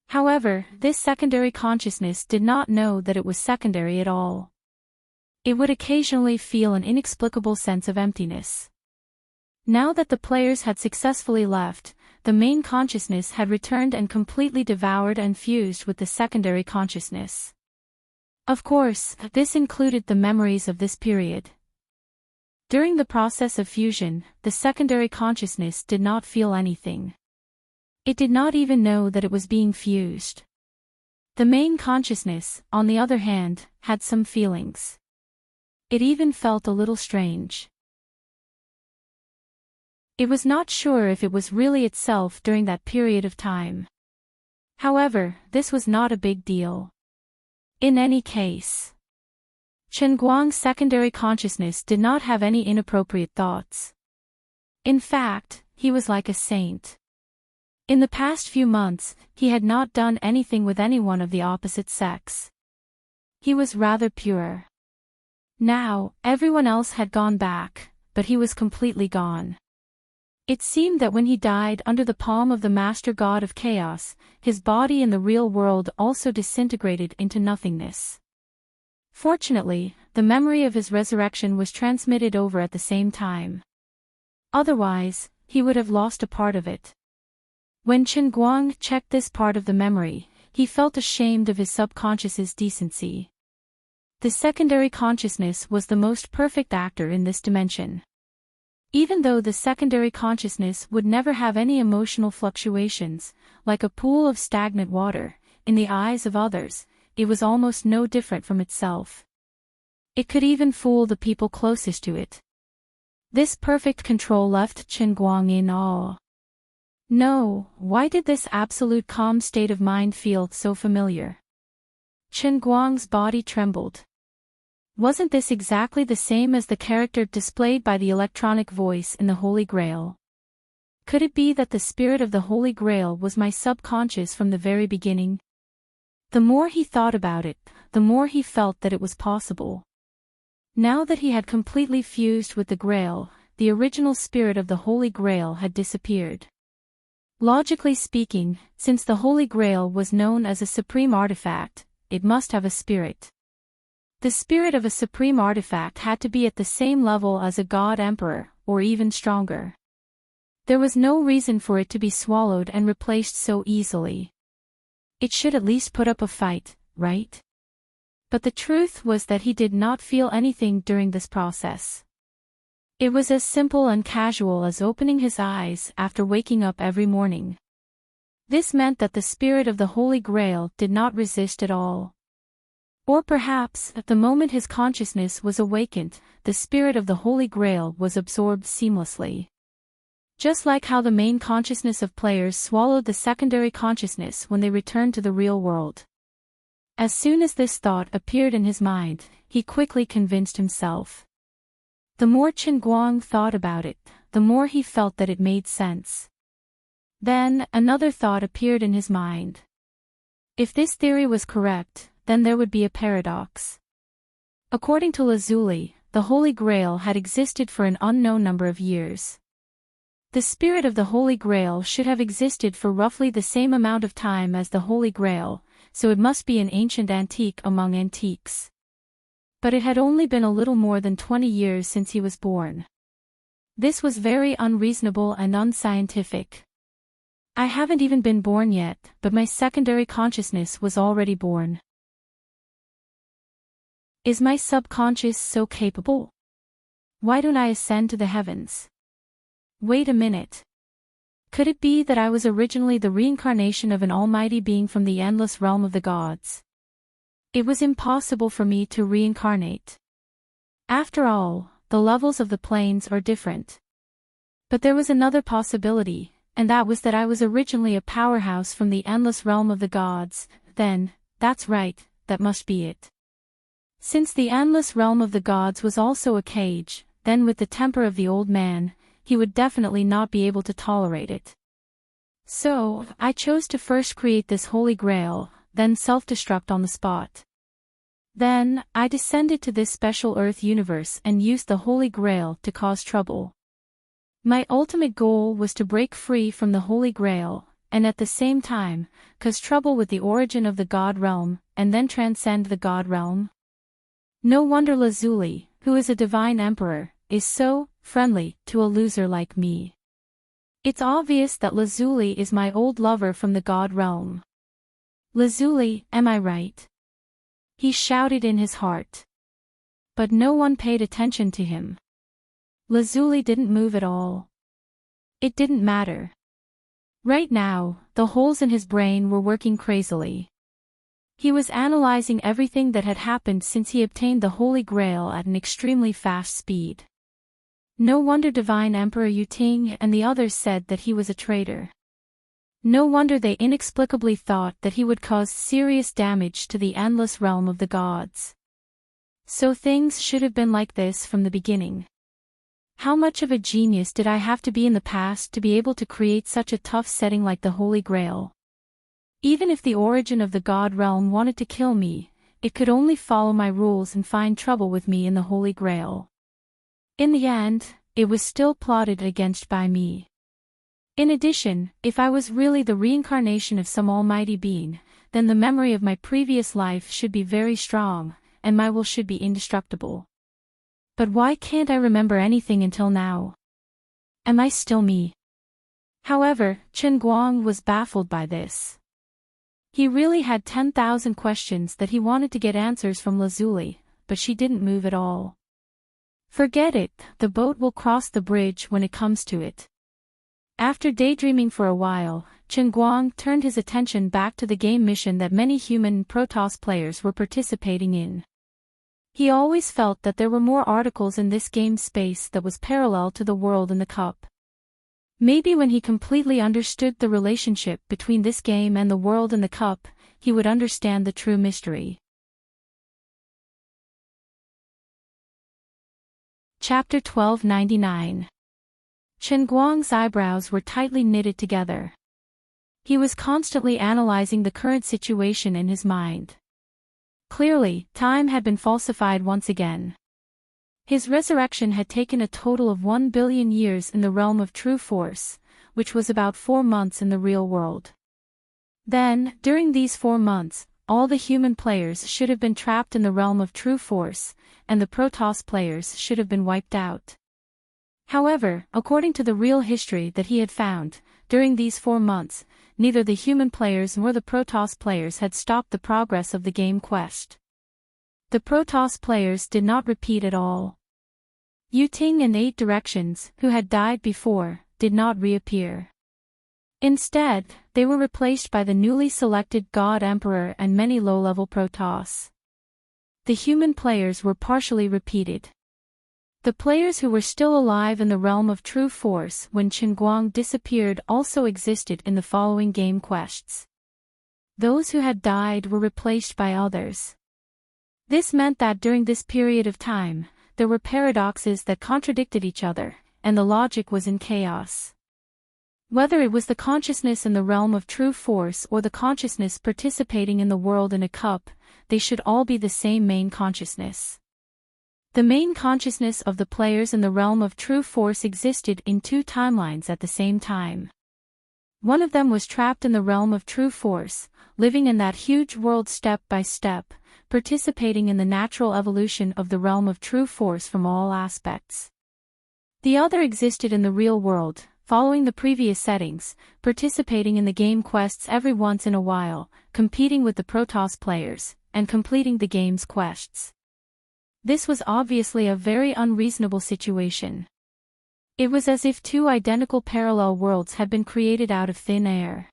However, this secondary consciousness did not know that it was secondary at all. It would occasionally feel an inexplicable sense of emptiness. Now that the players had successfully left, the main consciousness had returned and completely devoured and fused with the secondary consciousness. Of course, this included the memories of this period. During the process of fusion, the secondary consciousness did not feel anything. It did not even know that it was being fused. The main consciousness, on the other hand, had some feelings. It even felt a little strange. It was not sure if it was really itself during that period of time. However, this was not a big deal. In any case, Chen Guang's secondary consciousness did not have any inappropriate thoughts. In fact, he was like a saint. In the past few months, he had not done anything with anyone of the opposite sex. He was rather pure. Now, everyone else had gone back, but he was completely gone. It seemed that when he died under the palm of the Master God of Chaos, his body in the real world also disintegrated into nothingness. Fortunately, the memory of his resurrection was transmitted over at the same time. Otherwise, he would have lost a part of it. When Chen Guang checked this part of the memory, he felt ashamed of his subconscious's decency. The secondary consciousness was the most perfect actor in this dimension. Even though the secondary consciousness would never have any emotional fluctuations, like a pool of stagnant water, in the eyes of others, it was almost no different from itself. It could even fool the people closest to it. This perfect control left Chen Guang in awe. No, why did this absolute calm state of mind feel so familiar? Chen Guang's body trembled. Wasn't this exactly the same as the character displayed by the electronic voice in the Holy Grail? Could it be that the spirit of the Holy Grail was my subconscious from the very beginning? The more he thought about it, the more he felt that it was possible. Now that he had completely fused with the Grail, the original spirit of the Holy Grail had disappeared. Logically speaking, since the Holy Grail was known as a supreme artifact, it must have a spirit. The spirit of a supreme artifact had to be at the same level as a god emperor, or even stronger. There was no reason for it to be swallowed and replaced so easily. It should at least put up a fight, right? But the truth was that he did not feel anything during this process. It was as simple and casual as opening his eyes after waking up every morning. This meant that the spirit of the Holy Grail did not resist at all. Or perhaps, at the moment his consciousness was awakened, the spirit of the Holy Grail was absorbed seamlessly. Just like how the main consciousness of players swallowed the secondary consciousness when they returned to the real world. As soon as this thought appeared in his mind, he quickly convinced himself. The more Chen Guang thought about it, the more he felt that it made sense. Then, another thought appeared in his mind. If this theory was correct, then there would be a paradox. According to Lazuli, the Holy Grail had existed for an unknown number of years. The spirit of the Holy Grail should have existed for roughly the same amount of time as the Holy Grail, so it must be an ancient antique among antiques. But it had only been a little more than 20 years since he was born. This was very unreasonable and unscientific. I haven't even been born yet, but my secondary consciousness was already born. Is my subconscious so capable? Why don't I ascend to the heavens? Wait a minute. Could it be that I was originally the reincarnation of an almighty being from the endless realm of the gods? It was impossible for me to reincarnate. After all, the levels of the planes are different. But there was another possibility, and that was that I was originally a powerhouse from the endless realm of the gods. Then, that's right, that must be it. Since the endless realm of the gods was also a cage, then with the temper of the old man, he would definitely not be able to tolerate it. So, I chose to first create this Holy Grail, then self-destruct on the spot. Then, I descended to this special Earth universe and used the Holy Grail to cause trouble. My ultimate goal was to break free from the Holy Grail, and at the same time, cause trouble with the origin of the God realm, and then transcend the God realm. No wonder Lazuli, who is a divine emperor, is so friendly to a loser like me. It's obvious that Lazuli is my old lover from the God realm. Lazuli, am I right? He shouted in his heart. But no one paid attention to him. Lazuli didn't move at all. It didn't matter. Right now, the holes in his brain were working crazily. He was analyzing everything that had happened since he obtained the Holy Grail at an extremely fast speed. No wonder Divine Emperor Yuting and the others said that he was a traitor. No wonder they inexplicably thought that he would cause serious damage to the endless realm of the gods. So things should have been like this from the beginning. How much of a genius did I have to be in the past to be able to create such a tough setting like the Holy Grail? Even if the origin of the God realm wanted to kill me, it could only follow my rules and find trouble with me in the Holy Grail. In the end, it was still plotted against by me. In addition, if I was really the reincarnation of some almighty being, then the memory of my previous life should be very strong, and my will should be indestructible. But why can't I remember anything until now? Am I still me? However, Chen Guang was baffled by this. He really had 10,000 questions that he wanted to get answers from Lazuli, but she didn't move at all. Forget it, the boat will cross the bridge when it comes to it. After daydreaming for a while, Chen Guang turned his attention back to the game mission that many human Protoss players were participating in. He always felt that there were more articles in this game space that was parallel to the world in the cup. Maybe when he completely understood the relationship between this game and the world in the cup, he would understand the true mystery. Chapter 1299. Chen Guang's eyebrows were tightly knitted together. He was constantly analyzing the current situation in his mind. Clearly, time had been falsified once again. His resurrection had taken a total of 1 billion years in the realm of true force, which was about 4 months in the real world. Then, during these 4 months, all the human players should have been trapped in the realm of true force, and the Protoss players should have been wiped out. However, according to the real history that he had found, during these 4 months, neither the human players nor the Protoss players had stopped the progress of the game quest. The Protoss players did not repeat at all. Yuting and 8 Directions, who had died before, did not reappear. Instead, they were replaced by the newly selected God Emperor and many low-level Protoss. The human players were partially repeated. The players who were still alive in the realm of true force when Chen Guang disappeared also existed in the following game quests. Those who had died were replaced by others. This meant that during this period of time, there were paradoxes that contradicted each other, and the logic was in chaos. Whether it was the consciousness in the realm of true force or the consciousness participating in the world in a cup, they should all be the same main consciousness. The main consciousness of the players in the realm of true force existed in 2 timelines at the same time. One of them was trapped in the realm of true force, living in that huge world step by step, participating in the natural evolution of the realm of true force from all aspects. The other existed in the real world, following the previous settings, participating in the game quests every once in a while, competing with the Protoss players, and completing the game's quests. This was obviously a very unreasonable situation. It was as if 2 identical parallel worlds had been created out of thin air.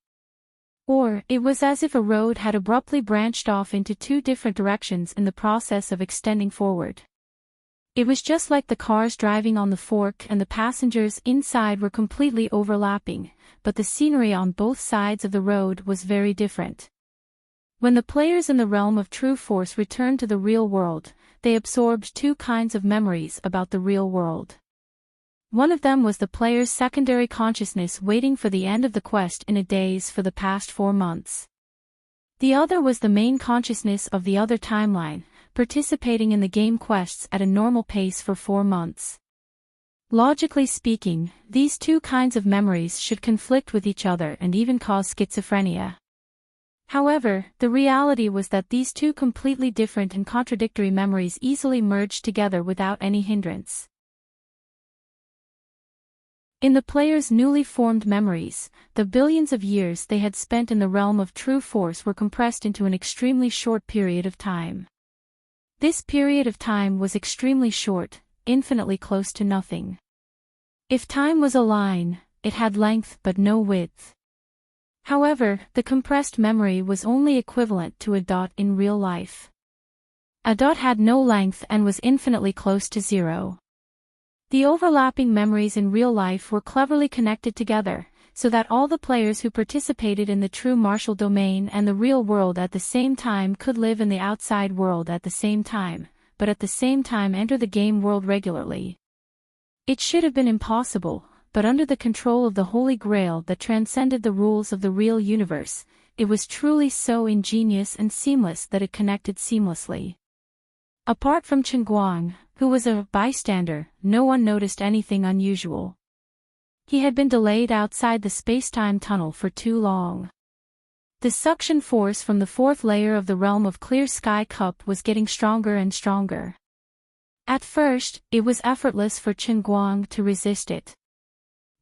Or, it was as if a road had abruptly branched off into 2 different directions in the process of extending forward. It was just like the cars driving on the fork and the passengers inside were completely overlapping, but the scenery on both sides of the road was very different. When the players in the realm of true force returned to the real world, they absorbed 2 kinds of memories about the real world. One of them was the player's secondary consciousness waiting for the end of the quest in a daze for the past 4 months. The other was the main consciousness of the other timeline, participating in the game quests at a normal pace for 4 months. Logically speaking, these 2 kinds of memories should conflict with each other and even cause schizophrenia. However, the reality was that these 2 completely different and contradictory memories easily merged together without any hindrance. In the player's newly formed memories, the billions of years they had spent in the realm of true force were compressed into an extremely short period of time. This period of time was extremely short, infinitely close to nothing. If time was a line, it had length but no width. However, the compressed memory was only equivalent to a dot in real life. A dot had no length and was infinitely close to 0. The overlapping memories in real life were cleverly connected together, so that all the players who participated in the true martial domain and the real world at the same time could live in the outside world at the same time, but at the same time enter the game world regularly. It should have been impossible, but under the control of the Holy Grail that transcended the rules of the real universe, it was truly so ingenious and seamless that it connected seamlessly. Apart from Chen Guang, who was a bystander, no one noticed anything unusual. He had been delayed outside the space-time tunnel for too long. The suction force from the fourth layer of the realm of Clear Sky Cup was getting stronger and stronger. At first, it was effortless for Chen Guang to resist it.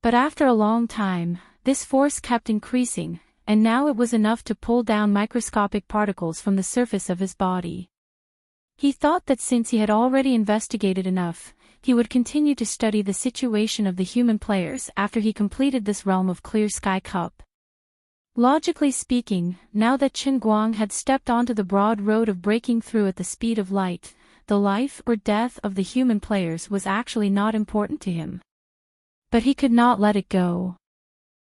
But after a long time, this force kept increasing, and now it was enough to pull down microscopic particles from the surface of his body. He thought that since he had already investigated enough, he would continue to study the situation of the human players after he completed this realm of Clear Sky Cup. Logically speaking, now that Chen Guang had stepped onto the broad road of breaking through at the speed of light, the life or death of the human players was actually not important to him. But he could not let it go.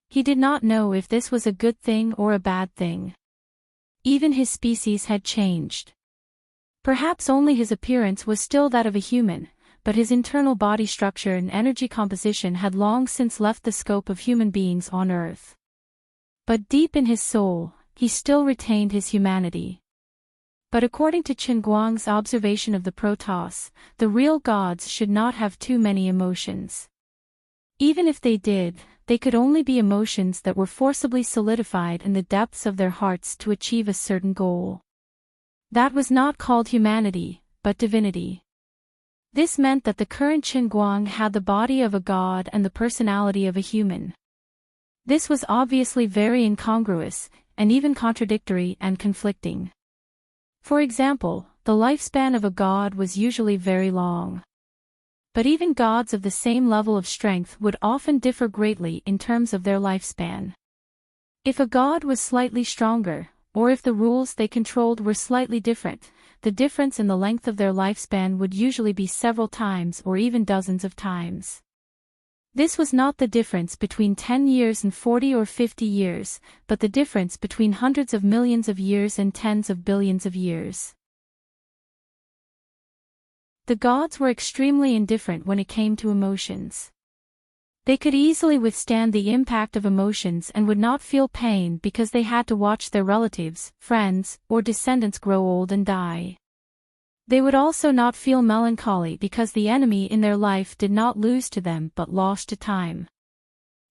He did not know if this was a good thing or a bad thing. Even his species had changed. Perhaps only his appearance was still that of a human, but his internal body structure and energy composition had long since left the scope of human beings on Earth. But deep in his soul, he still retained his humanity. But according to Chen Guang's observation of the Protoss, the real gods should not have too many emotions. Even if they did, they could only be emotions that were forcibly solidified in the depths of their hearts to achieve a certain goal. That was not called humanity, but divinity. This meant that the current Chen Guang had the body of a god and the personality of a human. This was obviously very incongruous, and even contradictory and conflicting. For example, the lifespan of a god was usually very long. But even gods of the same level of strength would often differ greatly in terms of their lifespan. If a god was slightly stronger, or if the rules they controlled were slightly different, the difference in the length of their lifespan would usually be several times or even dozens of times. This was not the difference between 10 years and 40 or 50 years, but the difference between hundreds of millions of years and tens of billions of years. The gods were extremely indifferent when it came to emotions. They could easily withstand the impact of emotions and would not feel pain because they had to watch their relatives, friends, or descendants grow old and die. They would also not feel melancholy because the enemy in their life did not lose to them but lost to time.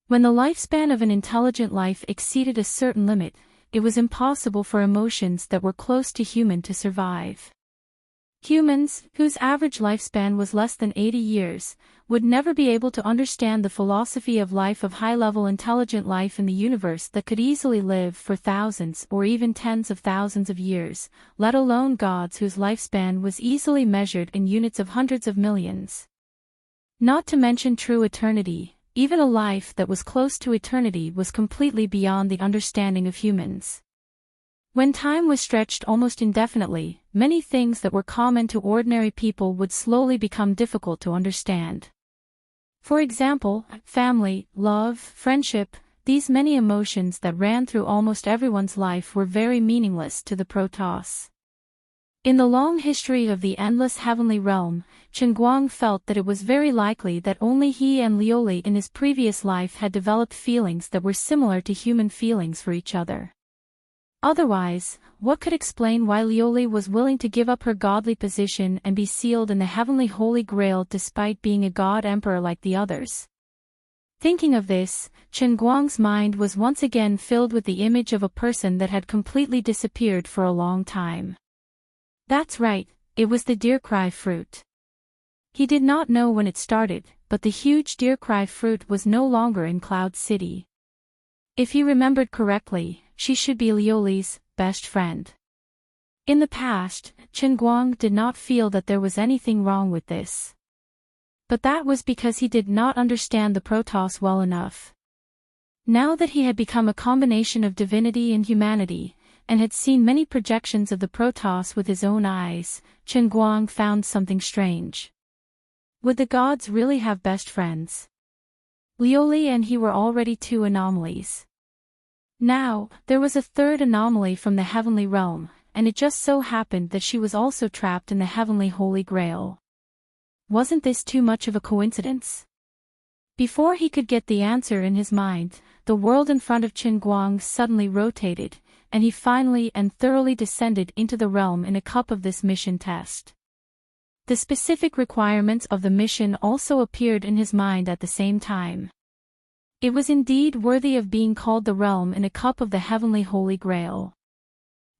When the lifespan of an intelligent life exceeded a certain limit, it was impossible for emotions that were close to human to survive. Humans, whose average lifespan was less than 80 years, would never be able to understand the philosophy of life of high-level intelligent life in the universe that could easily live for thousands or even tens of thousands of years, let alone gods whose lifespan was easily measured in units of hundreds of millions. Not to mention true eternity, even a life that was close to eternity was completely beyond the understanding of humans. When time was stretched almost indefinitely, many things that were common to ordinary people would slowly become difficult to understand. For example, family, love, friendship, these many emotions that ran through almost everyone's life were very meaningless to the Protoss. In the long history of the endless heavenly realm, Chen Guang felt that it was very likely that only he and Lioli in his previous life had developed feelings that were similar to human feelings for each other. Otherwise, what could explain why Lioli was willing to give up her godly position and be sealed in the heavenly Holy Grail despite being a god emperor like the others? Thinking of this, Chen Guang's mind was once again filled with the image of a person that had completely disappeared for a long time. That's right, it was the deer-cry fruit. He did not know when it started, but the huge deer-cry fruit was no longer in Cloud City. If he remembered correctly, she should be Lioli's best friend. In the past, Chen Guang did not feel that there was anything wrong with this. But that was because he did not understand the Protoss well enough. Now that he had become a combination of divinity and humanity, and had seen many projections of the Protoss with his own eyes, Chen Guang found something strange. Would the gods really have best friends? Lioli and he were already two anomalies. Now, there was a third anomaly from the heavenly realm, and it just so happened that she was also trapped in the heavenly Holy Grail. Wasn't this too much of a coincidence? Before he could get the answer in his mind, the world in front of Qin Guang suddenly rotated, and he finally and thoroughly descended into the realm in a cup of this mission test. The specific requirements of the mission also appeared in his mind at the same time. It was indeed worthy of being called the realm in a cup of the heavenly Holy Grail.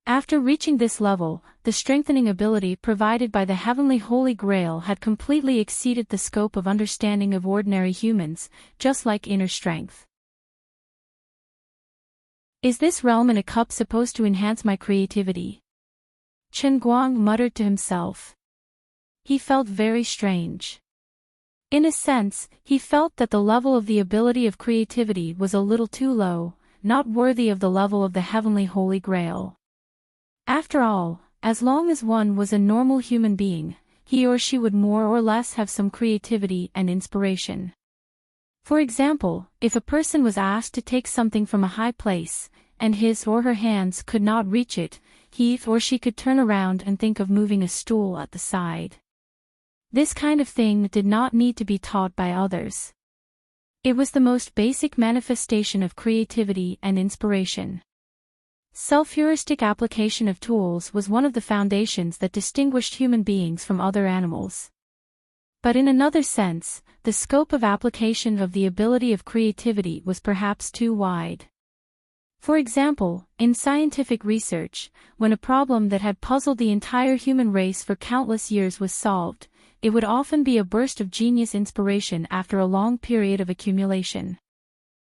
After reaching this level, the strengthening ability provided by the heavenly Holy Grail had completely exceeded the scope of understanding of ordinary humans, just like inner strength. Is this realm in a cup supposed to enhance my creativity? Qin Guang muttered to himself. He felt very strange. In a sense, he felt that the level of the ability of creativity was a little too low, not worthy of the level of the heavenly Holy Grail. After all, as long as one was a normal human being, he or she would more or less have some creativity and inspiration. For example, if a person was asked to take something from a high place, and his or her hands could not reach it, he or she could turn around and think of moving a stool at the side. This kind of thing did not need to be taught by others. It was the most basic manifestation of creativity and inspiration. Self-heuristic application of tools was one of the foundations that distinguished human beings from other animals. But in another sense, the scope of application of the ability of creativity was perhaps too wide. For example, in scientific research, when a problem that had puzzled the entire human race for countless years was solved, it would often be a burst of genius inspiration after a long period of accumulation.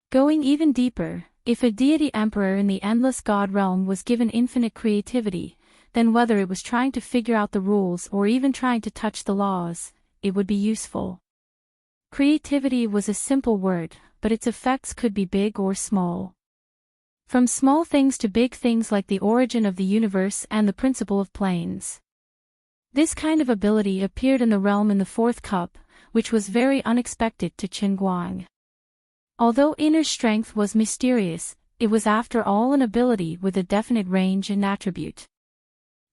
Going even deeper, if a deity emperor in the endless god realm was given infinite creativity, then whether it was trying to figure out the rules or even trying to touch the laws, it would be useful. Creativity was a simple word, but its effects could be big or small. From small things to big things like the origin of the universe and the principle of planes. This kind of ability appeared in the realm in the fourth cup, which was very unexpected to Qin Guang. Although inner strength was mysterious, it was after all an ability with a definite range and attribute.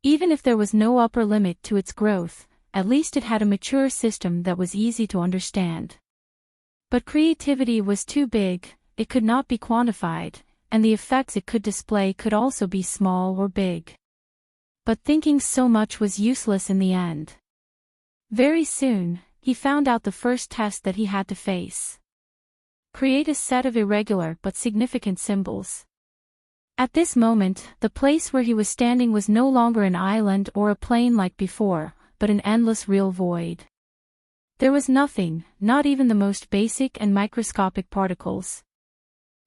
Even if there was no upper limit to its growth, at least it had a mature system that was easy to understand. But creativity was too big, it could not be quantified, and the effects it could display could also be small or big. But thinking so much was useless in the end. Very soon, he found out the first test that he had to face. Create a set of irregular but significant symbols. At this moment, the place where he was standing was no longer an island or a plain like before, but an endless real void. There was nothing, not even the most basic and microscopic particles.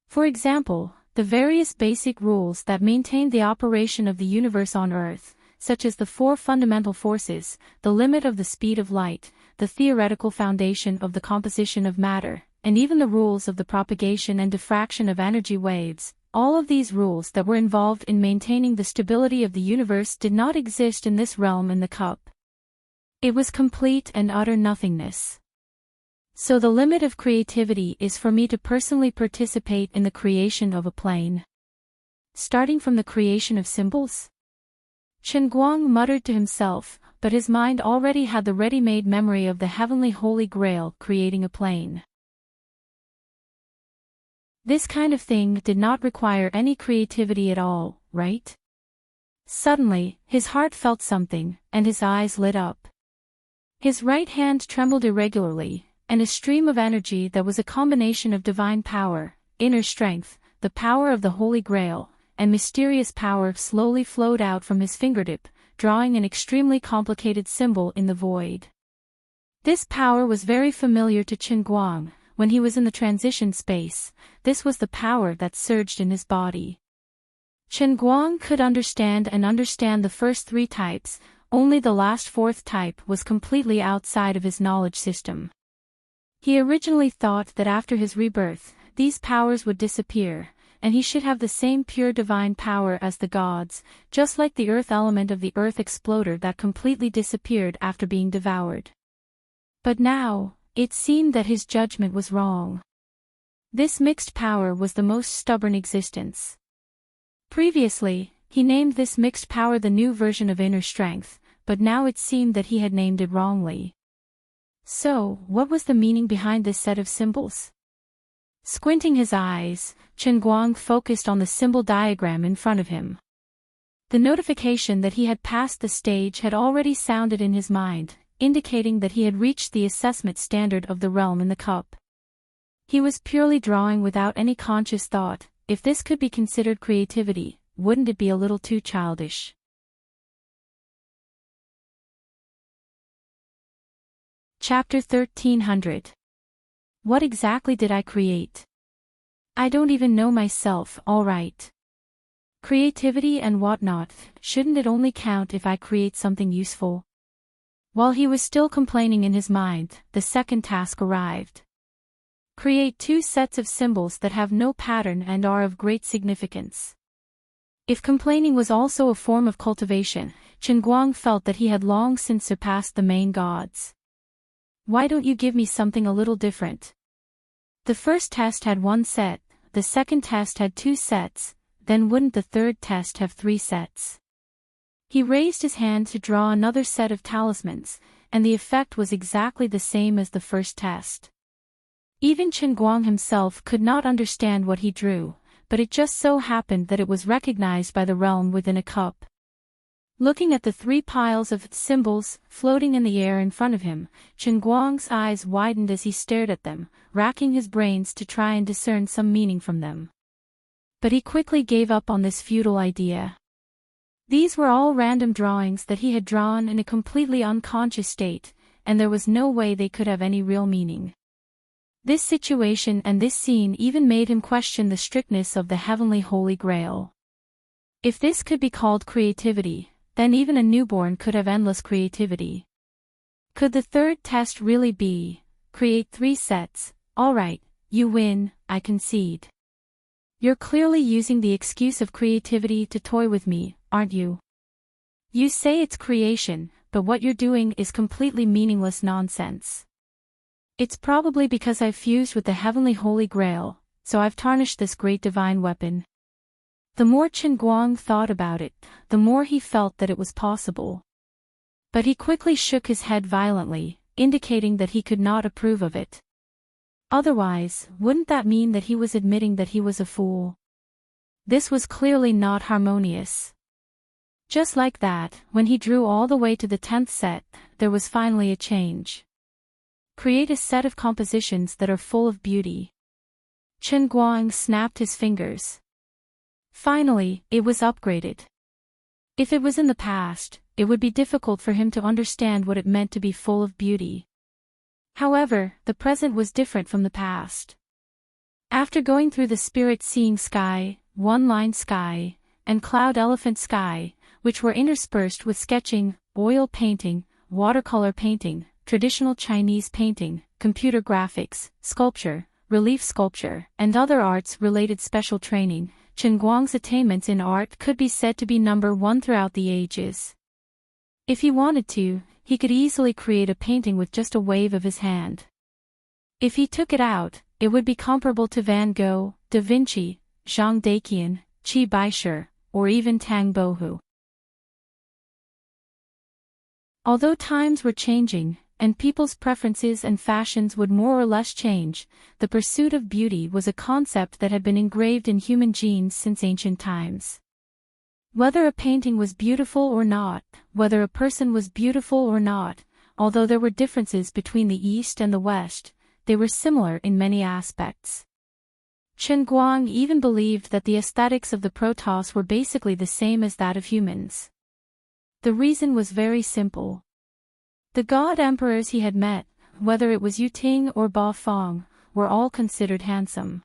For example, the various basic rules that maintained the operation of the universe on Earth, such as the four fundamental forces, the limit of the speed of light, the theoretical foundation of the composition of matter, and even the rules of the propagation and diffraction of energy waves, all of these rules that were involved in maintaining the stability of the universe did not exist in this realm in the cup. It was complete and utter nothingness. So the limit of creativity is for me to personally participate in the creation of a plane. Starting from the creation of symbols? Qin Guang muttered to himself, but his mind already had the ready-made memory of the heavenly Holy Grail creating a plane. This kind of thing did not require any creativity at all, right? Suddenly, his heart felt something, and his eyes lit up. His right hand trembled irregularly, and a stream of energy that was a combination of divine power, inner strength, the power of the Holy Grail, and mysterious power slowly flowed out from his fingertip, drawing an extremely complicated symbol in the void. This power was very familiar to Qin Guang. When he was in the transition space, this was the power that surged in his body. Qin Guang could understand the first three types, only the last fourth type was completely outside of his knowledge system. He originally thought that after his rebirth, these powers would disappear, and he should have the same pure divine power as the gods, just like the earth element of the earth exploder that completely disappeared after being devoured. But now, it seemed that his judgment was wrong. This mixed power was the most stubborn existence. Previously, he named this mixed power the new version of inner strength, but now it seemed that he had named it wrongly. So, what was the meaning behind this set of symbols? Squinting his eyes, Chen Guang focused on the symbol diagram in front of him. The notification that he had passed the stage had already sounded in his mind, indicating that he had reached the assessment standard of the realm in the cup. He was purely drawing without any conscious thought. If this could be considered creativity, wouldn't it be a little too childish? Chapter 1300. What exactly did I create? I don't even know myself, alright. Creativity and whatnot, shouldn't it only count if I create something useful? While he was still complaining in his mind, the second task arrived. Create 2 sets of symbols that have no pattern and are of great significance. If complaining was also a form of cultivation, Chen Guang felt that he had long since surpassed the main gods. Why don't you give me something a little different? The first test had 1 set, the second test had 2 sets, then wouldn't the third test have 3 sets? He raised his hand to draw another set of talismans, and the effect was exactly the same as the first test. Even Chen Guang himself could not understand what he drew, but it just so happened that it was recognized by the realm within a cup. Looking at the 3 piles of symbols floating in the air in front of him, Chen Guang's eyes widened as he stared at them, racking his brains to try and discern some meaning from them. But he quickly gave up on this futile idea. These were all random drawings that he had drawn in a completely unconscious state, and there was no way they could have any real meaning. This situation and this scene even made him question the strictness of the heavenly Holy Grail. If this could be called creativity, then even a newborn could have endless creativity. Could the third test really be, create 3 sets? Alright, you win, I concede. You're clearly using the excuse of creativity to toy with me, aren't you? You say it's creation, but what you're doing is completely meaningless nonsense. It's probably because I've fused with the heavenly Holy Grail, so I've tarnished this great divine weapon. The more Chen Guang thought about it, the more he felt that it was possible. But he quickly shook his head violently, indicating that he could not approve of it. Otherwise, wouldn't that mean that he was admitting that he was a fool? This was clearly not harmonious. Just like that, when he drew all the way to the 10th set, there was finally a change. Create a set of compositions that are full of beauty. Chen Guang snapped his fingers. Finally, it was upgraded. If it was in the past, it would be difficult for him to understand what it meant to be full of beauty. However, the present was different from the past. After going through the spirit-seeing sky, one-line sky, and cloud elephant sky, which were interspersed with sketching, oil painting, watercolor painting, traditional Chinese painting, computer graphics, sculpture, relief sculpture, and other arts-related special training, Chen Guang's attainments in art could be said to be number 1 throughout the ages. If he wanted to, he could easily create a painting with just a wave of his hand. If he took it out, it would be comparable to Van Gogh, Da Vinci, Zhang Daqian, Qi Baishi, or even Tang Bohu. Although times were changing, and people's preferences and fashions would more or less change, the pursuit of beauty was a concept that had been engraved in human genes since ancient times. Whether a painting was beautiful or not, whether a person was beautiful or not, although there were differences between the East and the West, they were similar in many aspects. Chen Guang even believed that the aesthetics of the Protoss were basically the same as that of humans. The reason was very simple. The god emperors he had met, whether it was Yu Ting or Ba Feng, were all considered handsome.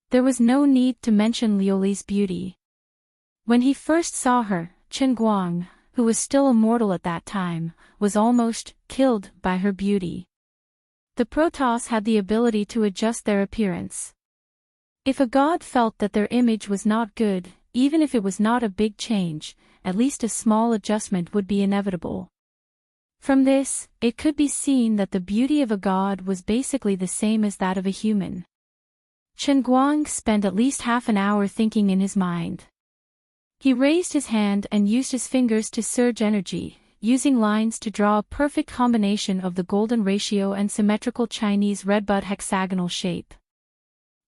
There was no need to mention Liu Li's beauty. When he first saw her, Chen Guang, who was still a mortal at that time, was almost killed by her beauty. The Protoss had the ability to adjust their appearance. If a god felt that their image was not good, even if it was not a big change, at least a small adjustment would be inevitable. From this, it could be seen that the beauty of a god was basically the same as that of a human. Chen Guang spent at least half an hour thinking in his mind. He raised his hand and used his fingers to surge energy, using lines to draw a perfect combination of the golden ratio and symmetrical Chinese redbud hexagonal shape.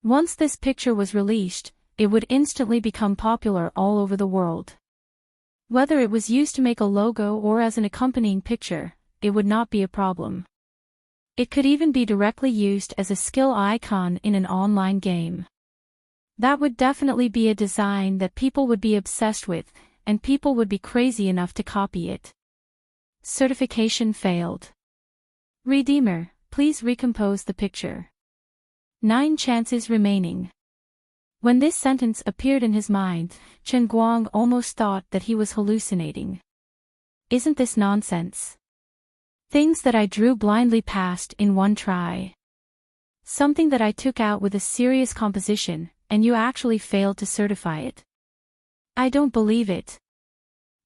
Once this picture was released, it would instantly become popular all over the world. Whether it was used to make a logo or as an accompanying picture, it would not be a problem. It could even be directly used as a skill icon in an online game. That would definitely be a design that people would be obsessed with, and people would be crazy enough to copy it. Certification failed. Redeemer, please recompose the picture. 9 chances remaining. When this sentence appeared in his mind, Chen Guang almost thought that he was hallucinating. Isn't this nonsense? Things that I drew blindly past in one try. Something that I took out with a serious composition, and you actually failed to certify it. I don't believe it.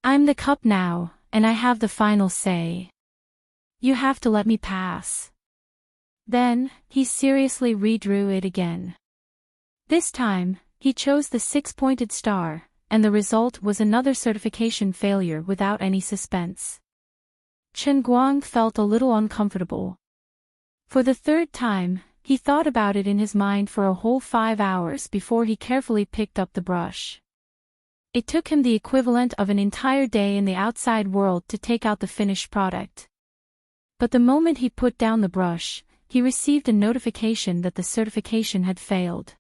I'm the cup now, and I have the final say. You have to let me pass. Then, he seriously redrew it again. This time, he chose the 6-pointed star, and the result was another certification failure without any suspense. Chen Guang felt a little uncomfortable. For the 3rd time, he thought about it in his mind for a whole 5 hours before he carefully picked up the brush. It took him the equivalent of an entire day in the outside world to take out the finished product. But the moment he put down the brush, he received a notification that the certification had failed.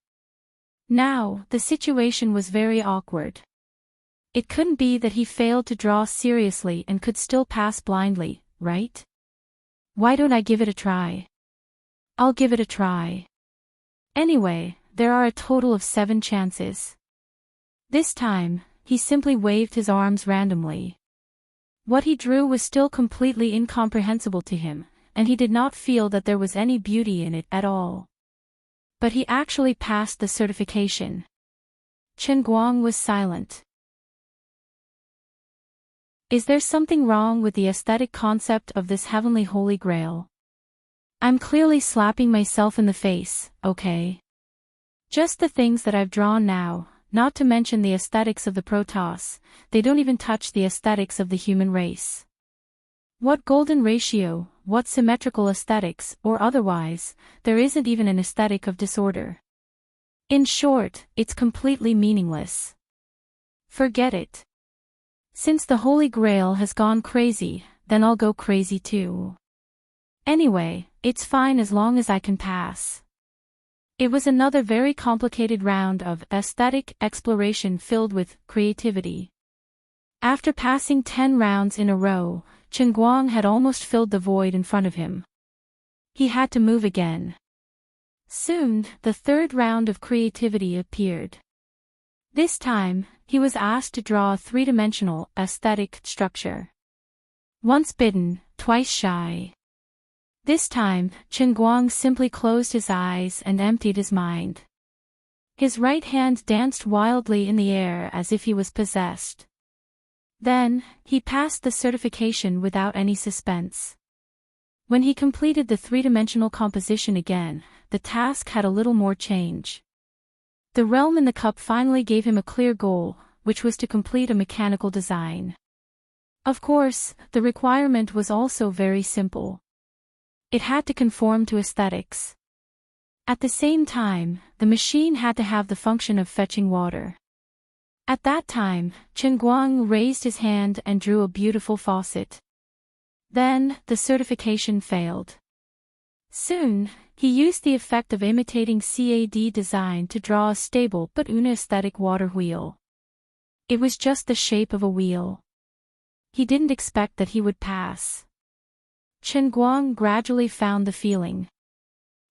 Now, the situation was very awkward. It couldn't be that he failed to draw seriously and could still pass blindly, right? Why don't I give it a try? I'll give it a try. Anyway, there are a total of 7 chances. This time, he simply waved his arms randomly. What he drew was still completely incomprehensible to him, and he did not feel that there was any beauty in it at all. But he actually passed the certification. Chen Guang was silent. Is there something wrong with the aesthetic concept of this heavenly holy grail? I'm clearly slapping myself in the face, okay? Just the things that I've drawn now, not to mention the aesthetics of the Protoss, they don't even touch the aesthetics of the human race. What golden ratio, what symmetrical aesthetics, or otherwise, there isn't even an aesthetic of disorder. In short, it's completely meaningless. Forget it. Since the Holy Grail has gone crazy, then I'll go crazy too. Anyway, it's fine as long as I can pass. It was another very complicated round of aesthetic exploration filled with creativity. After passing 10 rounds in a row, Chen Guang had almost filled the void in front of him. He had to move again. Soon, the 3rd round of creativity appeared. This time, he was asked to draw a 3-dimensional, aesthetic structure. Once bitten, twice shy. This time, Chen Guang simply closed his eyes and emptied his mind. His right hand danced wildly in the air as if he was possessed. Then, he passed the certification without any suspense. When he completed the 3-dimensional composition again, the task had a little more change. The realm in the cup finally gave him a clear goal, which was to complete a mechanical design. Of course, the requirement was also very simple. It had to conform to aesthetics. At the same time, the machine had to have the function of fetching water. At that time, Chen Guang raised his hand and drew a beautiful faucet. Then, the certification failed. Soon, he used the effect of imitating CAD design to draw a stable but unaesthetic water wheel. It was just the shape of a wheel. He didn't expect that he would pass. Chen Guang gradually found the feeling.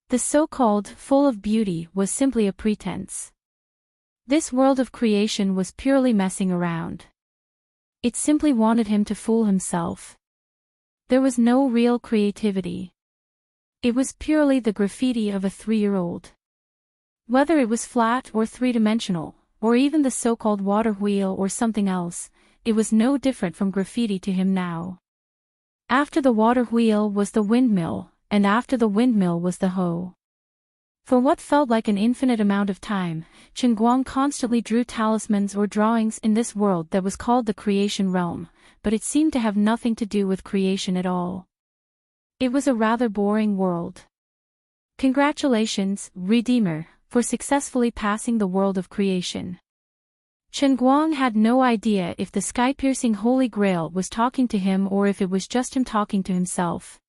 The so-called full of beauty was simply a pretense. This world of creation was purely messing around. It simply wanted him to fool himself. There was no real creativity. It was purely the graffiti of a 3-year-old. Whether it was flat or 3-dimensional, or even the so-called water wheel or something else, it was no different from graffiti to him now. After the water wheel was the windmill, and after the windmill was the hoe. For what felt like an infinite amount of time, Chen Guang constantly drew talismans or drawings in this world that was called the creation realm, but it seemed to have nothing to do with creation at all. It was a rather boring world. Congratulations, Redeemer, for successfully passing the world of creation. Chen Guang had no idea if the sky-piercing Holy Grail was talking to him or if it was just him talking to himself.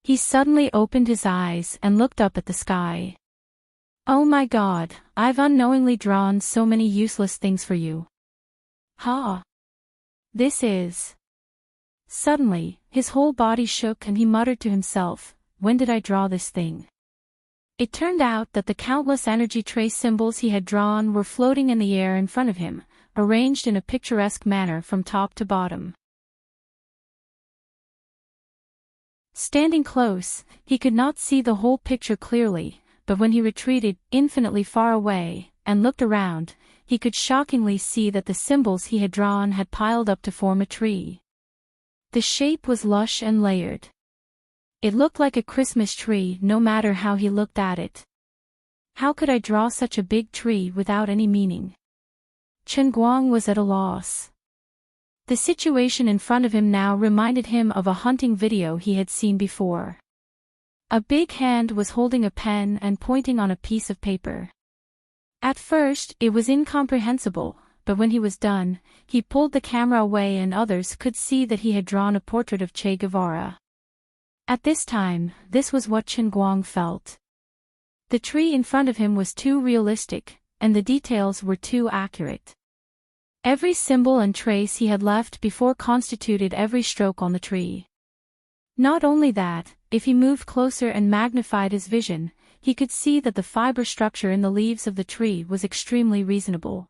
He suddenly opened his eyes and looked up at the sky. Oh my God, I've unknowingly drawn so many useless things for you. Ha! This is... Suddenly, his whole body shook and he muttered to himself, when did I draw this thing? It turned out that the countless energy trace symbols he had drawn were floating in the air in front of him, arranged in a picturesque manner from top to bottom. Standing close, he could not see the whole picture clearly, but when he retreated infinitely far away and looked around, he could shockingly see that the symbols he had drawn had piled up to form a tree. The shape was lush and layered. It looked like a Christmas tree no matter how he looked at it. How could I draw such a big tree without any meaning? Chen Guang was at a loss. The situation in front of him now reminded him of a hunting video he had seen before. A big hand was holding a pen and pointing on a piece of paper. At first, it was incomprehensible, but when he was done, he pulled the camera away and others could see that he had drawn a portrait of Che Guevara. At this time, this was what Chen Guang felt. The tree in front of him was too realistic, and the details were too accurate. Every symbol and trace he had left before constituted every stroke on the tree. Not only that, if he moved closer and magnified his vision, he could see that the fiber structure in the leaves of the tree was extremely reasonable.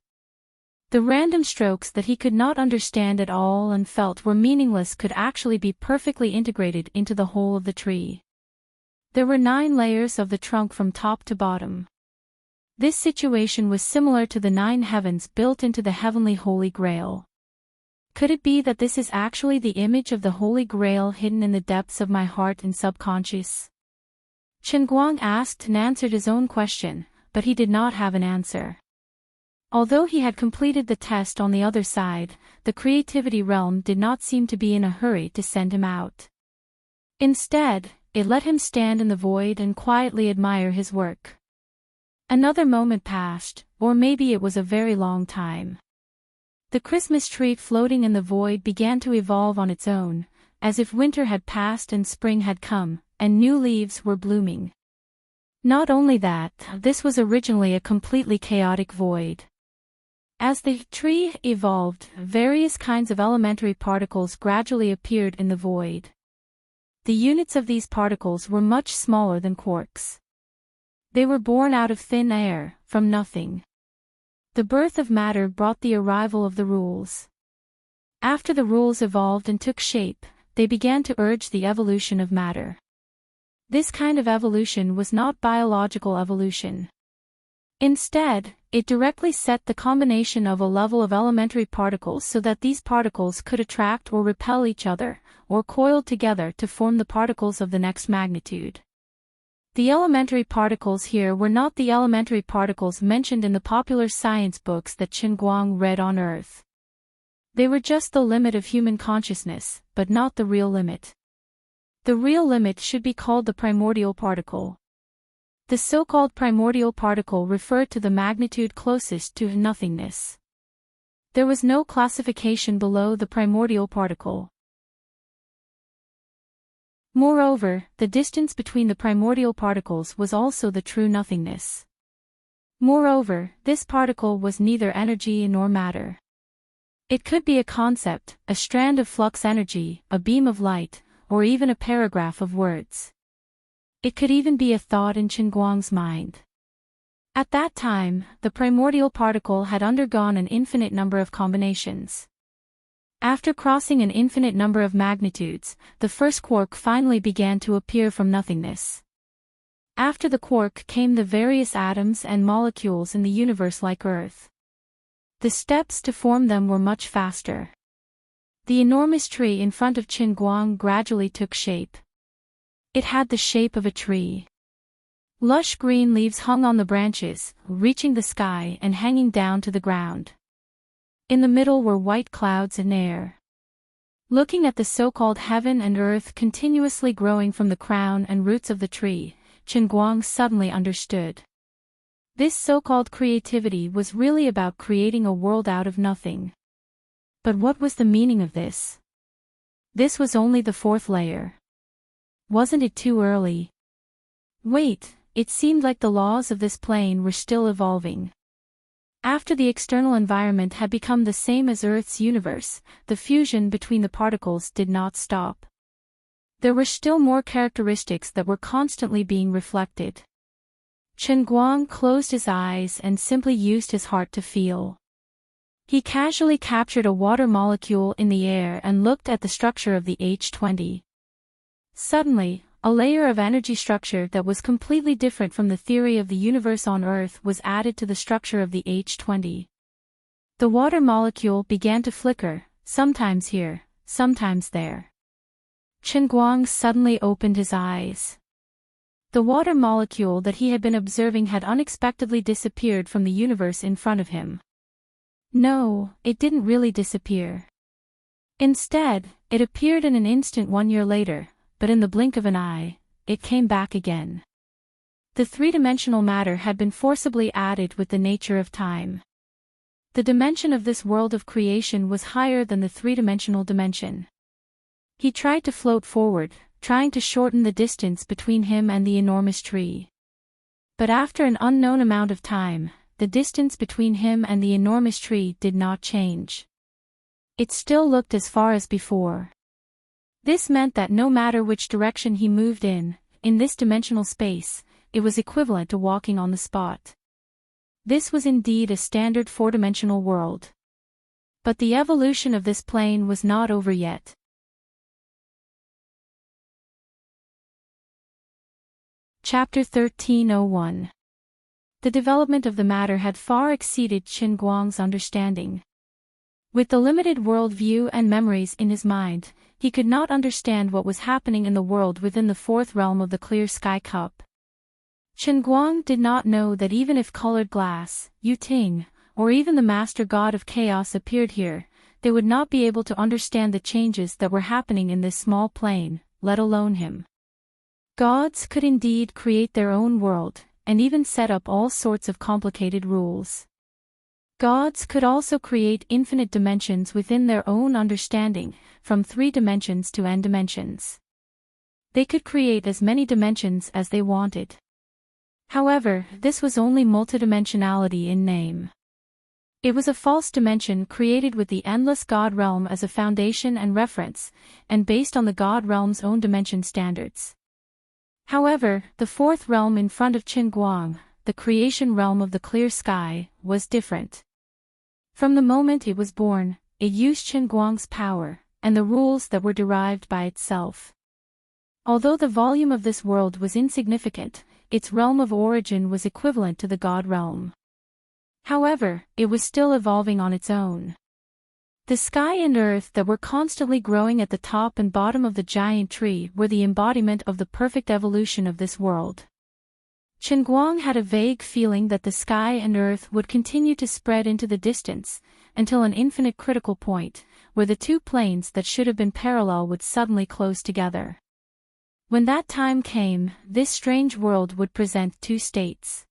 The random strokes that he could not understand at all and felt were meaningless could actually be perfectly integrated into the whole of the tree. There were 9 layers of the trunk from top to bottom. This situation was similar to the 9 heavens built into the heavenly Holy Grail. Could it be that this is actually the image of the Holy Grail hidden in the depths of my heart and subconscious? Chen Guang asked and answered his own question, but he did not have an answer. Although he had completed the test on the other side, the creativity realm did not seem to be in a hurry to send him out. Instead, it let him stand in the void and quietly admire his work. Another moment passed, or maybe it was a very long time. The Christmas tree floating in the void began to evolve on its own, as if winter had passed and spring had come, and new leaves were blooming. Not only that, this was originally a completely chaotic void. As the tree evolved, various kinds of elementary particles gradually appeared in the void. The units of these particles were much smaller than quarks. They were born out of thin air, from nothing. The birth of matter brought the arrival of the rules. After the rules evolved and took shape, they began to urge the evolution of matter. This kind of evolution was not biological evolution. Instead, it directly set the combination of a level of elementary particles so that these particles could attract or repel each other, or coiled together to form the particles of the next magnitude. The elementary particles here were not the elementary particles mentioned in the popular science books that Chen Guang read on Earth. They were just the limit of human consciousness, but not the real limit. The real limit should be called the primordial particle. The so-called primordial particle referred to the magnitude closest to nothingness. There was no classification below the primordial particle. Moreover, the distance between the primordial particles was also the true nothingness. Moreover, this particle was neither energy nor matter. It could be a concept, a strand of flux energy, a beam of light, or even a paragraph of words. It could even be a thought in Chen Guang's mind. At that time, the primordial particle had undergone an infinite number of combinations. After crossing an infinite number of magnitudes, the first quark finally began to appear from nothingness. After the quark came the various atoms and molecules in the universe like Earth. The steps to form them were much faster. The enormous tree in front of Chen Guang gradually took shape. It had the shape of a tree. Lush green leaves hung on the branches, reaching the sky and hanging down to the ground. In the middle were white clouds and air. Looking at the so-called heaven and earth continuously growing from the crown and roots of the tree, Chen Guang suddenly understood. This so-called creativity was really about creating a world out of nothing. But what was the meaning of this? This was only the fourth layer. Wasn't it too early? Wait, it seemed like the laws of this plane were still evolving. After the external environment had become the same as Earth's universe, the fusion between the particles did not stop. There were still more characteristics that were constantly being reflected. Chen Guang closed his eyes and simply used his heart to feel. He casually captured a water molecule in the air and looked at the structure of the H20. Suddenly, a layer of energy structure that was completely different from the theory of the universe on Earth was added to the structure of the H20. The water molecule began to flicker, sometimes here, sometimes there. Chen Guang suddenly opened his eyes. The water molecule that he had been observing had unexpectedly disappeared from the universe in front of him. No, it didn't really disappear. Instead, it appeared in an instant 1 year later, but in the blink of an eye, it came back again. The three-dimensional matter had been forcibly added with the nature of time. The dimension of this world of creation was higher than the three-dimensional dimension. He tried to float forward, trying to shorten the distance between him and the enormous tree. But after an unknown amount of time, the distance between him and the enormous tree did not change. It still looked as far as before. This meant that no matter which direction he moved in this dimensional space, it was equivalent to walking on the spot. This was indeed a standard four-dimensional world. But the evolution of this plane was not over yet. Chapter 1301. The development of the matter had far exceeded Chen Guang's understanding. With the limited world view and memories in his mind, he could not understand what was happening in the world within the fourth realm of the clear sky cup. Chen Guang did not know that even if colored glass, Yu Ting, or even the master god of chaos appeared here, they would not be able to understand the changes that were happening in this small plane, let alone him. Gods could indeed create their own world, and even set up all sorts of complicated rules. Gods could also create infinite dimensions within their own understanding, from 3 dimensions to n dimensions. They could create as many dimensions as they wanted. However, this was only multidimensionality in name. It was a false dimension created with the endless God realm as a foundation and reference, and based on the God realm's own dimension standards. However, the fourth realm in front of Chen Guang, the creation realm of the clear sky, was different. From the moment it was born, it used Chen Guang's power, and the rules that were derived by itself. Although the volume of this world was insignificant, its realm of origin was equivalent to the God realm. However, it was still evolving on its own. The sky and earth that were constantly growing at the top and bottom of the giant tree were the embodiment of the perfect evolution of this world. Chen Guang had a vague feeling that the sky and earth would continue to spread into the distance, until an infinite critical point, where the 2 planes that should have been parallel would suddenly close together. When that time came, this strange world would present 2 states.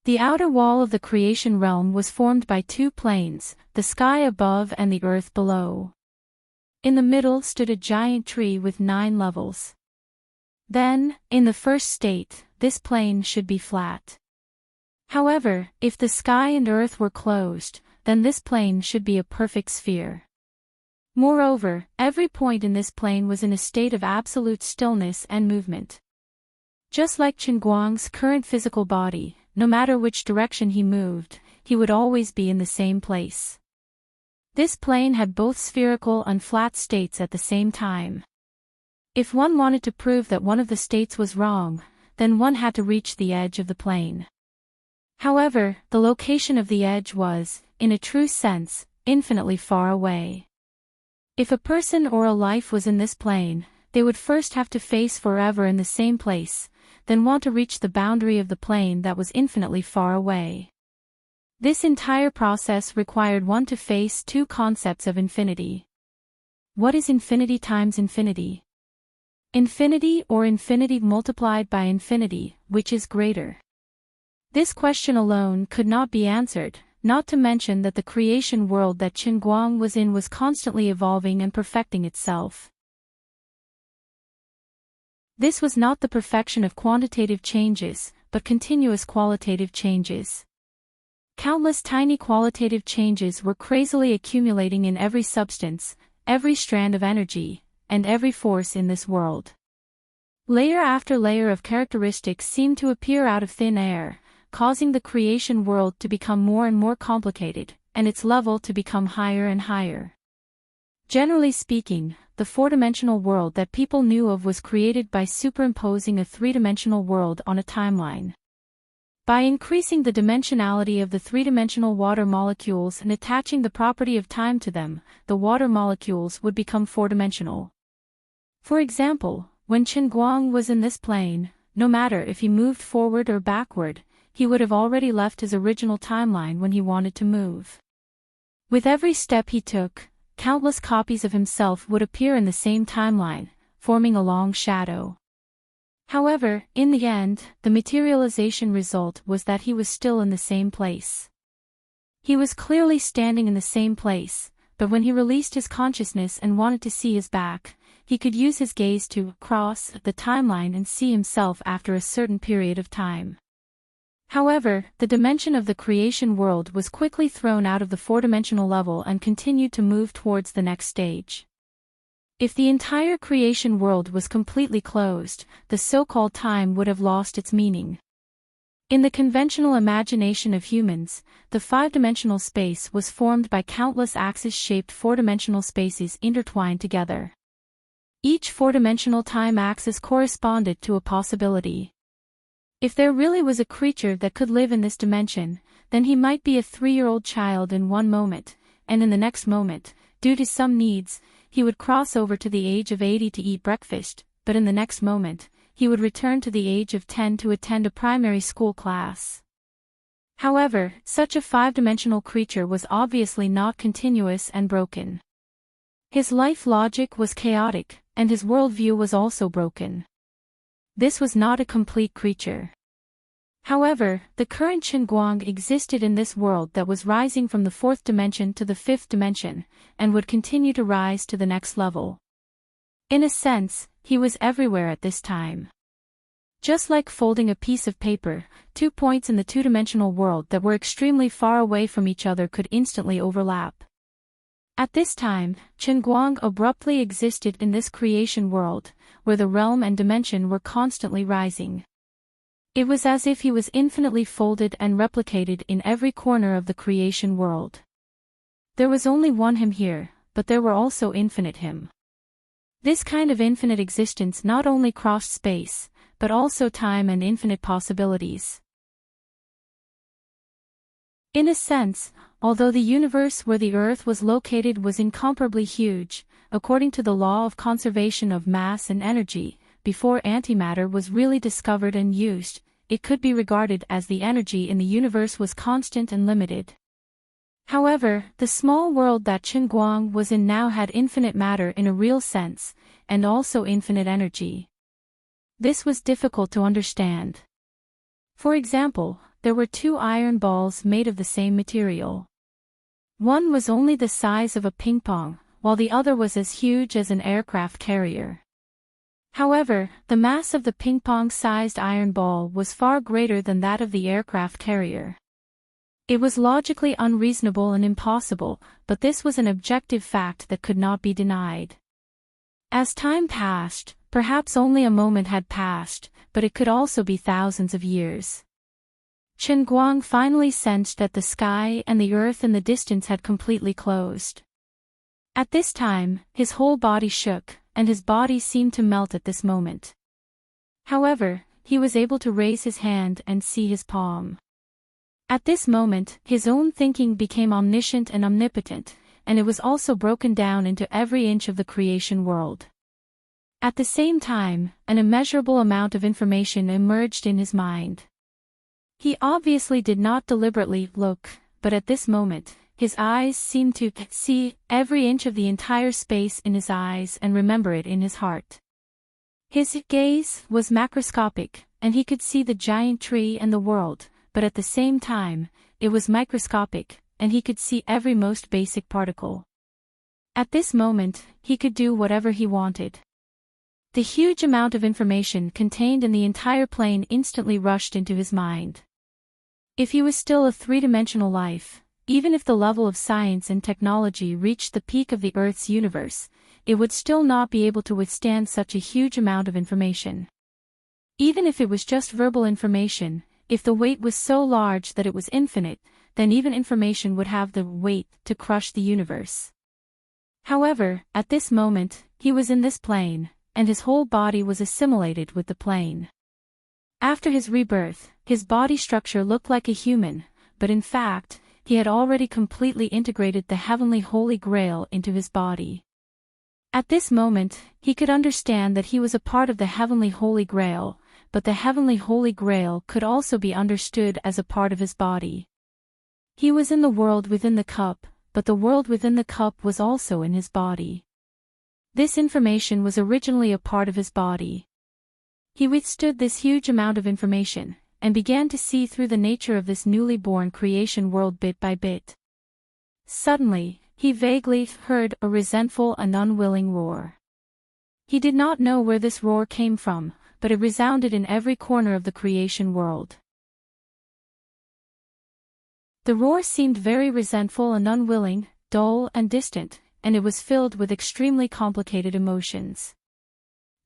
The outer wall of the creation realm was formed by 2 planes, the sky above and the earth below. In the middle stood a giant tree with 9 levels. Then, in the first state, this plane should be flat. However, if the sky and earth were closed, then this plane should be a perfect sphere. Moreover, every point in this plane was in a state of absolute stillness and movement. Just like Chen Guang's current physical body, no matter which direction he moved, he would always be in the same place. This plane had both spherical and flat states at the same time. If one wanted to prove that one of the states was wrong, then one had to reach the edge of the plane. However, the location of the edge was, in a true sense, infinitely far away. If a person or a life was in this plane, they would first have to face forever in the same place, then want to reach the boundary of the plane that was infinitely far away. This entire process required one to face 2 concepts of infinity. What is infinity times infinity? Infinity or infinity multiplied by infinity, which is greater? This question alone could not be answered, not to mention that the creation world that Qin Guang was in was constantly evolving and perfecting itself. This was not the perfection of quantitative changes, but continuous qualitative changes. Countless tiny qualitative changes were crazily accumulating in every substance, every strand of energy, and every force in this world. Layer after layer of characteristics seemed to appear out of thin air, causing the creation world to become more and more complicated, and its level to become higher and higher. Generally speaking, the four-dimensional world that people knew of was created by superimposing a three-dimensional world on a timeline. By increasing the dimensionality of the three-dimensional water molecules and attaching the property of time to them, the water molecules would become four-dimensional. For example, when Qin Guang was in this plane, no matter if he moved forward or backward, he would have already left his original timeline when he wanted to move. With every step he took, countless copies of himself would appear in the same timeline, forming a long shadow. However, in the end, the materialization result was that he was still in the same place. He was clearly standing in the same place, but when he released his consciousness and wanted to see his back, he could use his gaze to cross the timeline and see himself after a certain period of time. However, the dimension of the creation world was quickly thrown out of the four-dimensional level and continued to move towards the next stage. If the entire creation world was completely closed, the so-called time would have lost its meaning. In the conventional imagination of humans, the five-dimensional space was formed by countless axis-shaped four-dimensional spaces intertwined together. Each four-dimensional time axis corresponded to a possibility. If there really was a creature that could live in this dimension, then he might be a 3-year-old child in one moment, and in the next moment, due to some needs, he would cross over to the age of 80 to eat breakfast, but in the next moment, he would return to the age of 10 to attend a primary school class. However, such a five-dimensional creature was obviously not continuous and broken. His life logic was chaotic, and his worldview was also broken. This was not a complete creature. However, the current Qin Guang existed in this world that was rising from the fourth dimension to the fifth dimension, and would continue to rise to the next level. In a sense, he was everywhere at this time. Just like folding a piece of paper, 2 points in the two-dimensional world that were extremely far away from each other could instantly overlap. At this time, Qin Guang abruptly existed in this creation world, where the realm and dimension were constantly rising. It was as if he was infinitely folded and replicated in every corner of the creation world. There was only one him here, but there were also infinite him. This kind of infinite existence not only crossed space, but also time and infinite possibilities. In a sense, although the universe where the Earth was located was incomparably huge, according to the law of conservation of mass and energy, before antimatter was really discovered and used, it could be regarded as the energy in the universe was constant and limited. However, the small world that Qin Guang was in now had infinite matter in a real sense, and also infinite energy. This was difficult to understand. For example, there were 2 iron balls made of the same material. One was only the size of a ping pong, while the other was as huge as an aircraft carrier. However, the mass of the ping-pong-sized iron ball was far greater than that of the aircraft carrier. It was logically unreasonable and impossible, but this was an objective fact that could not be denied. As time passed, perhaps only a moment had passed, but it could also be thousands of years. Qin Guang finally sensed that the sky and the earth in the distance had completely closed. At this time, his whole body shook, and his body seemed to melt at this moment. However, he was able to raise his hand and see his palm. At this moment, his own thinking became omniscient and omnipotent, and it was also broken down into every inch of the creation world. At the same time, an immeasurable amount of information emerged in his mind. He obviously did not deliberately look, but at this moment, his eyes seemed to see every inch of the entire space in his eyes and remember it in his heart. His gaze was macroscopic, and he could see the giant tree and the world, but at the same time, it was microscopic, and he could see every most basic particle. At this moment, he could do whatever he wanted. The huge amount of information contained in the entire plane instantly rushed into his mind. If he was still a three-dimensional life, even if the level of science and technology reached the peak of the Earth's universe, it would still not be able to withstand such a huge amount of information. Even if it was just verbal information, if the weight was so large that it was infinite, then even information would have the weight to crush the universe. However, at this moment, he was in this plane, and his whole body was assimilated with the plane. After his rebirth, his body structure looked like a human, but in fact, he had already completely integrated the heavenly Holy Grail into his body. At this moment, he could understand that he was a part of the heavenly Holy Grail, but the heavenly Holy Grail could also be understood as a part of his body. He was in the world within the cup, but the world within the cup was also in his body. This information was originally a part of his body. He withstood this huge amount of information, and began to see through the nature of this newly born creation world bit by bit. Suddenly, he vaguely heard a resentful and unwilling roar. He did not know where this roar came from, but it resounded in every corner of the creation world. The roar seemed very resentful and unwilling, dull and distant, and it was filled with extremely complicated emotions.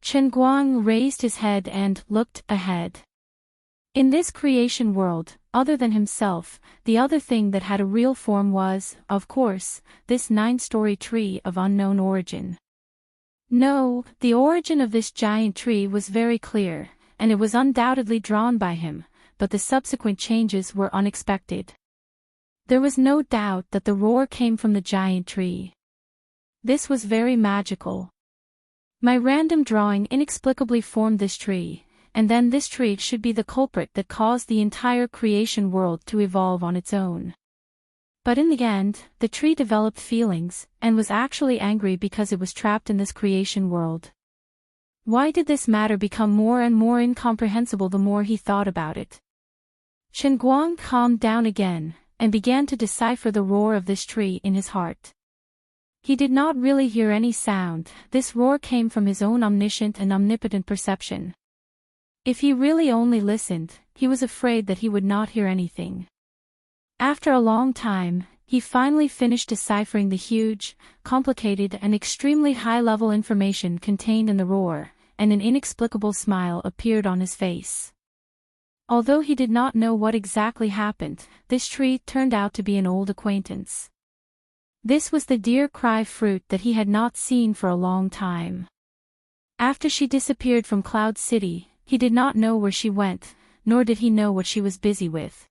Chen Guang raised his head and looked ahead. In this creation world, other than himself, the other thing that had a real form was, of course, this 9-story tree of unknown origin. No, the origin of this giant tree was very clear, and it was undoubtedly drawn by him, but the subsequent changes were unexpected. There was no doubt that the roar came from the giant tree. This was very magical. My random drawing inexplicably formed this tree, and then this tree should be the culprit that caused the entire creation world to evolve on its own. But in the end, the tree developed feelings, and was actually angry because it was trapped in this creation world. Why did this matter become more and more incomprehensible the more he thought about it? Chen Guang calmed down again, and began to decipher the roar of this tree in his heart. He did not really hear any sound, this roar came from his own omniscient and omnipotent perception. If he really only listened, he was afraid that he would not hear anything. After a long time, he finally finished deciphering the huge, complicated and extremely high-level information contained in the roar, and an inexplicable smile appeared on his face. Although he did not know what exactly happened, this tree turned out to be an old acquaintance. This was the deer cry fruit that he had not seen for a long time. After she disappeared from Cloud City, he did not know where she went, nor did he know what she was busy with.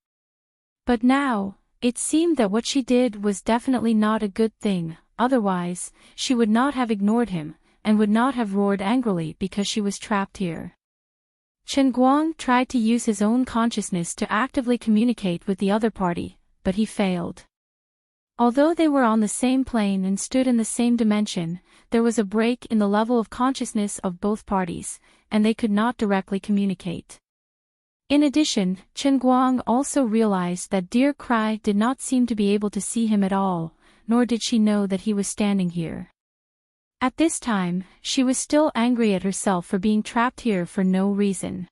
But now, it seemed that what she did was definitely not a good thing, otherwise, she would not have ignored him, and would not have roared angrily because she was trapped here. Chen Guang tried to use his own consciousness to actively communicate with the other party, but he failed. Although they were on the same plane and stood in the same dimension, there was a break in the level of consciousness of both parties, and they could not directly communicate. In addition, Chen Guang also realized that Deer Cry did not seem to be able to see him at all, nor did she know that he was standing here. At this time, she was still angry at herself for being trapped here for no reason.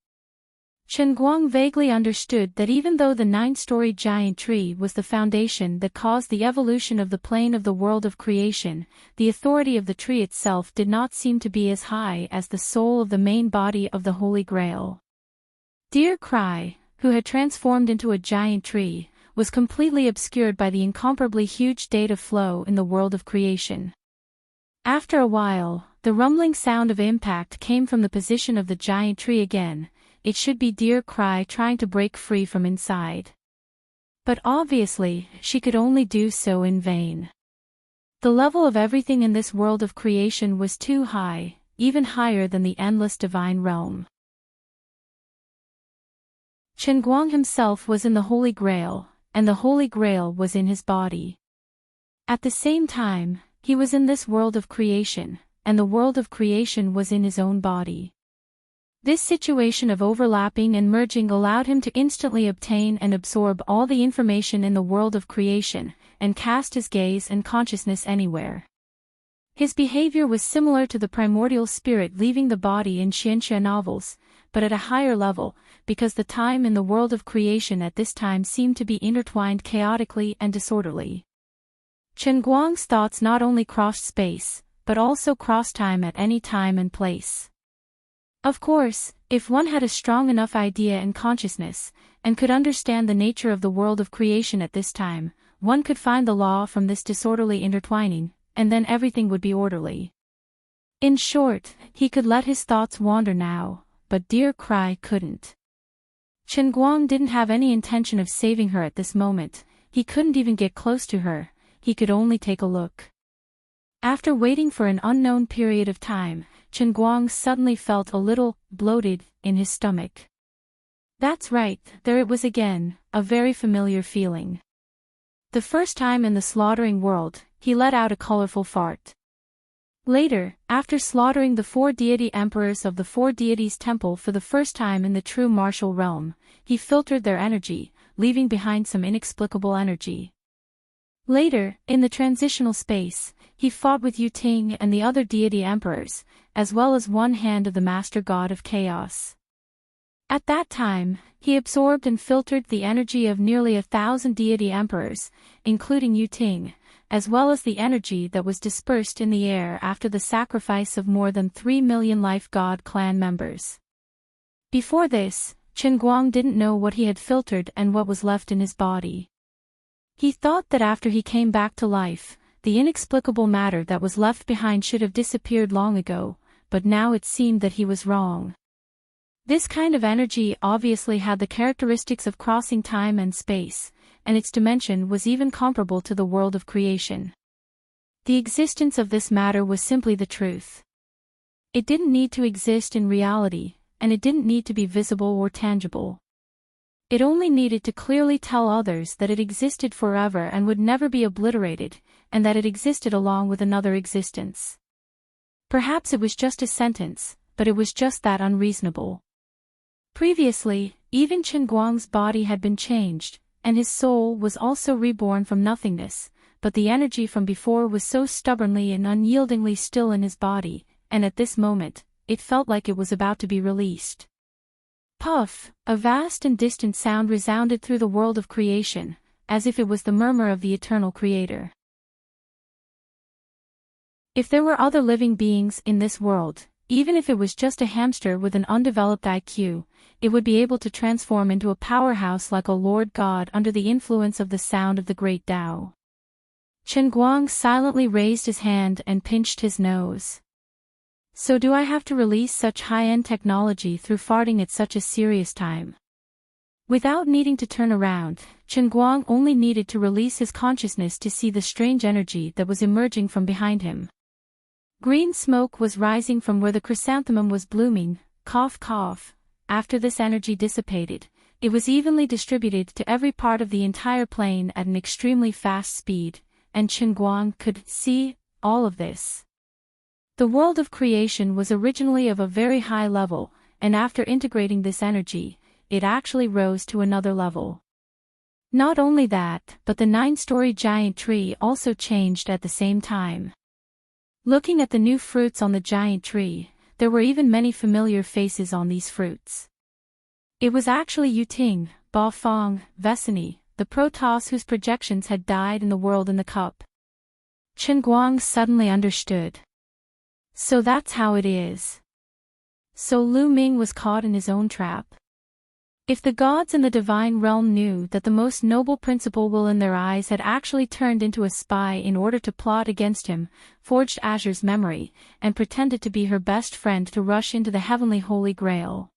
Chen Guang vaguely understood that even though the 9-story giant tree was the foundation that caused the evolution of the plane of the world of creation, the authority of the tree itself did not seem to be as high as the soul of the main body of the Holy Grail. Deer Cry, who had transformed into a giant tree, was completely obscured by the incomparably huge data flow in the world of creation. After a while, the rumbling sound of impact came from the position of the giant tree again. It should be Deer Cry trying to break free from inside. But obviously, she could only do so in vain. The level of everything in this world of creation was too high, even higher than the endless divine realm. Chen Guang himself was in the Holy Grail, and the Holy Grail was in his body. At the same time, he was in this world of creation, and the world of creation was in his own body. This situation of overlapping and merging allowed him to instantly obtain and absorb all the information in the world of creation, and cast his gaze and consciousness anywhere. His behavior was similar to the primordial spirit leaving the body in Xianxia novels, but at a higher level, because the time in the world of creation at this time seemed to be intertwined chaotically and disorderly. Chen Guang's thoughts not only crossed space, but also crossed time at any time and place. Of course, if one had a strong enough idea and consciousness, and could understand the nature of the world of creation at this time, one could find the law from this disorderly intertwining, and then everything would be orderly. In short, he could let his thoughts wander now, but dear Cry couldn't. Chen Guang didn't have any intention of saving her at this moment, he couldn't even get close to her, he could only take a look. After waiting for an unknown period of time, Chen Guang suddenly felt a little bloated in his stomach. That's right, there it was again, a very familiar feeling. The first time in the slaughtering world, he let out a colorful fart. Later, after slaughtering the 4 deity emperors of the 4 deities temple for the first time in the true martial realm, he filtered their energy, leaving behind some inexplicable energy. Later, in the transitional space, he fought with Yu Ting and the other deity emperors, as well as one hand of the master god of chaos. At that time, he absorbed and filtered the energy of nearly 1,000 deity emperors, including Yu Ting, as well as the energy that was dispersed in the air after the sacrifice of more than 3 million life god clan members. Before this, Chen Guang didn't know what he had filtered and what was left in his body. He thought that after he came back to life, the inexplicable matter that was left behind should have disappeared long ago, but now it seemed that he was wrong. This kind of energy obviously had the characteristics of crossing time and space, and its dimension was even comparable to the world of creation. The existence of this matter was simply the truth. It didn't need to exist in reality, and it didn't need to be visible or tangible. It only needed to clearly tell others that it existed forever and would never be obliterated, and that it existed along with another existence. Perhaps it was just a sentence, but it was just that unreasonable. Previously, even Chen Guang's body had been changed, and his soul was also reborn from nothingness, but the energy from before was so stubbornly and unyieldingly still in his body, and at this moment, it felt like it was about to be released. Puff, a vast and distant sound resounded through the world of creation, as if it was the murmur of the eternal Creator. If there were other living beings in this world, even if it was just a hamster with an undeveloped IQ, it would be able to transform into a powerhouse like a Lord God under the influence of the sound of the great Tao. Chen Guang silently raised his hand and pinched his nose. So do I have to release such high-end technology through farting at such a serious time? Without needing to turn around, Chen Guang only needed to release his consciousness to see the strange energy that was emerging from behind him. Green smoke was rising from where the chrysanthemum was blooming, cough cough. After this energy dissipated, it was evenly distributed to every part of the entire plane at an extremely fast speed, and Chen Guang could see all of this. The world of creation was originally of a very high level, and after integrating this energy, it actually rose to another level. Not only that, but the 9-story giant tree also changed at the same time. Looking at the new fruits on the giant tree, there were even many familiar faces on these fruits. It was actually Yu Ting, Ba Feng, Vesini, the Protoss whose projections had died in the world in the cup. Chen Guang suddenly understood. So that's how it is. So Lu Ming was caught in his own trap. If the gods in the divine realm knew that the most noble principal will in their eyes had actually turned into a spy in order to plot against him, forged Azure's memory, and pretended to be her best friend to rush into the heavenly Holy Grail.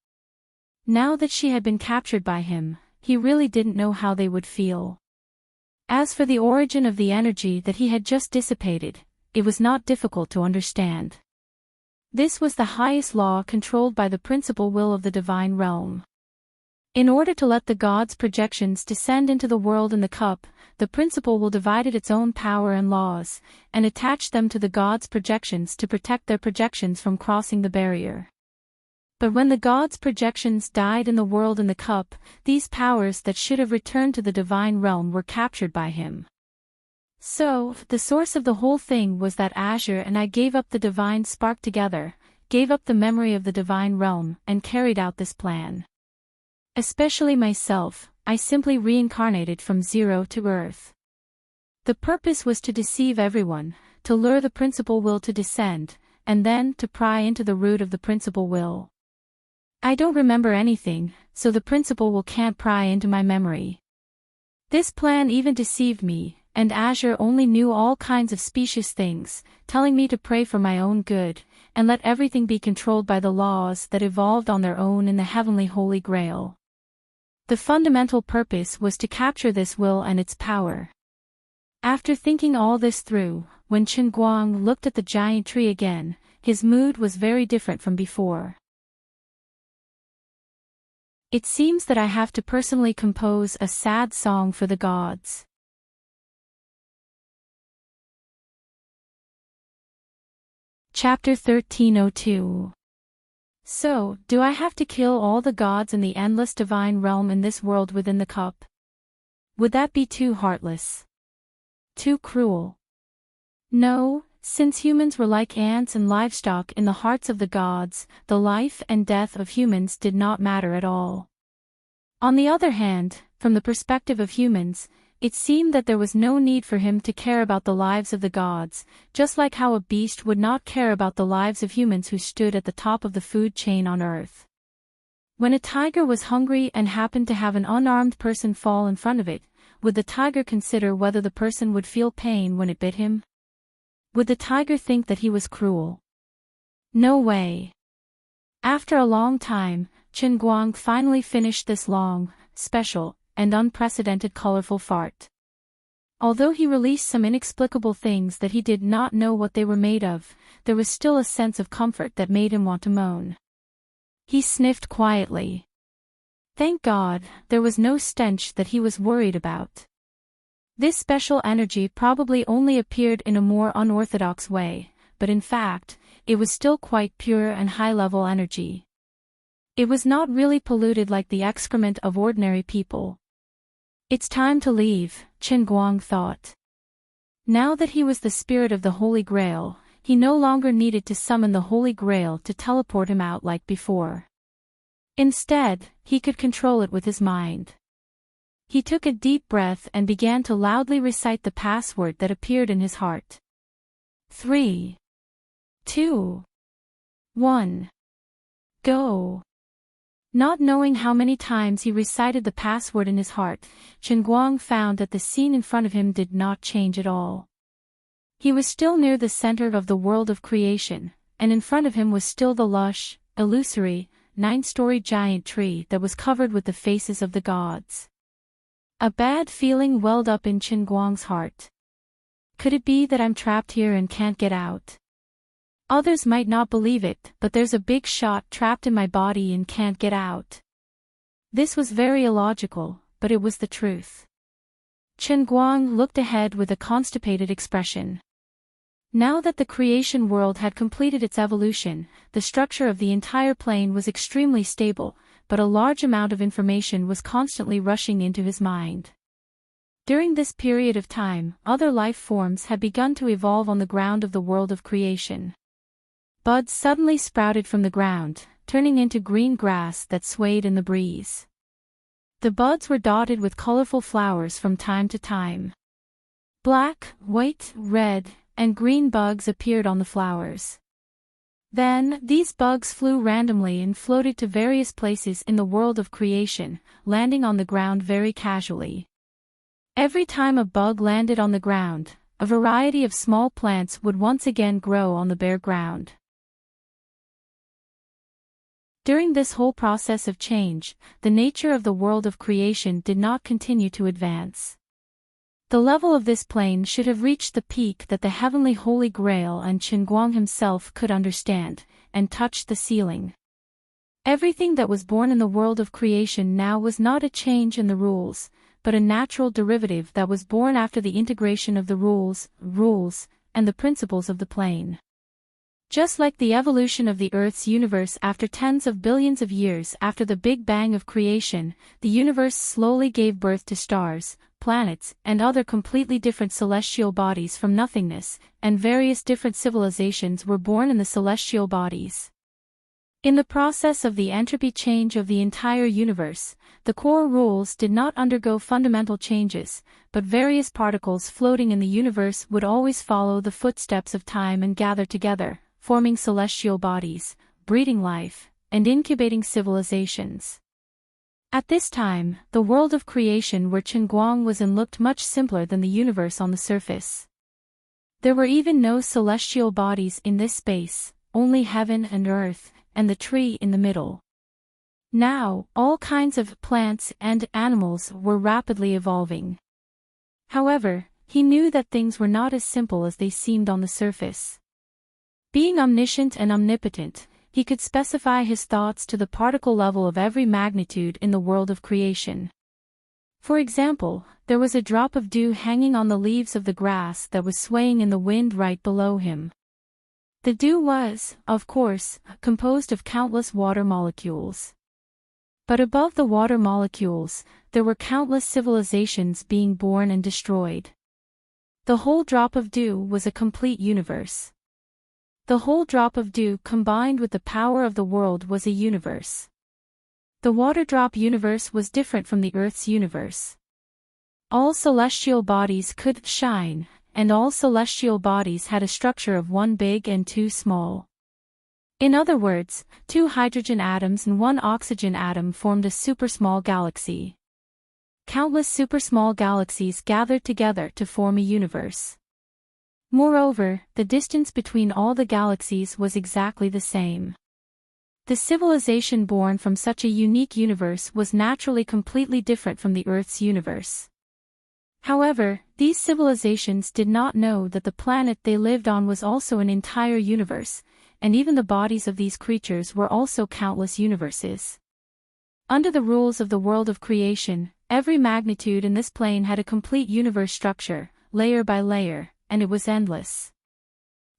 Now that she had been captured by him, he really didn't know how they would feel. As for the origin of the energy that he had just dissipated, it was not difficult to understand. This was the highest law controlled by the principal will of the divine realm. In order to let the gods' projections descend into the world in the cup, the principle will divide its own power and laws, and attach them to the gods' projections to protect their projections from crossing the barrier. But when the gods' projections died in the world in the cup, these powers that should have returned to the divine realm were captured by him. So, the source of the whole thing was that Azure and I gave up the divine spark together, gave up the memory of the divine realm, and carried out this plan. Especially myself, I simply reincarnated from zero to earth. The purpose was to deceive everyone, to lure the principal will to descend, and then to pry into the root of the principal will. I don't remember anything, so the principal will can't pry into my memory. This plan even deceived me, and Azure only knew all kinds of specious things, telling me to pray for my own good, and let everything be controlled by the laws that evolved on their own in the heavenly Holy Grail. The fundamental purpose was to capture this will and its power. After thinking all this through, when Chen Guang looked at the giant tree again, his mood was very different from before. It seems that I have to personally compose a sad song for the gods. Chapter 1302. So, do I have to kill all the gods in the endless divine realm in this world within the cup? Would that be too heartless? Too cruel? No, since humans were like ants and livestock in the hearts of the gods, the life and death of humans did not matter at all. On the other hand, from the perspective of humans, it seemed that there was no need for him to care about the lives of the gods, just like how a beast would not care about the lives of humans who stood at the top of the food chain on Earth. When a tiger was hungry and happened to have an unarmed person fall in front of it, would the tiger consider whether the person would feel pain when it bit him? Would the tiger think that he was cruel? No way. After a long time, Chen Guang finally finished this long, special, and unprecedented colorful fart. Although he released some inexplicable things that he did not know what they were made of, there was still a sense of comfort that made him want to moan. He sniffed quietly. Thank God, there was no stench that he was worried about. This special energy probably only appeared in a more unorthodox way, but in fact, it was still quite pure and high-level energy. It was not really polluted like the excrement of ordinary people. It's time to leave, Chen Guang thought. Now that he was the spirit of the Holy Grail, he no longer needed to summon the Holy Grail to teleport him out like before. Instead, he could control it with his mind. He took a deep breath and began to loudly recite the password that appeared in his heart. 3, 2, 1. Go. Not knowing how many times he recited the password in his heart, Chen Guang found that the scene in front of him did not change at all. He was still near the center of the world of creation, and in front of him was still the lush, illusory, 9-story giant tree that was covered with the faces of the gods. A bad feeling welled up in Chen Guang's heart. Could it be that I'm trapped here and can't get out? Others might not believe it, but there's a big shot trapped in my body and can't get out. This was very illogical, but it was the truth. Chen Guang looked ahead with a constipated expression. Now that the creation world had completed its evolution, the structure of the entire plane was extremely stable, but a large amount of information was constantly rushing into his mind. During this period of time, other life forms had begun to evolve on the ground of the world of creation. Buds suddenly sprouted from the ground, turning into green grass that swayed in the breeze. The buds were dotted with colorful flowers from time to time. Black, white, red, and green bugs appeared on the flowers. Then, these bugs flew randomly and floated to various places in the world of creation, landing on the ground very casually. Every time a bug landed on the ground, a variety of small plants would once again grow on the bare ground. During this whole process of change, the nature of the world of creation did not continue to advance. The level of this plane should have reached the peak that the heavenly Holy Grail and Chen Guang himself could understand, and touched the ceiling. Everything that was born in the world of creation now was not a change in the rules, but a natural derivative that was born after the integration of the rules, and the principles of the plane. Just like the evolution of the Earth's universe after tens of billions of years after the Big Bang of creation, the universe slowly gave birth to stars, planets, and other completely different celestial bodies from nothingness, and various different civilizations were born in the celestial bodies. In the process of the entropy change of the entire universe, the core rules did not undergo fundamental changes, but various particles floating in the universe would always follow the footsteps of time and gather together, forming celestial bodies, breeding life, and incubating civilizations. At this time, the world of creation where Qinguang was in looked much simpler than the universe on the surface. There were even no celestial bodies in this space, only heaven and earth, and the tree in the middle. Now, all kinds of plants and animals were rapidly evolving. However, he knew that things were not as simple as they seemed on the surface. Being omniscient and omnipotent, he could specify his thoughts to the particle level of every magnitude in the world of creation. For example, there was a drop of dew hanging on the leaves of the grass that was swaying in the wind right below him. The dew was, of course, composed of countless water molecules. But above the water molecules, there were countless civilizations being born and destroyed. The whole drop of dew was a complete universe. The whole drop of dew combined with the power of the world was a universe. The water drop universe was different from the Earth's universe. All celestial bodies could shine, and all celestial bodies had a structure of one big and two small. In other words, 2 hydrogen atoms and 1 oxygen atom formed a super-small galaxy. Countless super-small galaxies gathered together to form a universe. Moreover, the distance between all the galaxies was exactly the same. The civilization born from such a unique universe was naturally completely different from the Earth's universe. However, these civilizations did not know that the planet they lived on was also an entire universe, and even the bodies of these creatures were also countless universes. Under the rules of the world of creation, every magnitude in this plane had a complete universe structure, layer by layer, and it was endless.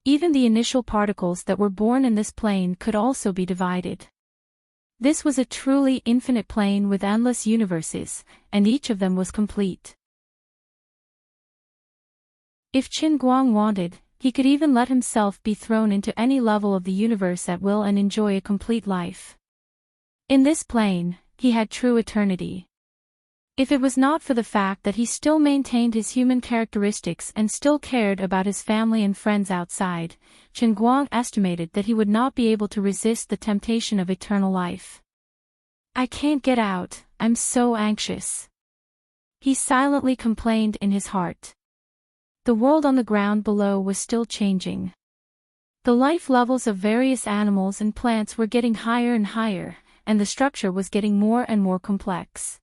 Even the initial particles that were born in this plane could also be divided. This was a truly infinite plane with endless universes, and each of them was complete. If Qinguang wanted, he could even let himself be thrown into any level of the universe at will and enjoy a complete life. In this plane, he had true eternity. If it was not for the fact that he still maintained his human characteristics and still cared about his family and friends outside, Qinguang estimated that he would not be able to resist the temptation of eternal life. "I can't get out, I'm so anxious," he silently complained in his heart. The world on the ground below was still changing. The life levels of various animals and plants were getting higher and higher, and the structure was getting more and more complex.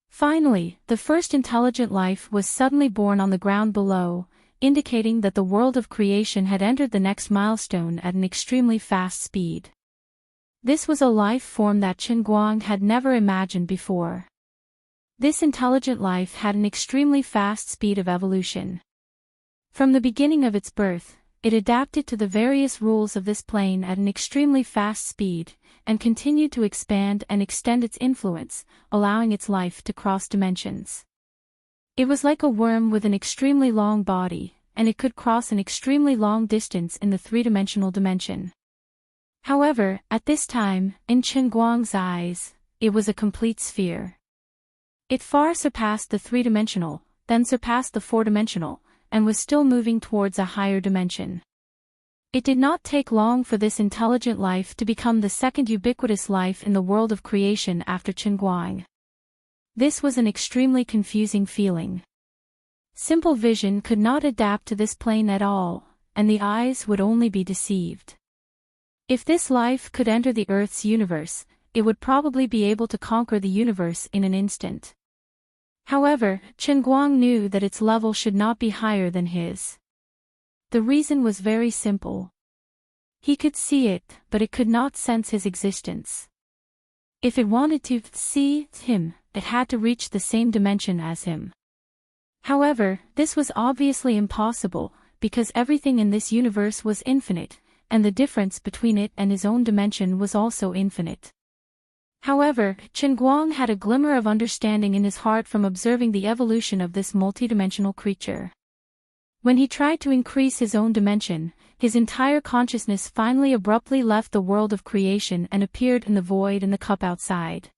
Finally, the first intelligent life was suddenly born on the ground below, indicating that the world of creation had entered the next milestone at an extremely fast speed. This was a life form that Qinguang had never imagined before. This intelligent life had an extremely fast speed of evolution. From the beginning of its birth, it adapted to the various rules of this plane at an extremely fast speed, and continued to expand and extend its influence, allowing its life to cross dimensions. It was like a worm with an extremely long body, and it could cross an extremely long distance in the three-dimensional dimension. However, at this time, in Qinguang's eyes, it was a complete sphere. It far surpassed the three-dimensional, then surpassed the four-dimensional, and was still moving towards a higher dimension. It did not take long for this intelligent life to become the second ubiquitous life in the world of creation after Qinguang. This was an extremely confusing feeling. Simple vision could not adapt to this plane at all, and the eyes would only be deceived. If this life could enter the Earth's universe, it would probably be able to conquer the universe in an instant. However, Qinguang knew that its level should not be higher than his. The reason was very simple. He could see it, but it could not sense his existence. If it wanted to see him, it had to reach the same dimension as him. However, this was obviously impossible, because everything in this universe was infinite, and the difference between it and his own dimension was also infinite. However, Chen Guang had a glimmer of understanding in his heart from observing the evolution of this multidimensional creature. When he tried to increase his own dimension, his entire consciousness finally abruptly left the world of creation and appeared in the void in the cup outside.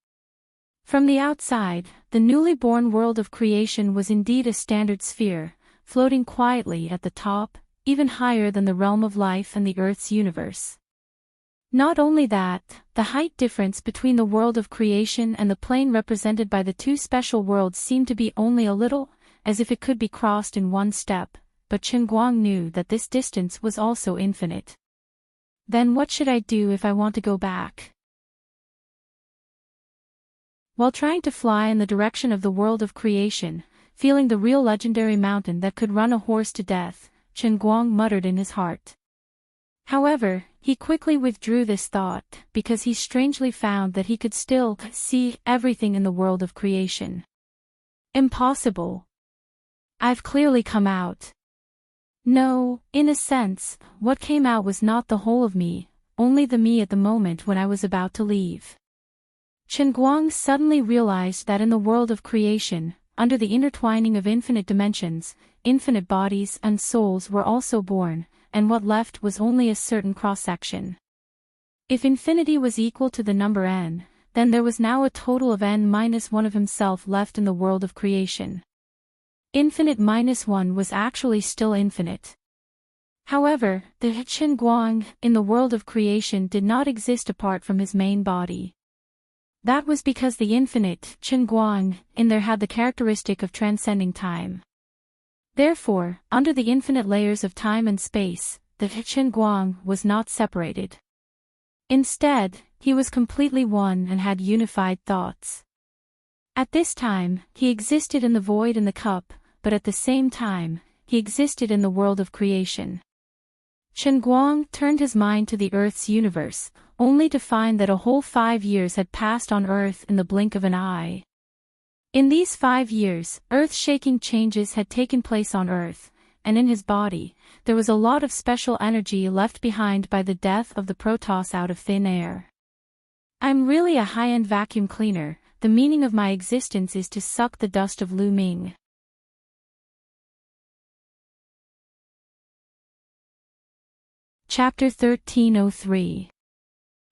From the outside, the newly born world of creation was indeed a standard sphere, floating quietly at the top, even higher than the realm of life and the Earth's universe. Not only that, the height difference between the world of creation and the plane represented by the two special worlds seemed to be only a little, as if it could be crossed in one step, but Chen Guang knew that this distance was also infinite. Then what should I do if I want to go back? While trying to fly in the direction of the world of creation, feeling the real legendary mountain that could run a horse to death, Chen Guang muttered in his heart. However, he quickly withdrew this thought, because he strangely found that he could still see everything in the world of creation. Impossible. I've clearly come out. No, in a sense, what came out was not the whole of me, only the me at the moment when I was about to leave. Chen Guang suddenly realized that in the world of creation, under the intertwining of infinite dimensions, infinite bodies and souls were also born, and what left was only a certain cross-section. If infinity was equal to the number n, then there was now a total of n-1 of himself left in the world of creation. Infinite minus 1 was actually still infinite. However, the Chen Guang in the world of creation did not exist apart from his main body. That was because the infinite Chen Guang in there had the characteristic of transcending time. Therefore, under the infinite layers of time and space, the Chen Guang was not separated. Instead, he was completely one and had unified thoughts. At this time, he existed in the void in the cup, but at the same time, he existed in the world of creation. Chen Guang turned his mind to the Earth's universe, only to find that a whole 5 years had passed on Earth in the blink of an eye. In these 5 years, earth-shaking changes had taken place on Earth, and in his body, there was a lot of special energy left behind by the death of the Protoss out of thin air. I'm really a high-end vacuum cleaner, the meaning of my existence is to suck the dust of Lu Ming. Chapter 1303.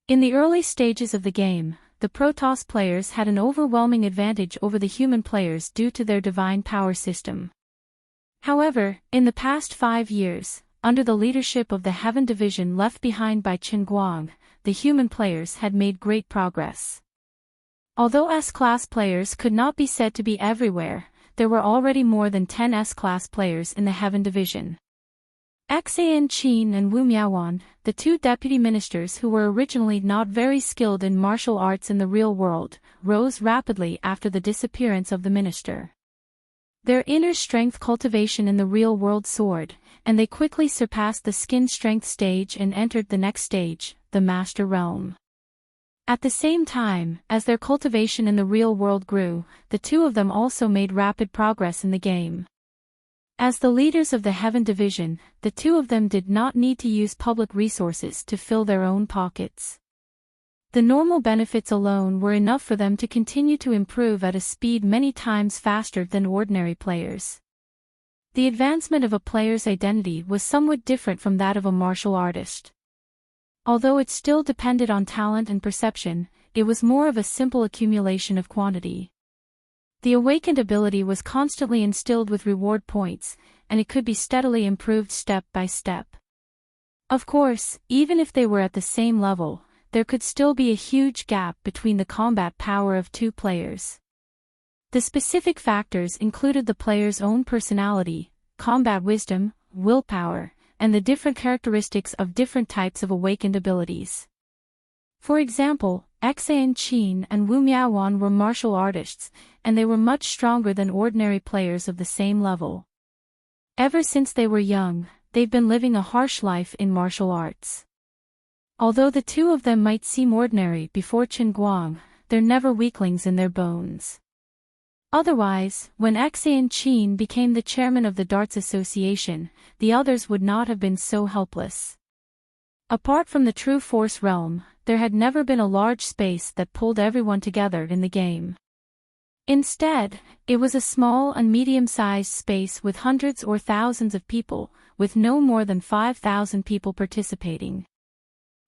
In the early stages of the game, the Protoss players had an overwhelming advantage over the human players due to their divine power system. However, in the past 5 years, under the leadership of the Heaven Division left behind by Chen Guang, the human players had made great progress. Although S-class players could not be said to be everywhere, there were already more than 10 S-class players in the Heaven Division. Enchanting and Wu Miaowan, the two deputy ministers who were originally not very skilled in martial arts in the real world, rose rapidly after the disappearance of the minister. Their inner strength cultivation in the real world soared, and they quickly surpassed the skin strength stage and entered the next stage, the master realm. At the same time, as their cultivation in the real world grew, the two of them also made rapid progress in the game. As the leaders of the Heaven Division, the two of them did not need to use public resources to fill their own pockets. The normal benefits alone were enough for them to continue to improve at a speed many times faster than ordinary players. The advancement of a player's identity was somewhat different from that of a martial artist. Although it still depended on talent and perception, it was more of a simple accumulation of quantity. The awakened ability was constantly instilled with reward points, and it could be steadily improved step by step. Of course, even if they were at the same level, there could still be a huge gap between the combat power of two players. The specific factors included the player's own personality, combat wisdom, willpower, and the different characteristics of different types of awakened abilities. For example, Enchanting and Wu Miaowan were martial artists, and they were much stronger than ordinary players of the same level. Ever since they were young, they've been living a harsh life in martial arts. Although the two of them might seem ordinary before Chen Guang, they're never weaklings in their bones. Otherwise, when Enchanting became the chairman of the Darts Association, the others would not have been so helpless. Apart from the true force realm, there had never been a large space that pulled everyone together in the game. Instead, it was a small and medium-sized space with hundreds or thousands of people, with no more than 5,000 people participating.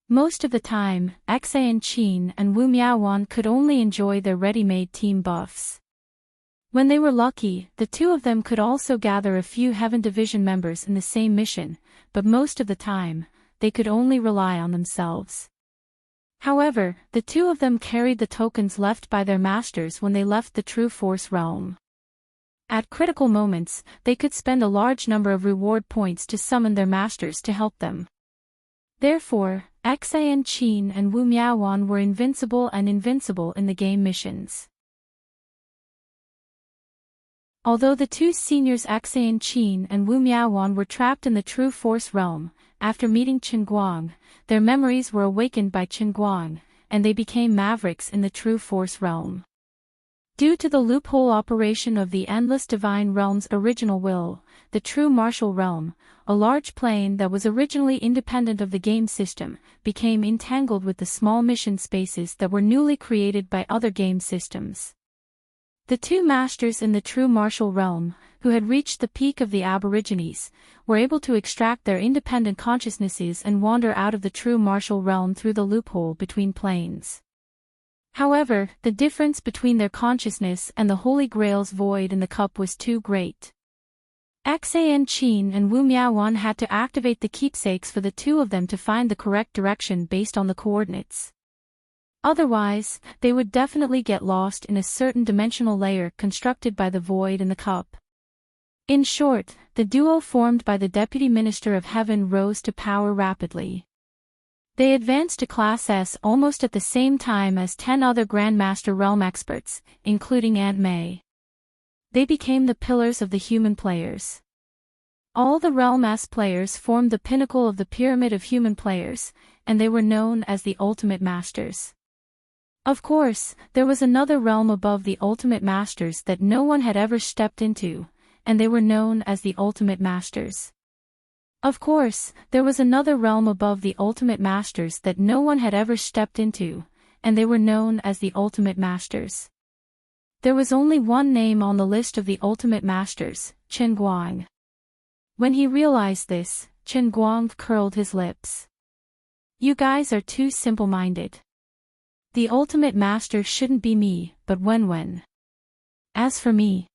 Most of the time, Enchanting and Wu Miaowan could only enjoy their ready-made team buffs. When they were lucky, the two of them could also gather a few Heaven Division members in the same mission, but most of the time, they could only rely on themselves. However, the two of them carried the tokens left by their masters when they left the True Force realm. At critical moments, they could spend a large number of reward points to summon their masters to help them. Therefore, Enchanting and Wu Miaowan were invincible in the game missions. Although the two seniors Enchanting and Wu Miaowan were trapped in the True Force realm, after meeting Guang, their memories were awakened by Guang, and they became mavericks in the True Force realm. Due to the loophole operation of the Endless Divine Realm's original will, the True Martial Realm, a large plane that was originally independent of the game system, became entangled with the small mission spaces that were newly created by other game systems. The two masters in the True Martial Realm, who had reached the peak of the Aborigines, were able to extract their independent consciousnesses and wander out of the True Martial Realm through the loophole between planes. However, the difference between their consciousness and the Holy Grail's void in the cup was too great. Enchanting and Wu Miaowan had to activate the keepsakes for the two of them to find the correct direction based on the coordinates. Otherwise, they would definitely get lost in a certain dimensional layer constructed by the void in the cup. In short, the duo formed by the Deputy Minister of Heaven rose to power rapidly. They advanced to Class S almost at the same time as 10 other Grandmaster Realm experts, including Aunt May. They became the pillars of the human players. All the Realm S players formed the pinnacle of the pyramid of human players, and they were known as the Ultimate Masters. Of course, there was another realm above the Ultimate Masters that no one had ever stepped into, and they were known as the Ultimate Masters. Of course, there was another realm above the Ultimate Masters that no one had ever stepped into, and they were known as the Ultimate Masters. There was only one name on the list of the Ultimate Masters, Guang. When he realized this, Guang curled his lips. You guys are too simple-minded. The Ultimate Master shouldn't be me, but Wenwen. As for me,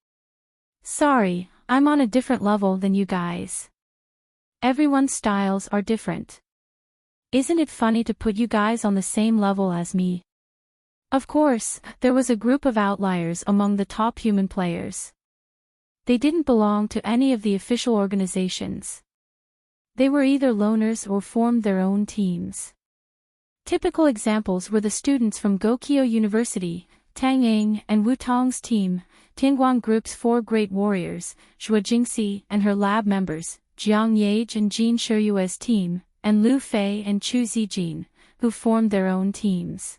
sorry, I'm on a different level than you guys. Everyone's styles are different. Isn't it funny to put you guys on the same level as me? Of course, there was a group of outliers among the top human players. They didn't belong to any of the official organizations. They were either loners or formed their own teams. Typical examples were the students from Gokyo University, Tang Ying and Wu Tong's team, Tianguang Group's 4 great warriors, Zhua Jingxi and her lab members, Jiang Yage and Jin Shiyue's team, and Lu Fei and Chu Zijin, who formed their own teams.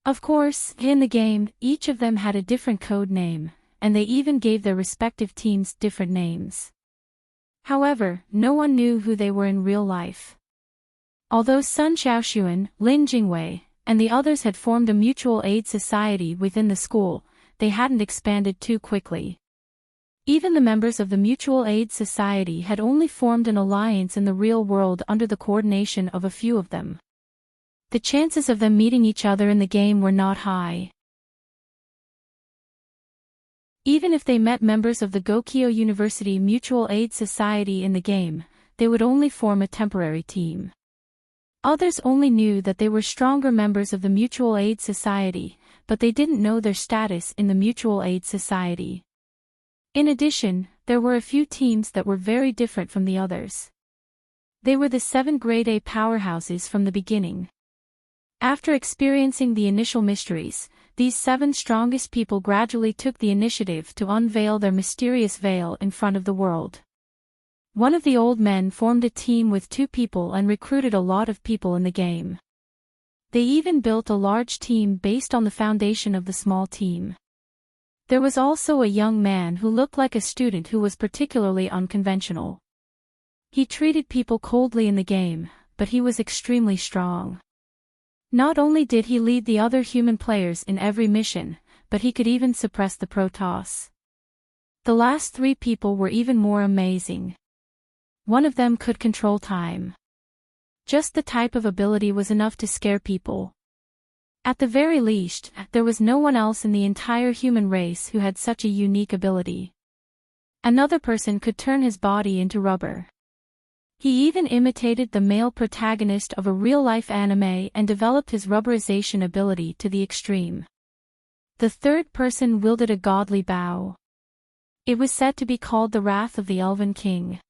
Of course, in the game, each of them had a different code name, and they even gave their respective teams different names. However, no one knew who they were in real life. Although Sun Xiaoxuan, Lin Jingwei, and the others had formed a mutual aid society within the school, they hadn't expanded too quickly. Even the members of the Mutual Aid Society had only formed an alliance in the real world under the coordination of a few of them. The chances of them meeting each other in the game were not high. Even if they met members of the Gokyo University Mutual Aid Society in the game, they would only form a temporary team. Others only knew that they were stronger members of the Mutual Aid Society, but they didn't know their status in the Mutual Aid Society. In addition, there were a few teams that were very different from the others. They were the 7 Grade A powerhouses from the beginning. After experiencing the initial mysteries, these 7 strongest people gradually took the initiative to unveil their mysterious veil in front of the world. One of the old men formed a team with 2 people and recruited a lot of people in the game. They even built a large team based on the foundation of the small team. There was also a young man who looked like a student who was particularly unconventional. He treated people coldly in the game, but he was extremely strong. Not only did he lead the other human players in every mission, but he could even suppress the Protoss. The last three people were even more amazing. One of them could control time. Just the type of ability was enough to scare people. At the very least, there was no one else in the entire human race who had such a unique ability. Another person could turn his body into rubber. He even imitated the male protagonist of a real-life anime and developed his rubberization ability to the extreme. The third person wielded a godly bow. It was said to be called the Wrath of the Elven King.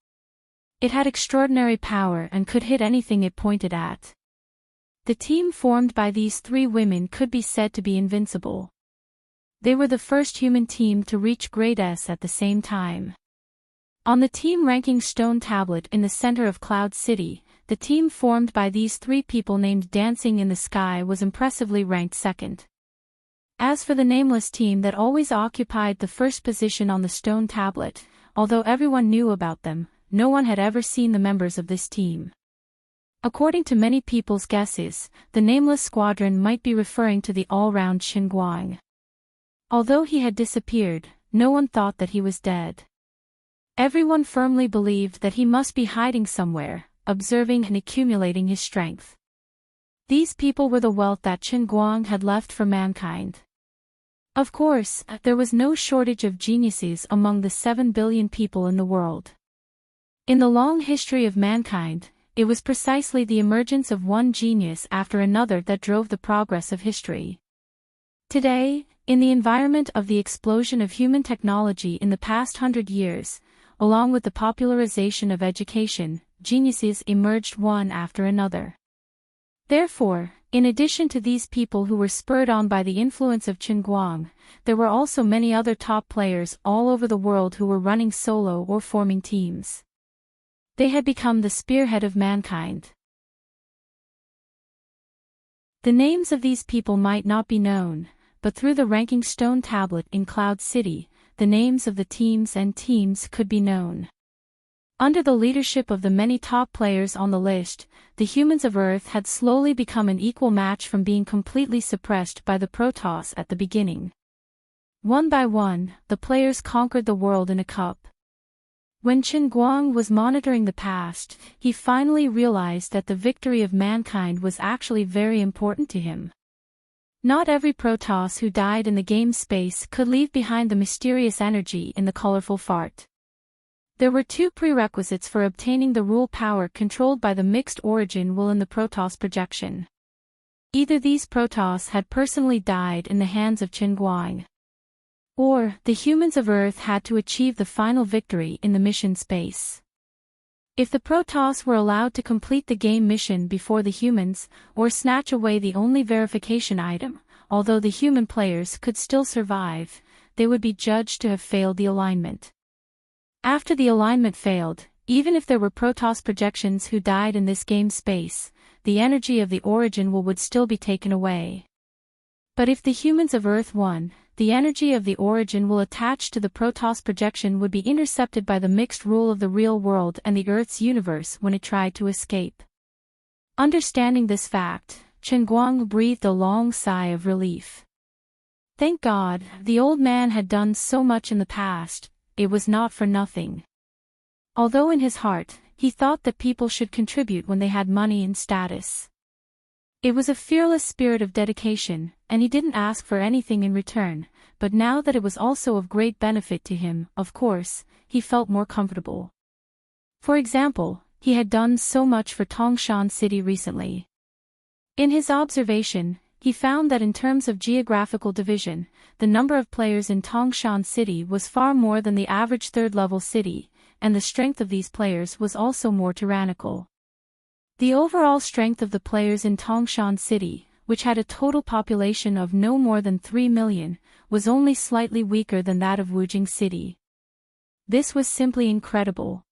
It had extraordinary power and could hit anything it pointed at. The team formed by these three women could be said to be invincible. They were the first human team to reach Grade S at the same time. On the team ranking stone tablet in the center of Cloud City, the team formed by these three people named Dancing in the Sky was impressively ranked second. As for the nameless team that always occupied the first position on the stone tablet, although everyone knew about them, no one had ever seen the members of this team. According to many people's guesses, the nameless squadron might be referring to the all-round Xinguang. Although he had disappeared, no one thought that he was dead. Everyone firmly believed that he must be hiding somewhere, observing and accumulating his strength. These people were the wealth that Xinguang had left for mankind. Of course, there was no shortage of geniuses among the 7 billion people in the world. In the long history of mankind, it was precisely the emergence of one genius after another that drove the progress of history. Today, in the environment of the explosion of human technology in the past 100 years, along with the popularization of education, geniuses emerged one after another. Therefore, in addition to these people who were spurred on by the influence of Xinguang, there were also many other top players all over the world who were running solo or forming teams. They had become the spearhead of mankind. The names of these people might not be known, but through the ranking stone tablet in Cloud City, the names of the teams and teams could be known. Under the leadership of the many top players on the list, the humans of Earth had slowly become an equal match from being completely suppressed by the Protoss at the beginning. One by one, the players conquered the world in a cup. When Xinguang was monitoring the past, he finally realized that the victory of mankind was actually very important to him. Not every Protoss who died in the game space could leave behind the mysterious energy in the colorful fart. There were two prerequisites for obtaining the rule power controlled by the mixed origin will in the Protoss projection. Either these Protoss had personally died in the hands of Xinguang, or the humans of Earth had to achieve the final victory in the mission space. If the Protoss were allowed to complete the game mission before the humans, or snatch away the only verification item, although the human players could still survive, they would be judged to have failed the alignment. After the alignment failed, even if there were Protoss projections who died in this game space, the energy of the origin would still be taken away. But if the humans of Earth won, the energy of the origin will attached to the Protoss projection would be intercepted by the mixed rule of the real world and the Earth's universe when it tried to escape. Understanding this fact, Xinguang breathed a long sigh of relief. Thank God, the old man had done so much in the past, it was not for nothing. Although in his heart, he thought that people should contribute when they had money and status. It was a fearless spirit of dedication, and he didn't ask for anything in return, but now that it was also of great benefit to him, of course, he felt more comfortable. For example, he had done so much for Tangshan City recently. In his observation, he found that in terms of geographical division, the number of players in Tangshan City was far more than the average third-level city, and the strength of these players was also more tyrannical. The overall strength of the players in Tangshan City, which had a total population of no more than 3 million, was only slightly weaker than that of Wujing City. This was simply incredible.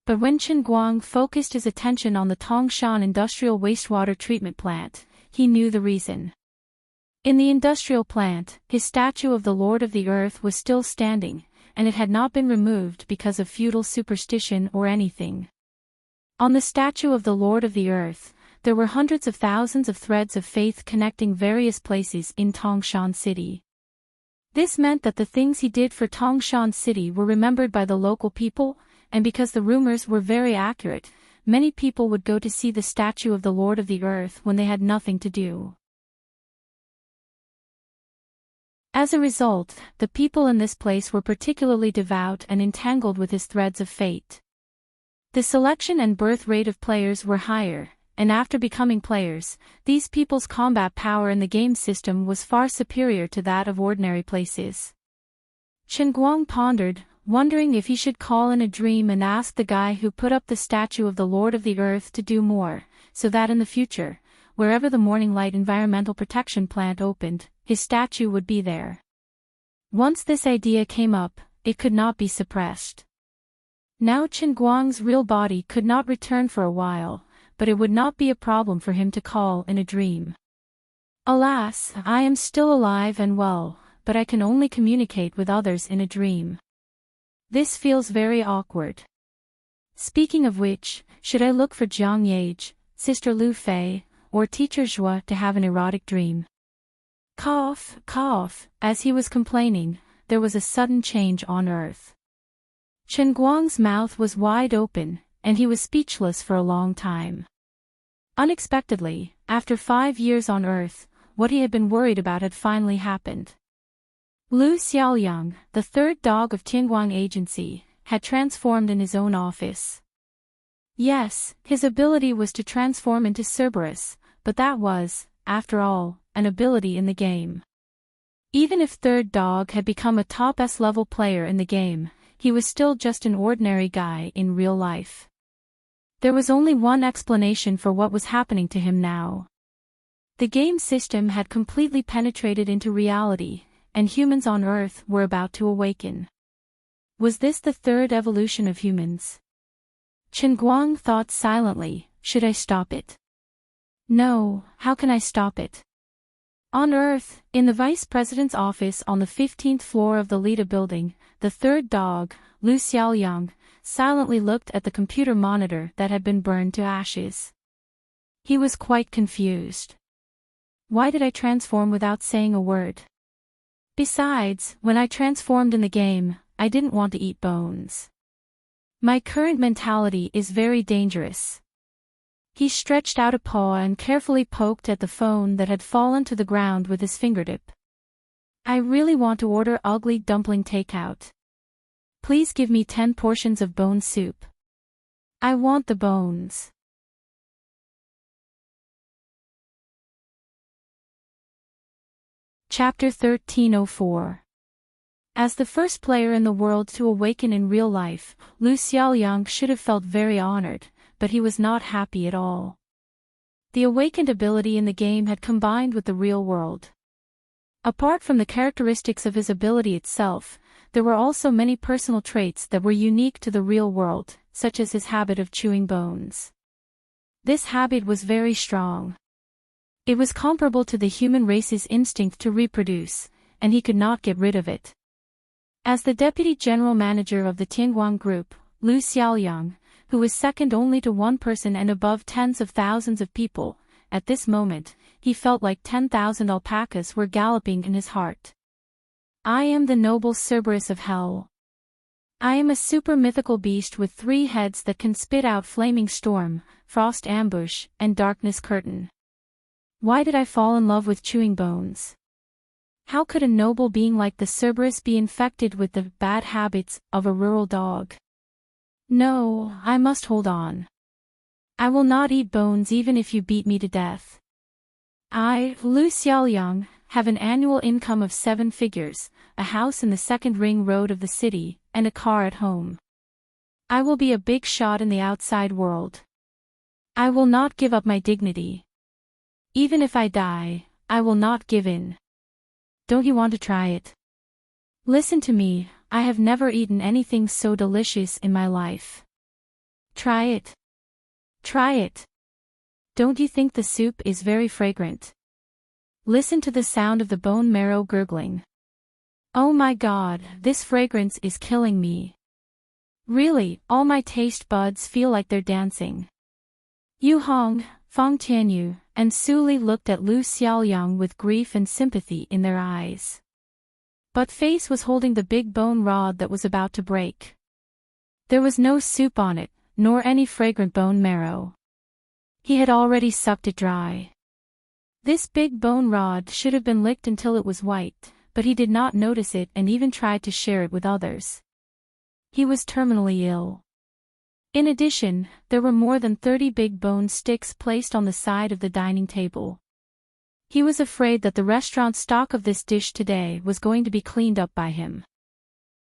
But when Xinguang focused his attention on the Tangshan industrial wastewater treatment plant, he knew the reason. In the industrial plant, his statue of the Lord of the Earth was still standing, and it had not been removed because of feudal superstition or anything. On the statue of the Lord of the Earth, there were hundreds of thousands of threads of faith connecting various places in Tangshan City. This meant that the things he did for Tangshan City were remembered by the local people, and because the rumors were very accurate, many people would go to see the statue of the Lord of the Earth when they had nothing to do. As a result, the people in this place were particularly devout and entangled with his threads of fate. The selection and birth rate of players were higher, and after becoming players, these people's combat power in the game system was far superior to that of ordinary places. Chen Guang pondered, wondering if he should call in a dream and ask the guy who put up the statue of the Lord of the Earth to do more, so that in the future, wherever the Morning Light Environmental Protection Plant opened, his statue would be there. Once this idea came up, it could not be suppressed. Now Chen Guang's real body could not return for a while, but it would not be a problem for him to call in a dream. Alas, I am still alive and well, but I can only communicate with others in a dream. This feels very awkward. Speaking of which, should I look for Jiang Yage, Sister Lu Fei, or Teacher Zhua to have an erotic dream? Cough, cough, as he was complaining, there was a sudden change on earth. Chen Guang's mouth was wide open, and he was speechless for a long time. Unexpectedly, after 5 years on Earth, what he had been worried about had finally happened. Lu Xiaoyang, the third dog of Tianguang Agency, had transformed in his own office. Yes, his ability was to transform into Cerberus, but that was, after all, an ability in the game. Even if third dog had become a top S-level player in the game, he was still just an ordinary guy in real life. There was only one explanation for what was happening to him now. The game system had completely penetrated into reality, and humans on Earth were about to awaken. Was this the third evolution of humans? Chen Guang thought silently, should I stop it? No, how can I stop it? On Earth, in the Vice President's office on the 15th floor of the Lida building, the third dog, Lu Xiaoyang, silently looked at the computer monitor that had been burned to ashes. He was quite confused. Why did I transform without saying a word? Besides, when I transformed in the game, I didn't want to eat bones. My current mentality is very dangerous. He stretched out a paw and carefully poked at the phone that had fallen to the ground with his fingertip. I really want to order ugly dumpling takeout. Please give me 10 portions of bone soup. I want the bones. Chapter 1304. As the first player in the world to awaken in real life, Lu Xiaoyang should have felt very honored, but he was not happy at all. The awakened ability in the game had combined with the real world. Apart from the characteristics of his ability itself, there were also many personal traits that were unique to the real world, such as his habit of chewing bones. This habit was very strong. It was comparable to the human race's instinct to reproduce, and he could not get rid of it. As the deputy general manager of the Tianguang Group, Lu Xiaoyang, who was second only to one person and above tens of thousands of people, at this moment, he felt like 10,000 alpacas were galloping in his heart. I am the noble Cerberus of hell. I am a super mythical beast with 3 heads that can spit out flaming storm, frost ambush, and darkness curtain. Why did I fall in love with chewing bones? How could a noble being like the Cerberus be infected with the bad habits of a rural dog? No, I must hold on. I will not eat bones even if you beat me to death. I, Lu Xiaoyang, have an annual income of 7 figures, a house in the second ring road of the city, and a car at home. I will be a big shot in the outside world. I will not give up my dignity. Even if I die, I will not give in. Don't you want to try it? Listen to me, I have never eaten anything so delicious in my life. Try it. Try it. Don't you think the soup is very fragrant? Listen to the sound of the bone marrow gurgling. Oh my God, this fragrance is killing me. Really, all my taste buds feel like they're dancing. Yu Hong, Fong Tianyu, and Su Li looked at Lu Xiaoyang with grief and sympathy in their eyes. But Face was holding the big bone rod that was about to break. There was no soup on it, nor any fragrant bone marrow. He had already sucked it dry. This big bone rod should have been licked until it was white, but he did not notice it and even tried to share it with others. He was terminally ill. In addition, there were more than 30 big bone sticks placed on the side of the dining table. He was afraid that the restaurant stock of this dish today was going to be cleaned up by him.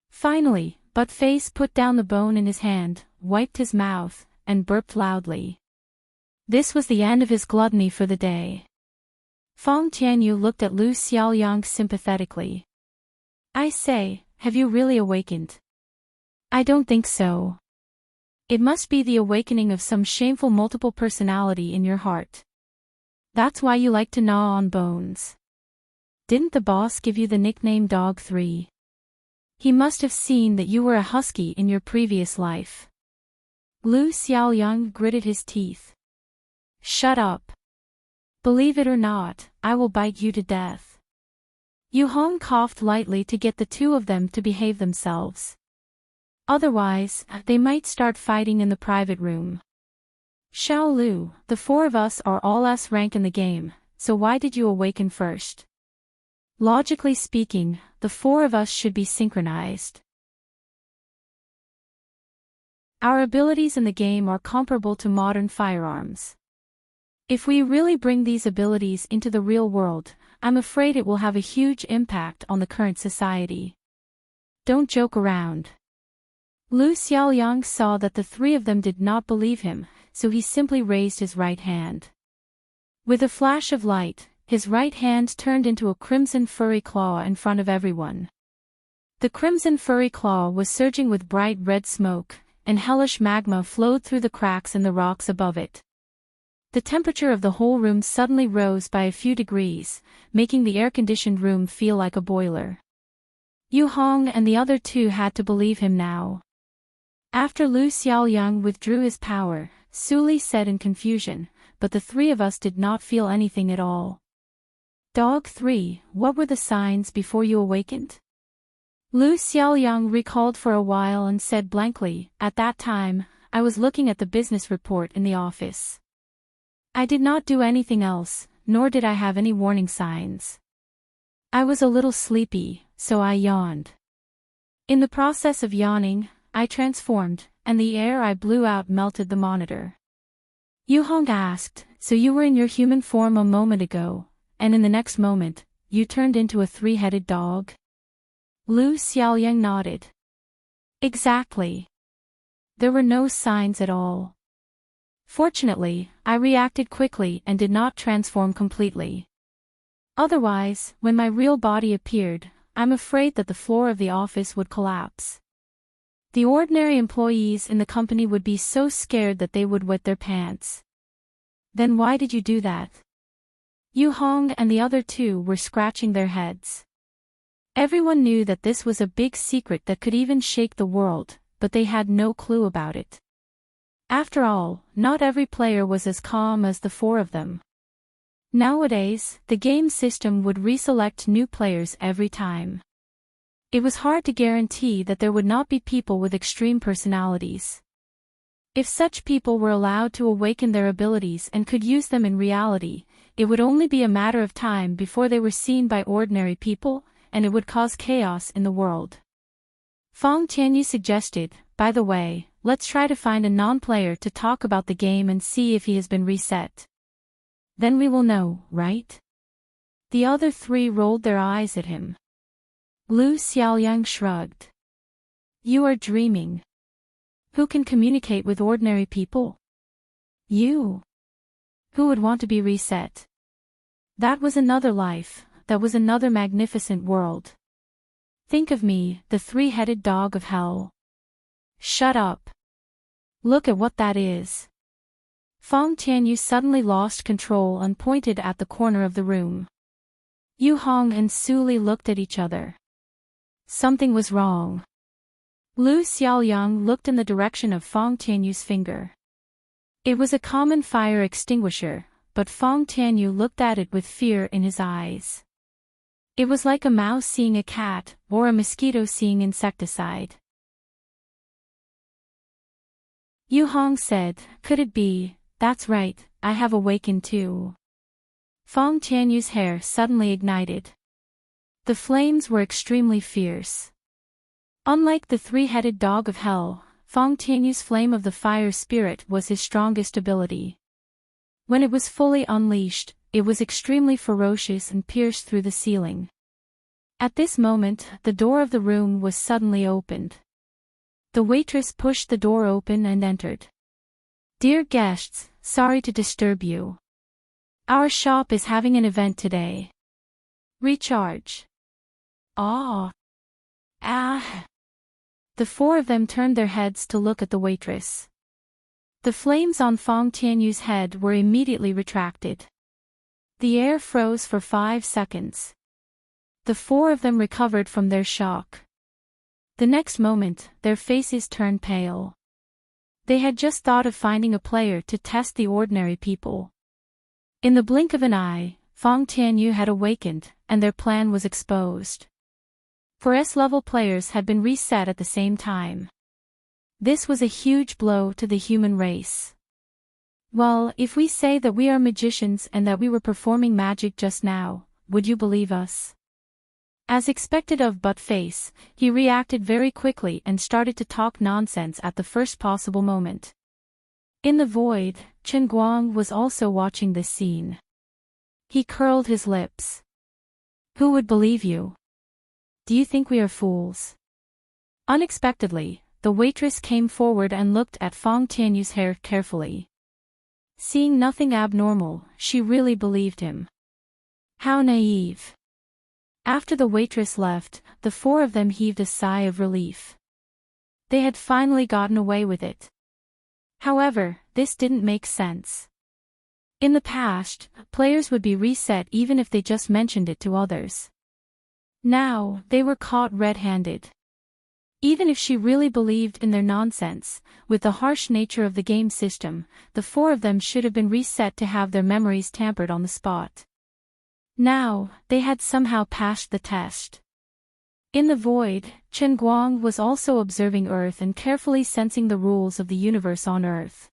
Finally, Butt Face put down the bone in his hand, wiped his mouth, and burped loudly. This was the end of his gluttony for the day. Fong Tianyu looked at Lu Xiaoyang sympathetically. I say, have you really awakened? I don't think so. It must be the awakening of some shameful multiple personality in your heart. That's why you like to gnaw on bones. Didn't the boss give you the nickname Dog 3? He must have seen that you were a husky in your previous life. Lu Xiaoyang gritted his teeth. Shut up. Believe it or not, I will bite you to death. Yu Hong coughed lightly to get the two of them to behave themselves. Otherwise, they might start fighting in the private room. Xiao Lu, the four of us are all S rank in the game, so why did you awaken first? Logically speaking, the four of us should be synchronized. Our abilities in the game are comparable to modern firearms. If we really bring these abilities into the real world, I'm afraid it will have a huge impact on the current society. Don't joke around. Lu Xiaoyang saw that the three of them did not believe him, so he simply raised his right hand. With a flash of light, his right hand turned into a crimson furry claw in front of everyone. The crimson furry claw was surging with bright red smoke, and hellish magma flowed through the cracks in the rocks above it. The temperature of the whole room suddenly rose by a few degrees, making the air-conditioned room feel like a boiler. Yu Hong and the other two had to believe him now. After Lu Xiaoyang withdrew his power, Su Li said in confusion, but the three of us did not feel anything at all. Dog 3, what were the signs before you awakened? Lu Xiaoyang recalled for a while and said blankly, at that time, I was looking at the business report in the office. I did not do anything else, nor did I have any warning signs. I was a little sleepy, so I yawned. In the process of yawning, I transformed, and the air I blew out melted the monitor. Yu Hong asked, so you were in your human form a moment ago, and in the next moment, you turned into a three-headed dog? Lu Xiaoyang nodded. Exactly. There were no signs at all. Fortunately, I reacted quickly and did not transform completely. Otherwise, when my real body appeared, I'm afraid that the floor of the office would collapse. The ordinary employees in the company would be so scared that they would wet their pants. Then why did you do that? Yu Hong and the other two were scratching their heads. Everyone knew that this was a big secret that could even shake the world, but they had no clue about it. After all, not every player was as calm as the four of them. Nowadays, the game system would reselect new players every time. It was hard to guarantee that there would not be people with extreme personalities. If such people were allowed to awaken their abilities and could use them in reality, it would only be a matter of time before they were seen by ordinary people, and it would cause chaos in the world. Fong Tianyu suggested, by the way, let's try to find a non-player to talk about the game and see if he has been reset. Then we will know, right? The other three rolled their eyes at him. Lu Xiaoyang shrugged. You are dreaming. Who can communicate with ordinary people? You. Who would want to be reset? That was another life, that was another magnificent world. Think of me, the three-headed dog of hell. Shut up. Look at what that is. Feng Tianyu suddenly lost control and pointed at the corner of the room. Yu Hong and Su Li looked at each other. Something was wrong. Lu Xiaoyang looked in the direction of Feng Tianyu's finger. It was a common fire extinguisher, but Feng Tianyu looked at it with fear in his eyes. It was like a mouse seeing a cat, or a mosquito seeing insecticide. Yu Hong said, "Could it be? That's right, I have awakened too." Feng Tianyu's hair suddenly ignited. The flames were extremely fierce. Unlike the three-headed dog of hell, Feng Tianyu's flame of the fire spirit was his strongest ability. When it was fully unleashed, it was extremely ferocious and pierced through the ceiling. At this moment, the door of the room was suddenly opened. The waitress pushed the door open and entered. "Dear guests, sorry to disturb you. Our shop is having an event today. Recharge." "Ah. Ah." The four of them turned their heads to look at the waitress. The flames on Feng Tianyu's head were immediately retracted. The air froze for 5 seconds. The four of them recovered from their shock. The next moment, their faces turned pale. They had just thought of finding a player to test the ordinary people. In the blink of an eye, Feng Tianyu had awakened, and their plan was exposed. 4 S-level players had been reset at the same time. This was a huge blow to the human race. Well, if we say that we are magicians and that we were performing magic just now, would you believe us? As expected of Buttface, he reacted very quickly and started to talk nonsense at the first possible moment. In the void, Chen Guang was also watching this scene. He curled his lips. "Who would believe you? Do you think we are fools?" Unexpectedly, the waitress came forward and looked at Feng Tianyu's hair carefully. Seeing nothing abnormal, she really believed him. How naive. After the waitress left, the four of them heaved a sigh of relief. They had finally gotten away with it. However, this didn't make sense. In the past, players would be reset even if they just mentioned it to others. Now, they were caught red-handed. Even if she really believed in their nonsense, with the harsh nature of the game system, the four of them should have been reset to have their memories tampered on the spot. Now, they had somehow passed the test. In the void, Chen Guang was also observing Earth and carefully sensing the rules of the universe on Earth.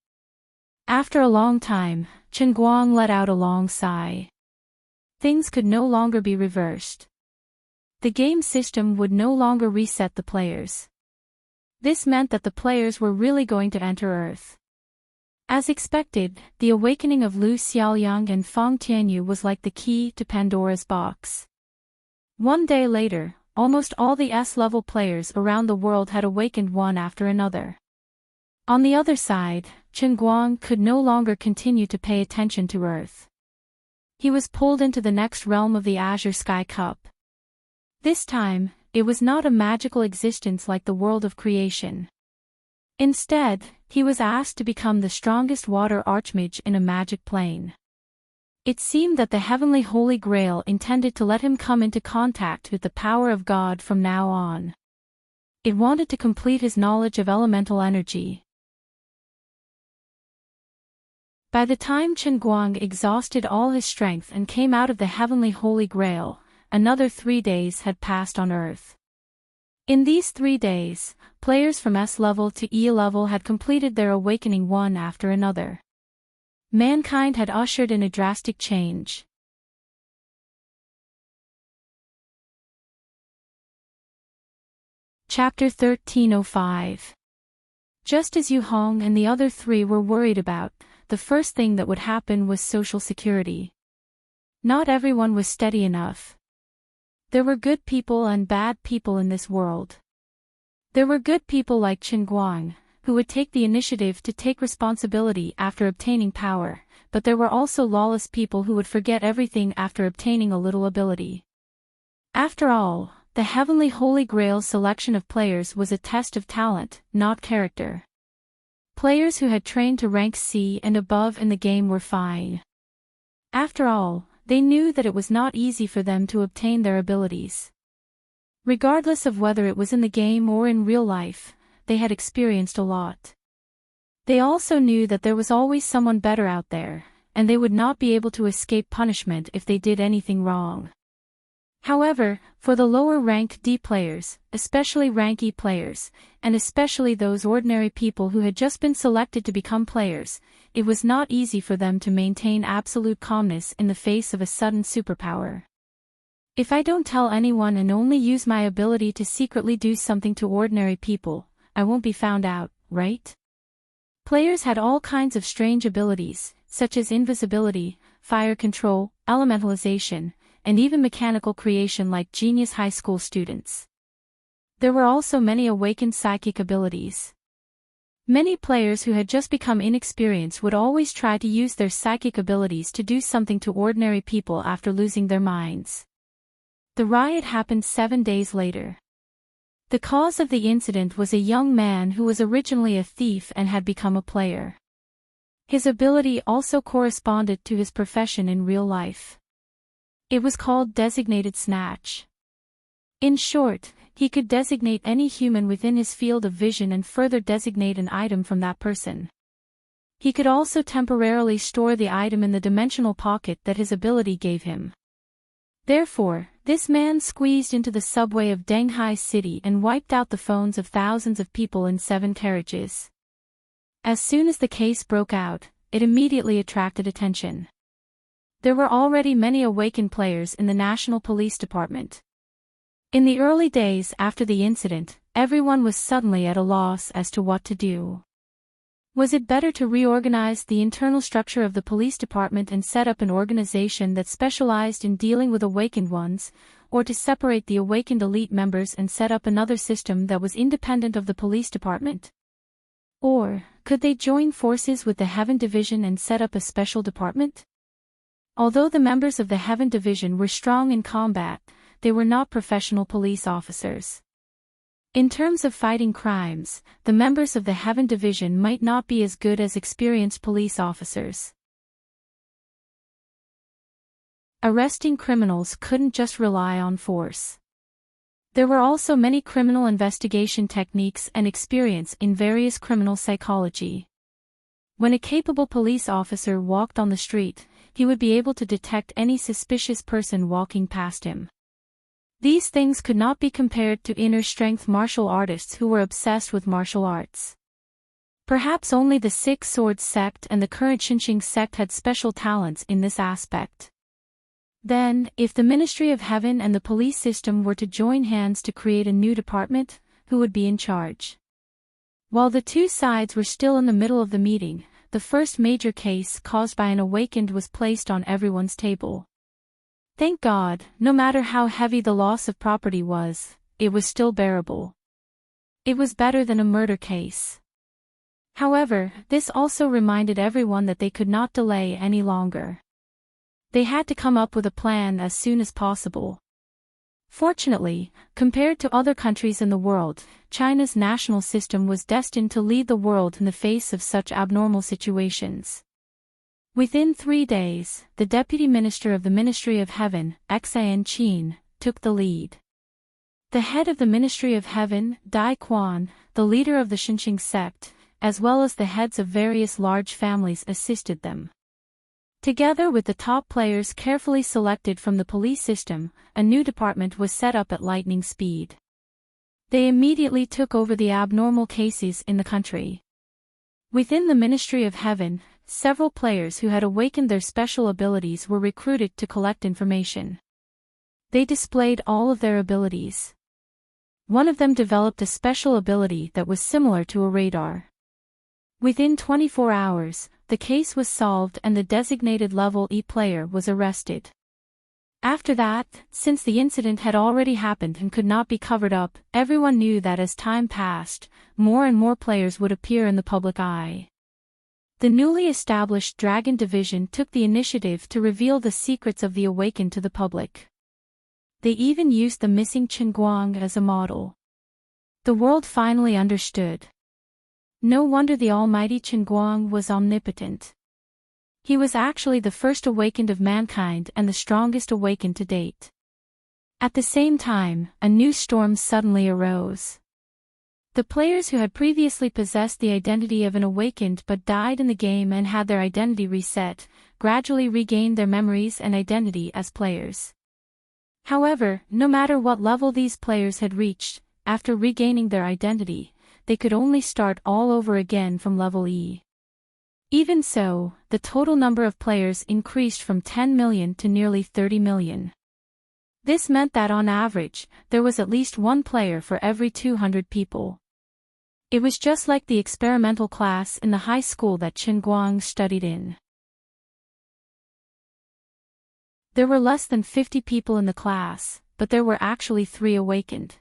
After a long time, Chen Guang let out a long sigh. Things could no longer be reversed. The game system would no longer reset the players. This meant that the players were really going to enter Earth. As expected, the awakening of Lu Xiaoyang and Feng Tianyu was like the key to Pandora's box. One day later, almost all the S-level players around the world had awakened one after another. On the other side, Chen Guang could no longer continue to pay attention to Earth. He was pulled into the next realm of the Azure Sky Cup. This time, it was not a magical existence like the world of creation. Instead, he was asked to become the strongest water archmage in a magic plane. It seemed that the heavenly Holy Grail intended to let him come into contact with the power of God from now on. It wanted to complete his knowledge of elemental energy. By the time Chen Guang exhausted all his strength and came out of the heavenly Holy Grail, another 3 days had passed on Earth. In these 3 days, players from S-level to E-level had completed their awakening one after another. Mankind had ushered in a drastic change. Chapter 1305. Just as Yu Hong and the other 3 were worried about, the first thing that would happen was social security. Not everyone was steady enough. There were good people and bad people in this world. There were good people like Chen Guang, who would take the initiative to take responsibility after obtaining power, but there were also lawless people who would forget everything after obtaining a little ability. After all, the heavenly Holy Grail's selection of players was a test of talent, not character. Players who had trained to rank C and above in the game were fine. After all, they knew that it was not easy for them to obtain their abilities. Regardless of whether it was in the game or in real life, they had experienced a lot. They also knew that there was always someone better out there, and they would not be able to escape punishment if they did anything wrong. However, for the lower rank D players, especially rank E players, and especially those ordinary people who had just been selected to become players, it was not easy for them to maintain absolute calmness in the face of a sudden superpower. If I don't tell anyone and only use my ability to secretly do something to ordinary people, I won't be found out, right? Players had all kinds of strange abilities, such as invisibility, fire control, elementalization, and even mechanical creation like genius high school students. There were also many awakened psychic abilities. Many players who had just become inexperienced would always try to use their psychic abilities to do something to ordinary people after losing their minds. The riot happened 7 days later. The cause of the incident was a young man who was originally a thief and had become a player. His ability also corresponded to his profession in real life. It was called Designated Snatch. In short, he could designate any human within his field of vision and further designate an item from that person. He could also temporarily store the item in the dimensional pocket that his ability gave him. Therefore, this man squeezed into the subway of Denghai City and wiped out the phones of thousands of people in 7 carriages. As soon as the case broke out, it immediately attracted attention. There were already many awakened players in the National Police Department. In the early days after the incident, everyone was suddenly at a loss as to what to do. Was it better to reorganize the internal structure of the police department and set up an organization that specialized in dealing with awakened ones, or to separate the awakened elite members and set up another system that was independent of the police department? Or, could they join forces with the Heaven Division and set up a special department? Although the members of the Heaven Division were strong in combat, they were not professional police officers. In terms of fighting crimes, the members of the Heaven Division might not be as good as experienced police officers. Arresting criminals couldn't just rely on force. There were also many criminal investigation techniques and experience in various criminal psychology. When a capable police officer walked on the street, he would be able to detect any suspicious person walking past him. These things could not be compared to inner strength martial artists who were obsessed with martial arts. Perhaps only the Six Swords sect and the current Xinqing sect had special talents in this aspect. Then, if the Ministry of Heaven and the police system were to join hands to create a new department, who would be in charge? While the two sides were still in the middle of the meeting, the first major case caused by an awakened was placed on everyone's table. Thank God, no matter how heavy the loss of property was, it was still bearable. It was better than a murder case. However, this also reminded everyone that they could not delay any longer. They had to come up with a plan as soon as possible. Fortunately, compared to other countries in the world, China's national system was destined to lead the world in the face of such abnormal situations. Within 3 days, the Deputy Minister of the Ministry of Heaven, Xian Qin, took the lead. The head of the Ministry of Heaven, Dai Quan, the leader of the Xinqing sect, as well as the heads of various large families assisted them. Together with the top players carefully selected from the police system, a new department was set up at lightning speed. They immediately took over the abnormal cases in the country. Within the Ministry of Heaven, several players who had awakened their special abilities were recruited to collect information. They displayed all of their abilities. One of them developed a special ability that was similar to a radar. Within 24 hours, the case was solved and the designated level E player was arrested. After that, since the incident had already happened and could not be covered up, everyone knew that as time passed, more and more players would appear in the public eye. The newly established Dragon Division took the initiative to reveal the secrets of the Awakened to the public. They even used the missing Chen Guang as a model. The world finally understood. No wonder the almighty Chen Guang was omnipotent. He was actually the first awakened of mankind and the strongest awakened to date. At the same time, a new storm suddenly arose. The players who had previously possessed the identity of an awakened but died in the game and had their identity reset, gradually regained their memories and identity as players. However, no matter what level these players had reached, after regaining their identity, they could only start all over again from level E. Even so, the total number of players increased from 10 million to nearly 30 million. This meant that on average, there was at least one player for every 200 people. It was just like the experimental class in the high school that Chen Guang studied in. There were less than 50 people in the class, but there were actually 3 awakened.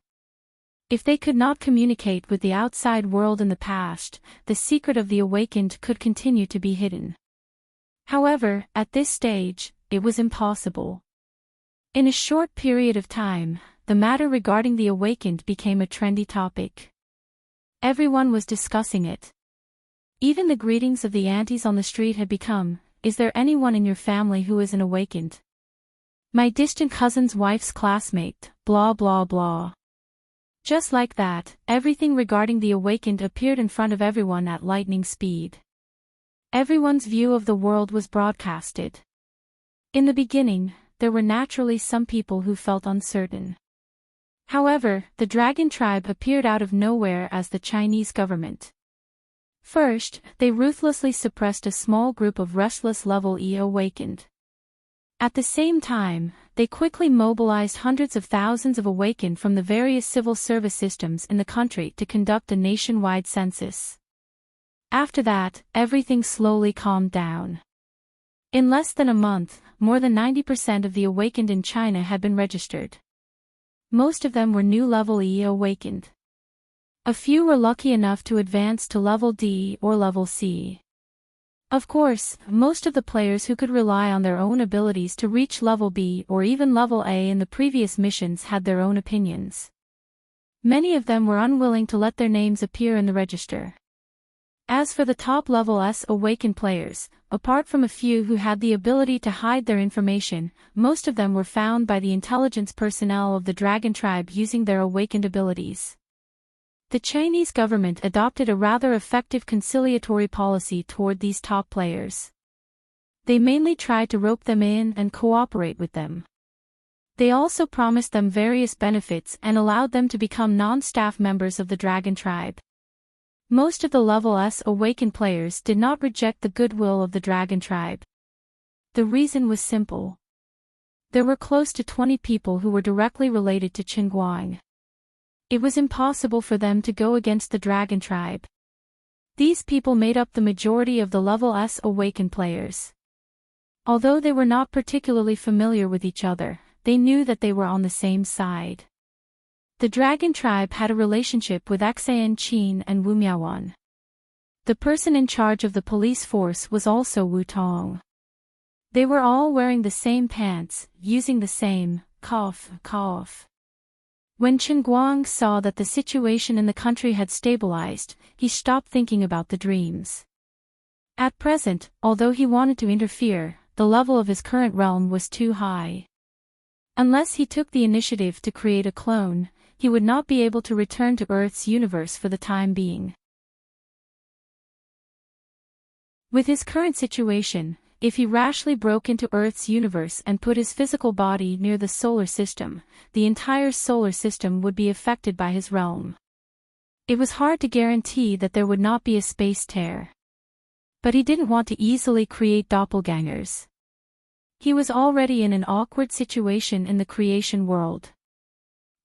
If they could not communicate with the outside world in the past, the secret of the awakened could continue to be hidden. However, at this stage, it was impossible. In a short period of time, the matter regarding the awakened became a trendy topic. Everyone was discussing it. Even the greetings of the aunties on the street had become, "Is there anyone in your family who is an awakened? My distant cousin's wife's classmate, blah blah blah." Just like that, everything regarding the awakened appeared in front of everyone at lightning speed. Everyone's view of the world was broadcasted. In the beginning, there were naturally some people who felt uncertain. However, the dragon tribe appeared out of nowhere as the Chinese government. First, they ruthlessly suppressed a small group of restless level E awakened. At the same time, they quickly mobilized hundreds of thousands of awakened from the various civil service systems in the country to conduct a nationwide census. After that, everything slowly calmed down. In less than a month, more than 90% of the awakened in China had been registered. Most of them were new level E awakened. A few were lucky enough to advance to level D or level C. Of course, most of the players who could rely on their own abilities to reach level B or even level A in the previous missions had their own opinions. Many of them were unwilling to let their names appear in the register. As for the top level S awakened players, apart from a few who had the ability to hide their information, most of them were found by the intelligence personnel of the Dragon Tribe using their awakened abilities. The Chinese government adopted a rather effective conciliatory policy toward these top players. They mainly tried to rope them in and cooperate with them. They also promised them various benefits and allowed them to become non-staff members of the Dragon Tribe. Most of the level S awakened players did not reject the goodwill of the Dragon Tribe. The reason was simple. There were close to 20 people who were directly related to Chen Guang. It was impossible for them to go against the Dragon Tribe. These people made up the majority of the level S awakened players. Although they were not particularly familiar with each other, they knew that they were on the same side. The Dragon Tribe had a relationship with Xian Qin and Wu Miaowan. The person in charge of the police force was also Wu Tong. They were all wearing the same pants, using the same cough. When Chen Guang saw that the situation in the country had stabilized, he stopped thinking about the dreams. At present, although he wanted to interfere, the level of his current realm was too high. Unless he took the initiative to create a clone, he would not be able to return to Earth's universe for the time being. With his current situation, if he rashly broke into Earth's universe and put his physical body near the solar system, the entire solar system would be affected by his realm. It was hard to guarantee that there would not be a space tear. But he didn't want to easily create doppelgangers. He was already in an awkward situation in the creation world.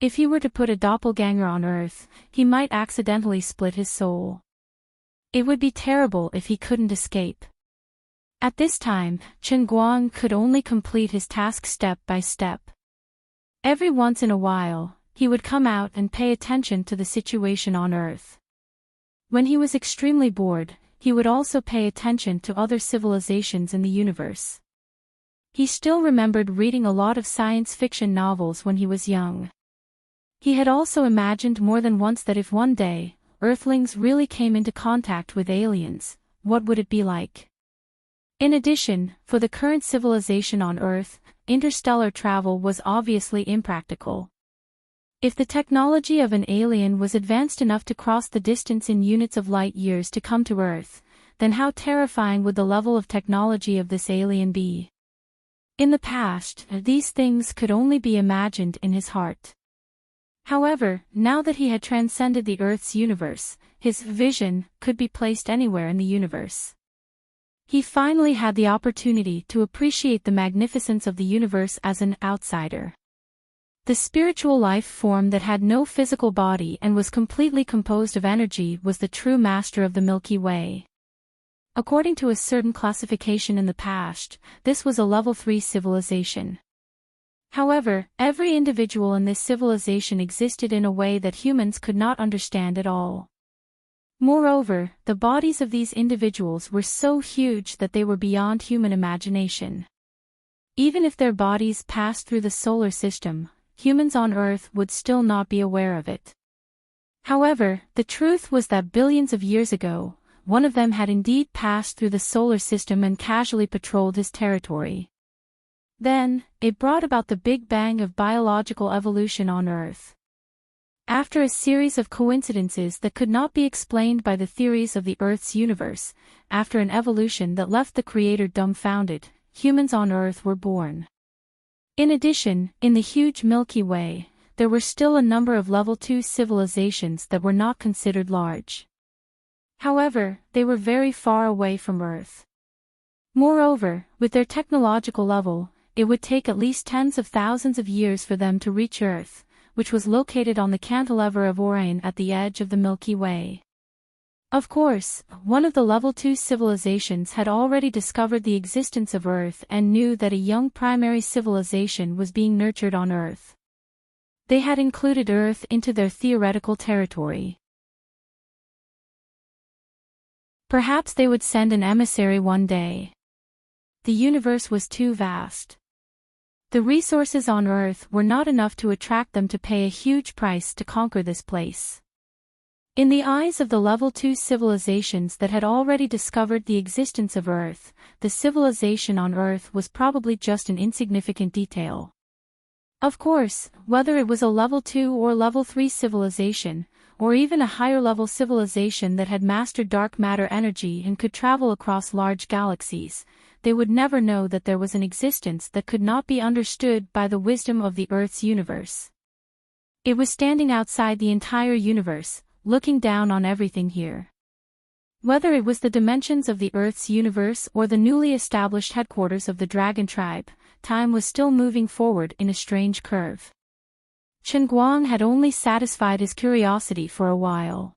If he were to put a doppelganger on Earth, he might accidentally split his soul. It would be terrible if he couldn't escape. At this time, Chen Guang could only complete his task step by step. Every once in a while, he would come out and pay attention to the situation on Earth. When he was extremely bored, he would also pay attention to other civilizations in the universe. He still remembered reading a lot of science fiction novels when he was young. He had also imagined more than once that if one day, Earthlings really came into contact with aliens, what would it be like? In addition, for the current civilization on Earth, interstellar travel was obviously impractical. If the technology of an alien was advanced enough to cross the distance in units of light years to come to Earth, then how terrifying would the level of technology of this alien be? In the past, these things could only be imagined in his heart. However, now that he had transcended the Earth's universe, his vision could be placed anywhere in the universe. He finally had the opportunity to appreciate the magnificence of the universe as an outsider. The spiritual life form that had no physical body and was completely composed of energy was the true master of the Milky Way. According to a certain classification in the past, this was a level 3 civilization. However, every individual in this civilization existed in a way that humans could not understand at all. Moreover, the bodies of these individuals were so huge that they were beyond human imagination. Even if their bodies passed through the solar system, humans on Earth would still not be aware of it. However, the truth was that billions of years ago, one of them had indeed passed through the solar system and casually patrolled his territory. Then, it brought about the Big Bang of biological evolution on Earth. After a series of coincidences that could not be explained by the theories of the Earth's universe, after an evolution that left the Creator dumbfounded, humans on Earth were born. In addition, in the huge Milky Way, there were still a number of level 2 civilizations that were not considered large. However, they were very far away from Earth. Moreover, with their technological level, it would take at least tens of thousands of years for them to reach Earth, which was located on the cantilever of Orion at the edge of the Milky Way. Of course, one of the level 2 civilizations had already discovered the existence of Earth and knew that a young primary civilization was being nurtured on Earth. They had included Earth into their theoretical territory. Perhaps they would send an emissary one day. The universe was too vast. The resources on Earth were not enough to attract them to pay a huge price to conquer this place. In the eyes of the level 2 civilizations that had already discovered the existence of Earth, the civilization on Earth was probably just an insignificant detail. Of course, whether it was a level 2 or level 3 civilization, or even a higher level civilization that had mastered dark matter energy and could travel across large galaxies, they would never know that there was an existence that could not be understood by the wisdom of the Earth's universe. It was standing outside the entire universe, looking down on everything here. Whether it was the dimensions of the Earth's universe or the newly established headquarters of the Dragon Tribe, time was still moving forward in a strange curve. Chen Guang had only satisfied his curiosity for a while.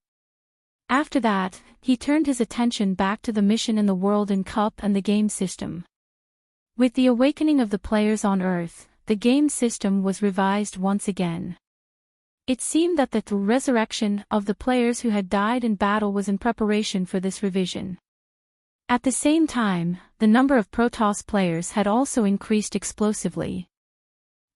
After that, he turned his attention back to the mission in the World in Cup and the game system. With the awakening of the players on Earth, the game system was revised once again. It seemed that the resurrection of the players who had died in battle was in preparation for this revision. At the same time, the number of Protoss players had also increased explosively.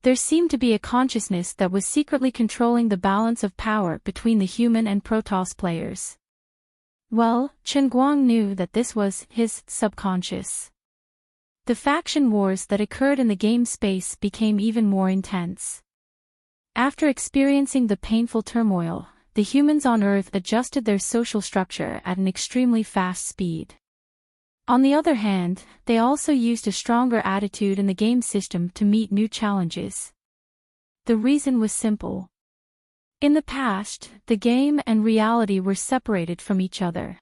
There seemed to be a consciousness that was secretly controlling the balance of power between the human and Protoss players. Well, Chen Guang knew that this was his subconscious. The faction wars that occurred in the game space became even more intense. After experiencing the painful turmoil, the humans on Earth adjusted their social structure at an extremely fast speed. On the other hand, they also used a stronger attitude in the game system to meet new challenges. The reason was simple. In the past, the game and reality were separated from each other.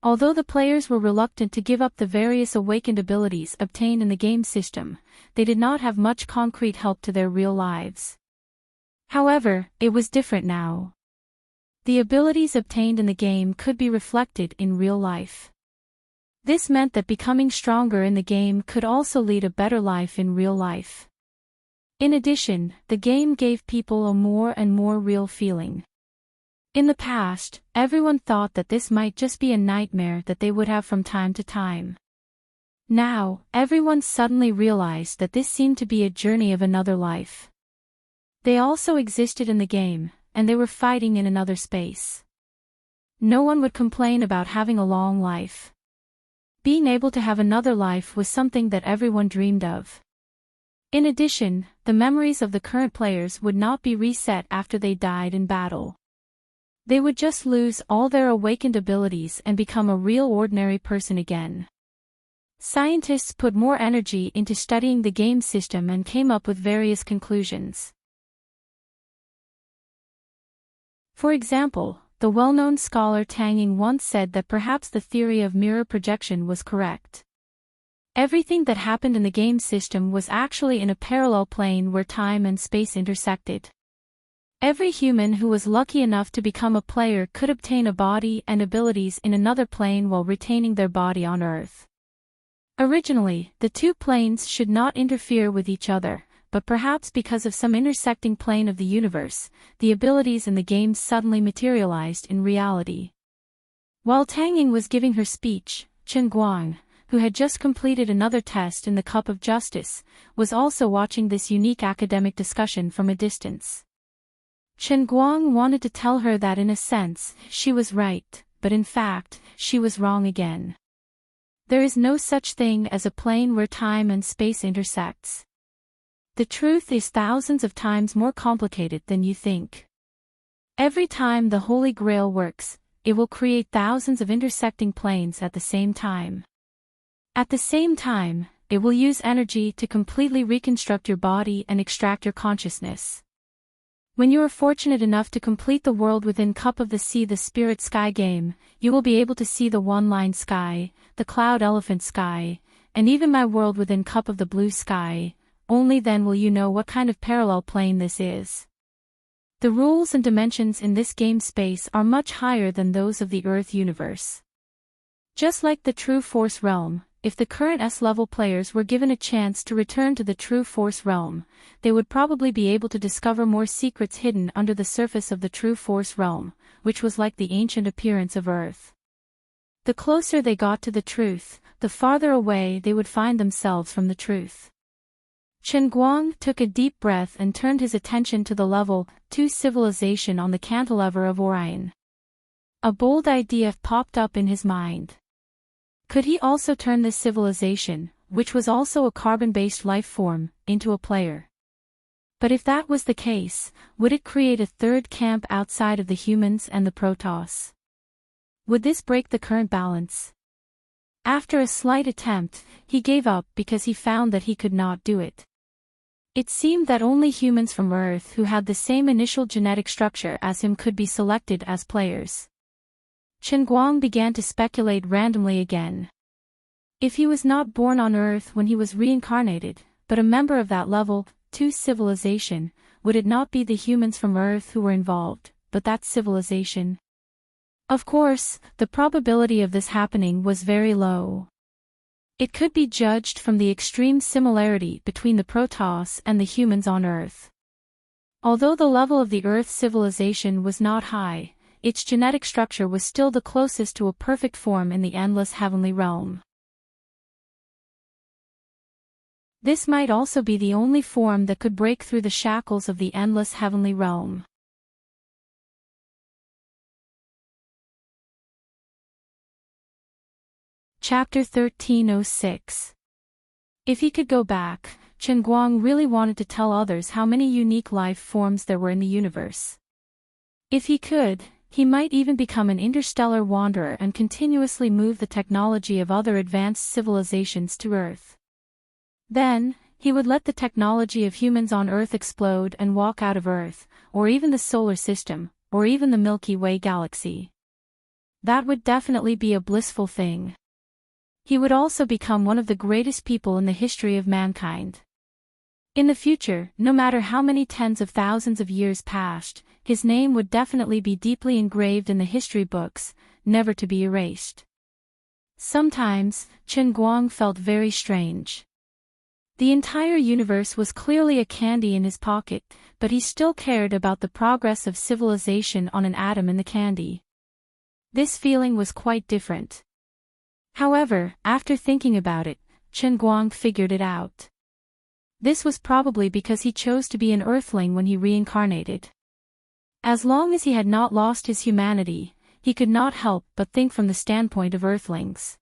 Although the players were reluctant to give up the various awakened abilities obtained in the game system, they did not have much concrete help to their real lives. However, it was different now. The abilities obtained in the game could be reflected in real life. This meant that becoming stronger in the game could also lead a better life in real life. In addition, the game gave people a more and more real feeling. In the past, everyone thought that this might just be a nightmare that they would have from time to time. Now, everyone suddenly realized that this seemed to be a journey of another life. They also existed in the game, and they were fighting in another space. No one would complain about having a long life. Being able to have another life was something that everyone dreamed of. In addition, the memories of the current players would not be reset after they died in battle. They would just lose all their awakened abilities and become a real ordinary person again. Scientists put more energy into studying the game system and came up with various conclusions. For example, the well-known scholar Tanging once said that perhaps the theory of mirror projection was correct. Everything that happened in the game system was actually in a parallel plane where time and space intersected. Every human who was lucky enough to become a player could obtain a body and abilities in another plane while retaining their body on Earth. Originally, the two planes should not interfere with each other, but perhaps because of some intersecting plane of the universe, the abilities in the game suddenly materialized in reality. While Tanging was giving her speech, Chen Guang, who had just completed another test in the Cup of Justice, was also watching this unique academic discussion from a distance. Chen Guang wanted to tell her that in a sense, she was right, but in fact, she was wrong again. There is no such thing as a plane where time and space intersects. The truth is thousands of times more complicated than you think. Every time the Holy Grail works, it will create thousands of intersecting planes at the same time. At the same time, it will use energy to completely reconstruct your body and extract your consciousness. When you are fortunate enough to complete the World Within Cup of the Sea the Spirit Sky game, you will be able to see the One-Line Sky, the Cloud Elephant Sky, and even my World Within Cup of the Blue Sky. Only then will you know what kind of parallel plane this is. The rules and dimensions in this game space are much higher than those of the Earth universe. Just like the True Force realm, if the current S-level players were given a chance to return to the True Force realm, they would probably be able to discover more secrets hidden under the surface of the True Force realm, which was like the ancient appearance of Earth. The closer they got to the truth, the farther away they would find themselves from the truth. Chen Guang took a deep breath and turned his attention to the level 2 civilization on the cantilever of Orion. A bold idea popped up in his mind. Could he also turn this civilization, which was also a carbon-based life form, into a player? But if that was the case, would it create a third camp outside of the humans and the Protoss? Would this break the current balance? After a slight attempt, he gave up because he found that he could not do it. It seemed that only humans from Earth who had the same initial genetic structure as him could be selected as players. Chen Guang began to speculate randomly again. If he was not born on Earth when he was reincarnated, but a member of that level 2 civilization, would it not be the humans from Earth who were involved, but that civilization? Of course, the probability of this happening was very low. It could be judged from the extreme similarity between the Protoss and the humans on Earth. Although the level of the Earth civilization was not high, its genetic structure was still the closest to a perfect form in the endless heavenly realm. This might also be the only form that could break through the shackles of the endless heavenly realm. Chapter 1306. If he could go back, Chen Guang really wanted to tell others how many unique life forms there were in the universe. If he could, he might even become an interstellar wanderer and continuously move the technology of other advanced civilizations to Earth. Then, he would let the technology of humans on Earth explode and walk out of Earth, or even the solar system, or even the Milky Way galaxy. That would definitely be a blissful thing. He would also become one of the greatest people in the history of mankind. In the future, no matter how many tens of thousands of years passed, his name would definitely be deeply engraved in the history books, never to be erased. Sometimes, Chen Guang felt very strange. The entire universe was clearly a candy in his pocket, but he still cared about the progress of civilization on an atom in the candy. This feeling was quite different. However, after thinking about it, Chen Guang figured it out. This was probably because he chose to be an Earthling when he reincarnated. As long as he had not lost his humanity, he could not help but think from the standpoint of Earthlings.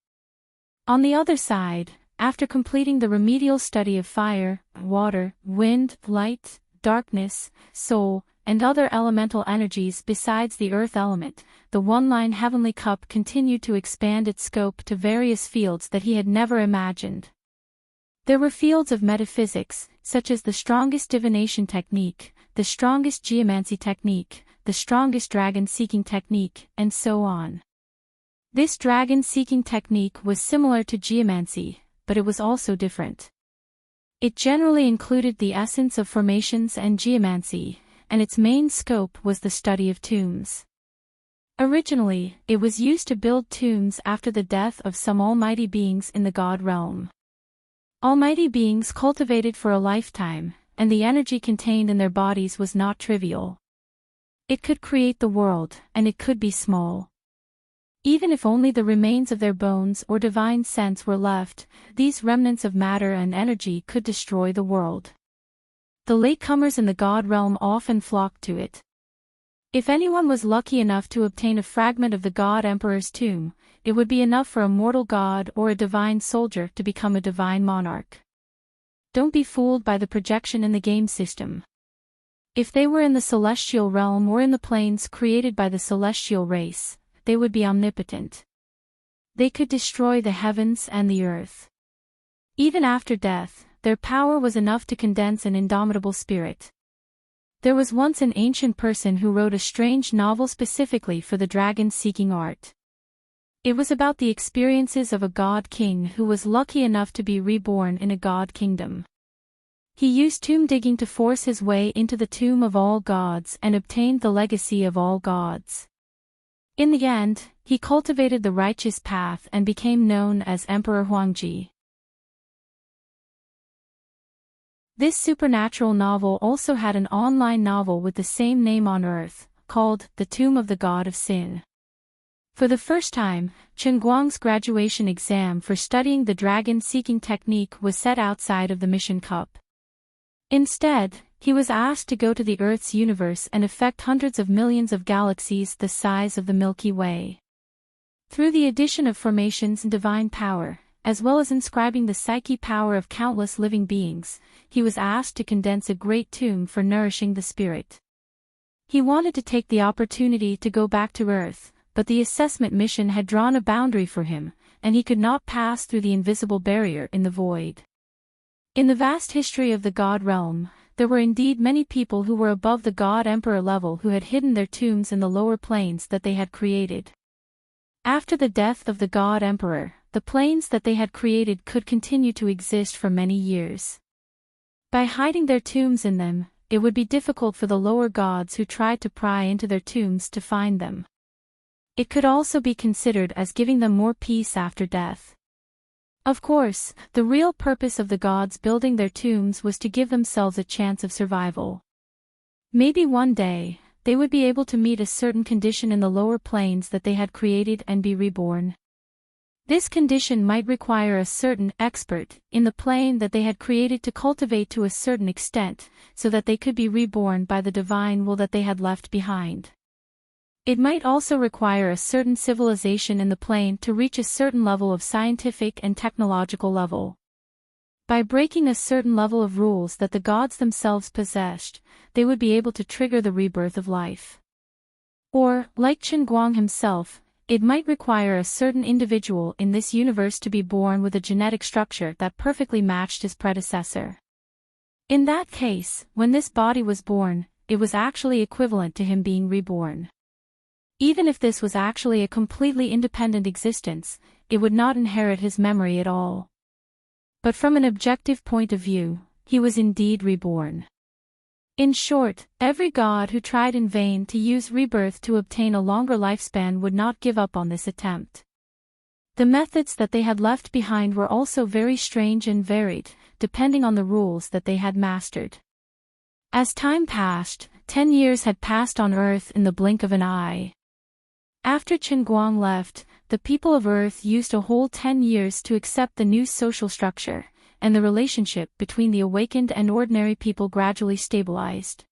On the other side, after completing the remedial study of fire, water, wind, light, darkness, soul, and other elemental energies besides the earth element, the one-line heavenly cup continued to expand its scope to various fields that he had never imagined. There were fields of metaphysics, such as the strongest divination technique, the strongest geomancy technique, the strongest dragon-seeking technique, and so on. This dragon-seeking technique was similar to geomancy, but it was also different. It generally included the essence of formations and geomancy, and its main scope was the study of tombs. Originally, it was used to build tombs after the death of some almighty beings in the god realm. Almighty beings cultivated for a lifetime, and the energy contained in their bodies was not trivial. It could create the world, and it could be small. Even if only the remains of their bones or divine sense were left, these remnants of matter and energy could destroy the world. The latecomers in the god realm often flocked to it. If anyone was lucky enough to obtain a fragment of the god emperor's tomb, it would be enough for a mortal god or a divine soldier to become a divine monarch. Don't be fooled by the projection in the game system. If they were in the celestial realm or in the planes created by the celestial race, they would be omnipotent. They could destroy the heavens and the earth. Even after death, their power was enough to condense an indomitable spirit. There was once an ancient person who wrote a strange novel specifically for the dragon-seeking art. It was about the experiences of a god king who was lucky enough to be reborn in a god kingdom. He used tomb digging to force his way into the tomb of all gods and obtained the legacy of all gods. In the end, he cultivated the righteous path and became known as Emperor Huangji. This supernatural novel also had an online novel with the same name on Earth, called The Tomb of the God of Sin. For the first time, Chen Guang's graduation exam for studying the dragon-seeking technique was set outside of the mission cup. Instead, he was asked to go to the Earth's universe and affect hundreds of millions of galaxies the size of the Milky Way. Through the addition of formations and divine power, as well as inscribing the psyche power of countless living beings, he was asked to condense a great tomb for nourishing the spirit. He wanted to take the opportunity to go back to Earth, but the assessment mission had drawn a boundary for him, and he could not pass through the invisible barrier in the void. In the vast history of the god realm, there were indeed many people who were above the god emperor level who had hidden their tombs in the lower planes that they had created. After the death of the god emperor, the planes that they had created could continue to exist for many years. By hiding their tombs in them, it would be difficult for the lower gods who tried to pry into their tombs to find them. It could also be considered as giving them more peace after death. Of course, the real purpose of the gods building their tombs was to give themselves a chance of survival. Maybe one day, they would be able to meet a certain condition in the lower planes that they had created and be reborn. This condition might require a certain expert in the plane that they had created to cultivate to a certain extent, so that they could be reborn by the divine will that they had left behind. It might also require a certain civilization in the plane to reach a certain level of scientific and technological level. By breaking a certain level of rules that the gods themselves possessed, they would be able to trigger the rebirth of life. Or, like Chen Guang himself, it might require a certain individual in this universe to be born with a genetic structure that perfectly matched his predecessor. In that case, when this body was born, it was actually equivalent to him being reborn. Even if this was actually a completely independent existence, it would not inherit his memory at all. But from an objective point of view, he was indeed reborn. In short, every god who tried in vain to use rebirth to obtain a longer lifespan would not give up on this attempt. The methods that they had left behind were also very strange and varied, depending on the rules that they had mastered. As time passed, 10 years had passed on Earth in the blink of an eye. After Chen Guang left, the people of Earth used a whole 10 years to accept the new social structure, and the relationship between the awakened and ordinary people gradually stabilized.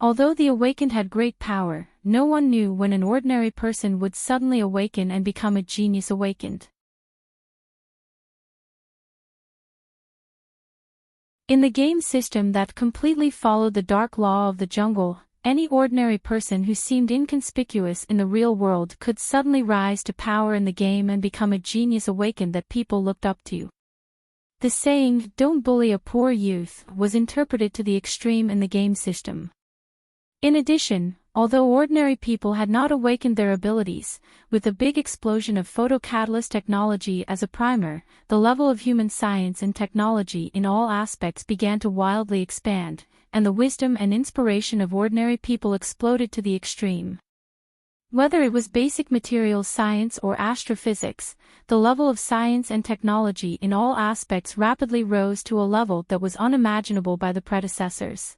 Although the awakened had great power, no one knew when an ordinary person would suddenly awaken and become a genius awakened. In the game system that completely followed the dark law of the jungle, any ordinary person who seemed inconspicuous in the real world could suddenly rise to power in the game and become a genius awakened that people looked up to. The saying, "Don't bully a poor youth," was interpreted to the extreme in the game system. In addition, although ordinary people had not awakened their abilities, with the big explosion of photocatalyst technology as a primer, the level of human science and technology in all aspects began to wildly expand, and the wisdom and inspiration of ordinary people exploded to the extreme. Whether it was basic materials science or astrophysics, the level of science and technology in all aspects rapidly rose to a level that was unimaginable by the predecessors.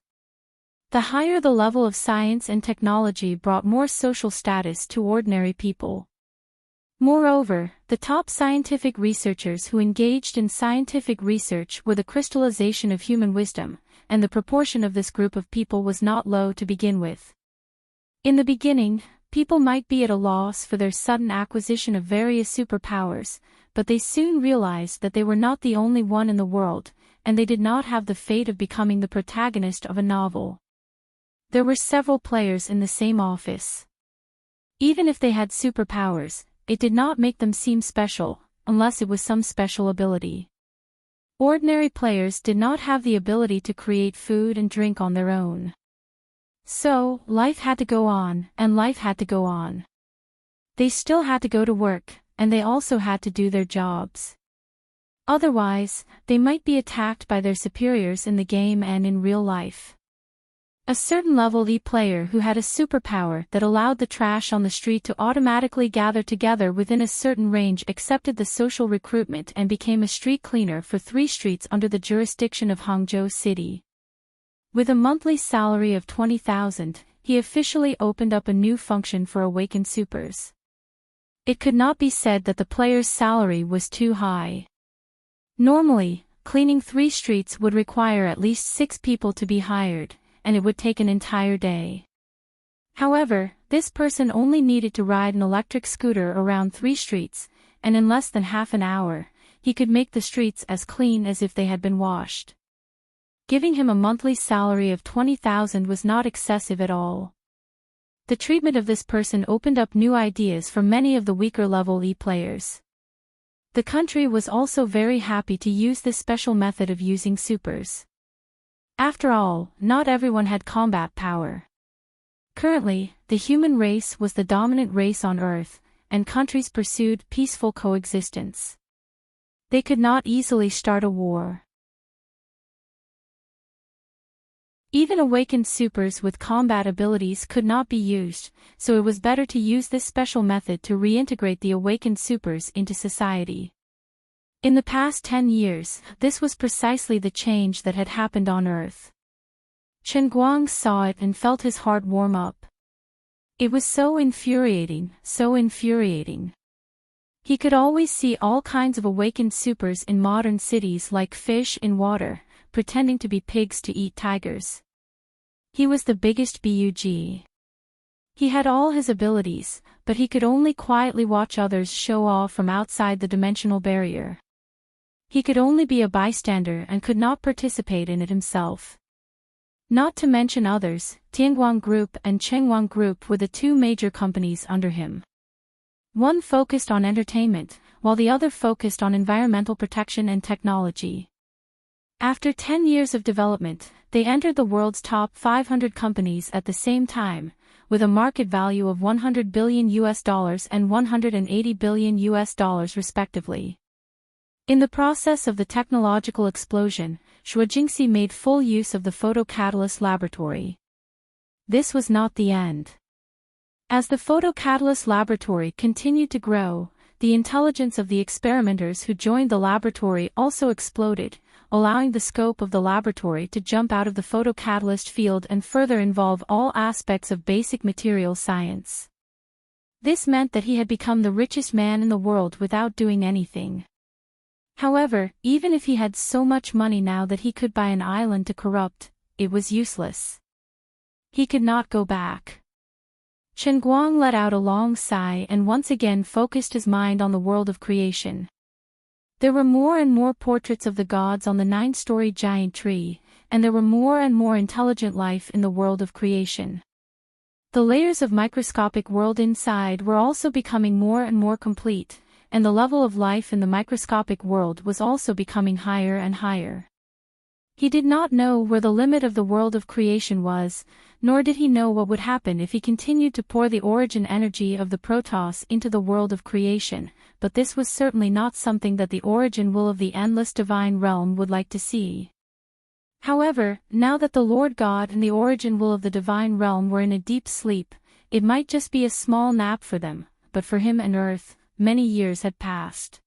The higher the level of science and technology brought more social status to ordinary people. Moreover, the top scientific researchers who engaged in scientific research were the crystallization of human wisdom, and the proportion of this group of people was not low to begin with. In the beginning, people might be at a loss for their sudden acquisition of various superpowers, but they soon realized that they were not the only one in the world, and they did not have the fate of becoming the protagonist of a novel. There were several players in the same office. Even if they had superpowers, it did not make them seem special, unless it was some special ability. Ordinary players did not have the ability to create food and drink on their own. So, life had to go on, and life had to go on. They still had to go to work, and they also had to do their jobs. Otherwise, they might be attacked by their superiors in the game and in real life. A certain level E player who had a superpower that allowed the trash on the street to automatically gather together within a certain range accepted the social recruitment and became a street cleaner for 3 streets under the jurisdiction of Hangzhou City. With a monthly salary of 20,000, he officially opened up a new function for awakened supers. It could not be said that the player's salary was too high. Normally, cleaning 3 streets would require at least 6 people to be hired, and it would take an entire day. However, this person only needed to ride an electric scooter around 3 streets, and in less than half an hour, he could make the streets as clean as if they had been washed. Giving him a monthly salary of 20,000 was not excessive at all. The treatment of this person opened up new ideas for many of the weaker level E players. The country was also very happy to use this special method of using supers. After all, not everyone had combat power. Currently, the human race was the dominant race on Earth, and countries pursued peaceful coexistence. They could not easily start a war. Even awakened supers with combat abilities could not be used, so it was better to use this special method to reintegrate the awakened supers into society. In the past 10 years, this was precisely the change that had happened on Earth. Chen Guang saw it and felt his heart warm up. It was so infuriating, so infuriating. He could always see all kinds of awakened supers in modern cities like fish in water, pretending to be pigs to eat tigers. He was the biggest bug. He had all his abilities, but he could only quietly watch others show off from outside the dimensional barrier. He could only be a bystander and could not participate in it himself. Not to mention others, Tianguang Group and Chengguang Group were the 2 major companies under him. One focused on entertainment, while the other focused on environmental protection and technology. After 10 years of development, they entered the world's top 500 companies at the same time, with a market value of $100 billion and $180 billion respectively. In the process of the technological explosion, Shuijingxi made full use of the photocatalyst laboratory. This was not the end. As the photocatalyst laboratory continued to grow, the intelligence of the experimenters who joined the laboratory also exploded, allowing the scope of the laboratory to jump out of the photocatalyst field and further involve all aspects of basic material science. This meant that he had become the richest man in the world without doing anything. However, even if he had so much money now that he could buy an island to corrupt, it was useless. He could not go back. Chen Guang let out a long sigh and once again focused his mind on the world of creation. There were more and more portraits of the gods on the 9-story giant tree, and there were more and more intelligent life in the world of creation. The layers of microscopic world inside were also becoming more and more complete, and the level of life in the microscopic world was also becoming higher and higher. He did not know where the limit of the world of creation was, nor did he know what would happen if he continued to pour the origin energy of the Protoss into the world of creation, but this was certainly not something that the origin will of the endless divine realm would like to see. However, now that the Lord God and the origin will of the divine realm were in a deep sleep, it might just be a small nap for them, but for him and Earth, many years had passed.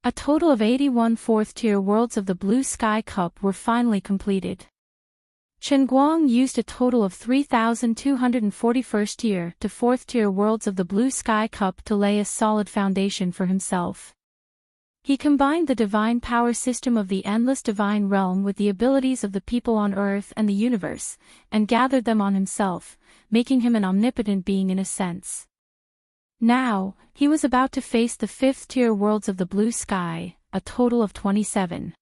A total of 81 fourth-tier worlds of the Blue Sky Cup were finally completed. Chen Guang used a total of 3,240 first-tier to fourth-tier worlds of the Blue Sky Cup to lay a solid foundation for himself. He combined the divine power system of the endless divine realm with the abilities of the people on Earth and the universe, and gathered them on himself, making him an omnipotent being in a sense. Now, he was about to face the 5th-tier worlds of the Blue Sky, a total of 27.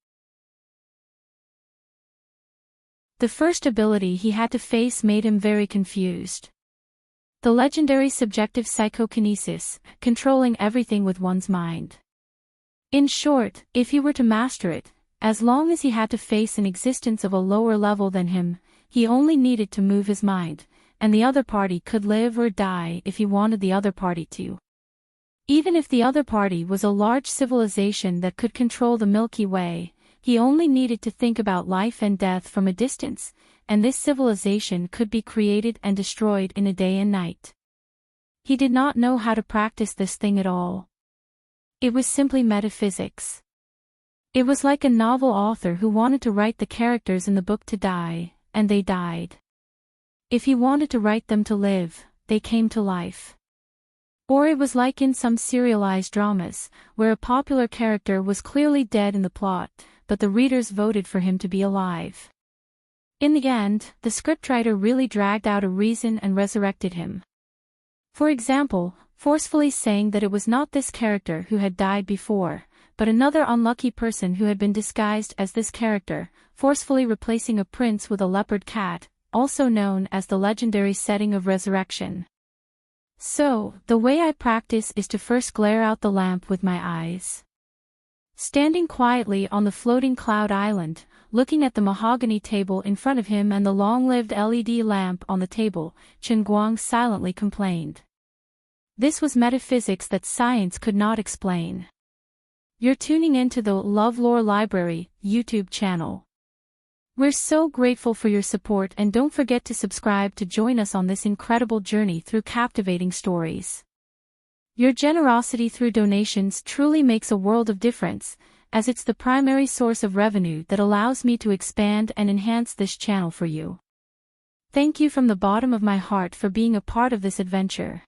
The first ability he had to face made him very confused. The legendary subjective psychokinesis, controlling everything with one's mind. In short, if he were to master it, as long as he had to face an existence of a lower level than him, he only needed to move his mind, and the other party could live or die if he wanted the other party to. Even if the other party was a large civilization that could control the Milky Way, he only needed to think about life and death from a distance, and this civilization could be created and destroyed in a day and night. He did not know how to practice this thing at all. It was simply metaphysics. It was like a novel author who wanted to write the characters in the book to die, and they died. If he wanted to write them to live, they came to life. Or it was like in some serialized dramas, where a popular character was clearly dead in the plot, but the readers voted for him to be alive. In the end, the scriptwriter really dragged out a reason and resurrected him. For example, forcefully saying that it was not this character who had died before, but another unlucky person who had been disguised as this character, forcefully replacing a prince with a leopard cat, also known as the legendary setting of resurrection. So, the way I practice is to first glare out the lamp with my eyes. Standing quietly on the floating cloud island, looking at the mahogany table in front of him and the long-lived LED lamp on the table, Chen Guang silently complained. This was metaphysics that science could not explain. You're tuning into the LoveLore Library YouTube channel. We're so grateful for your support, and don't forget to subscribe to join us on this incredible journey through captivating stories. Your generosity through donations truly makes a world of difference, as it's the primary source of revenue that allows me to expand and enhance this channel for you. Thank you from the bottom of my heart for being a part of this adventure.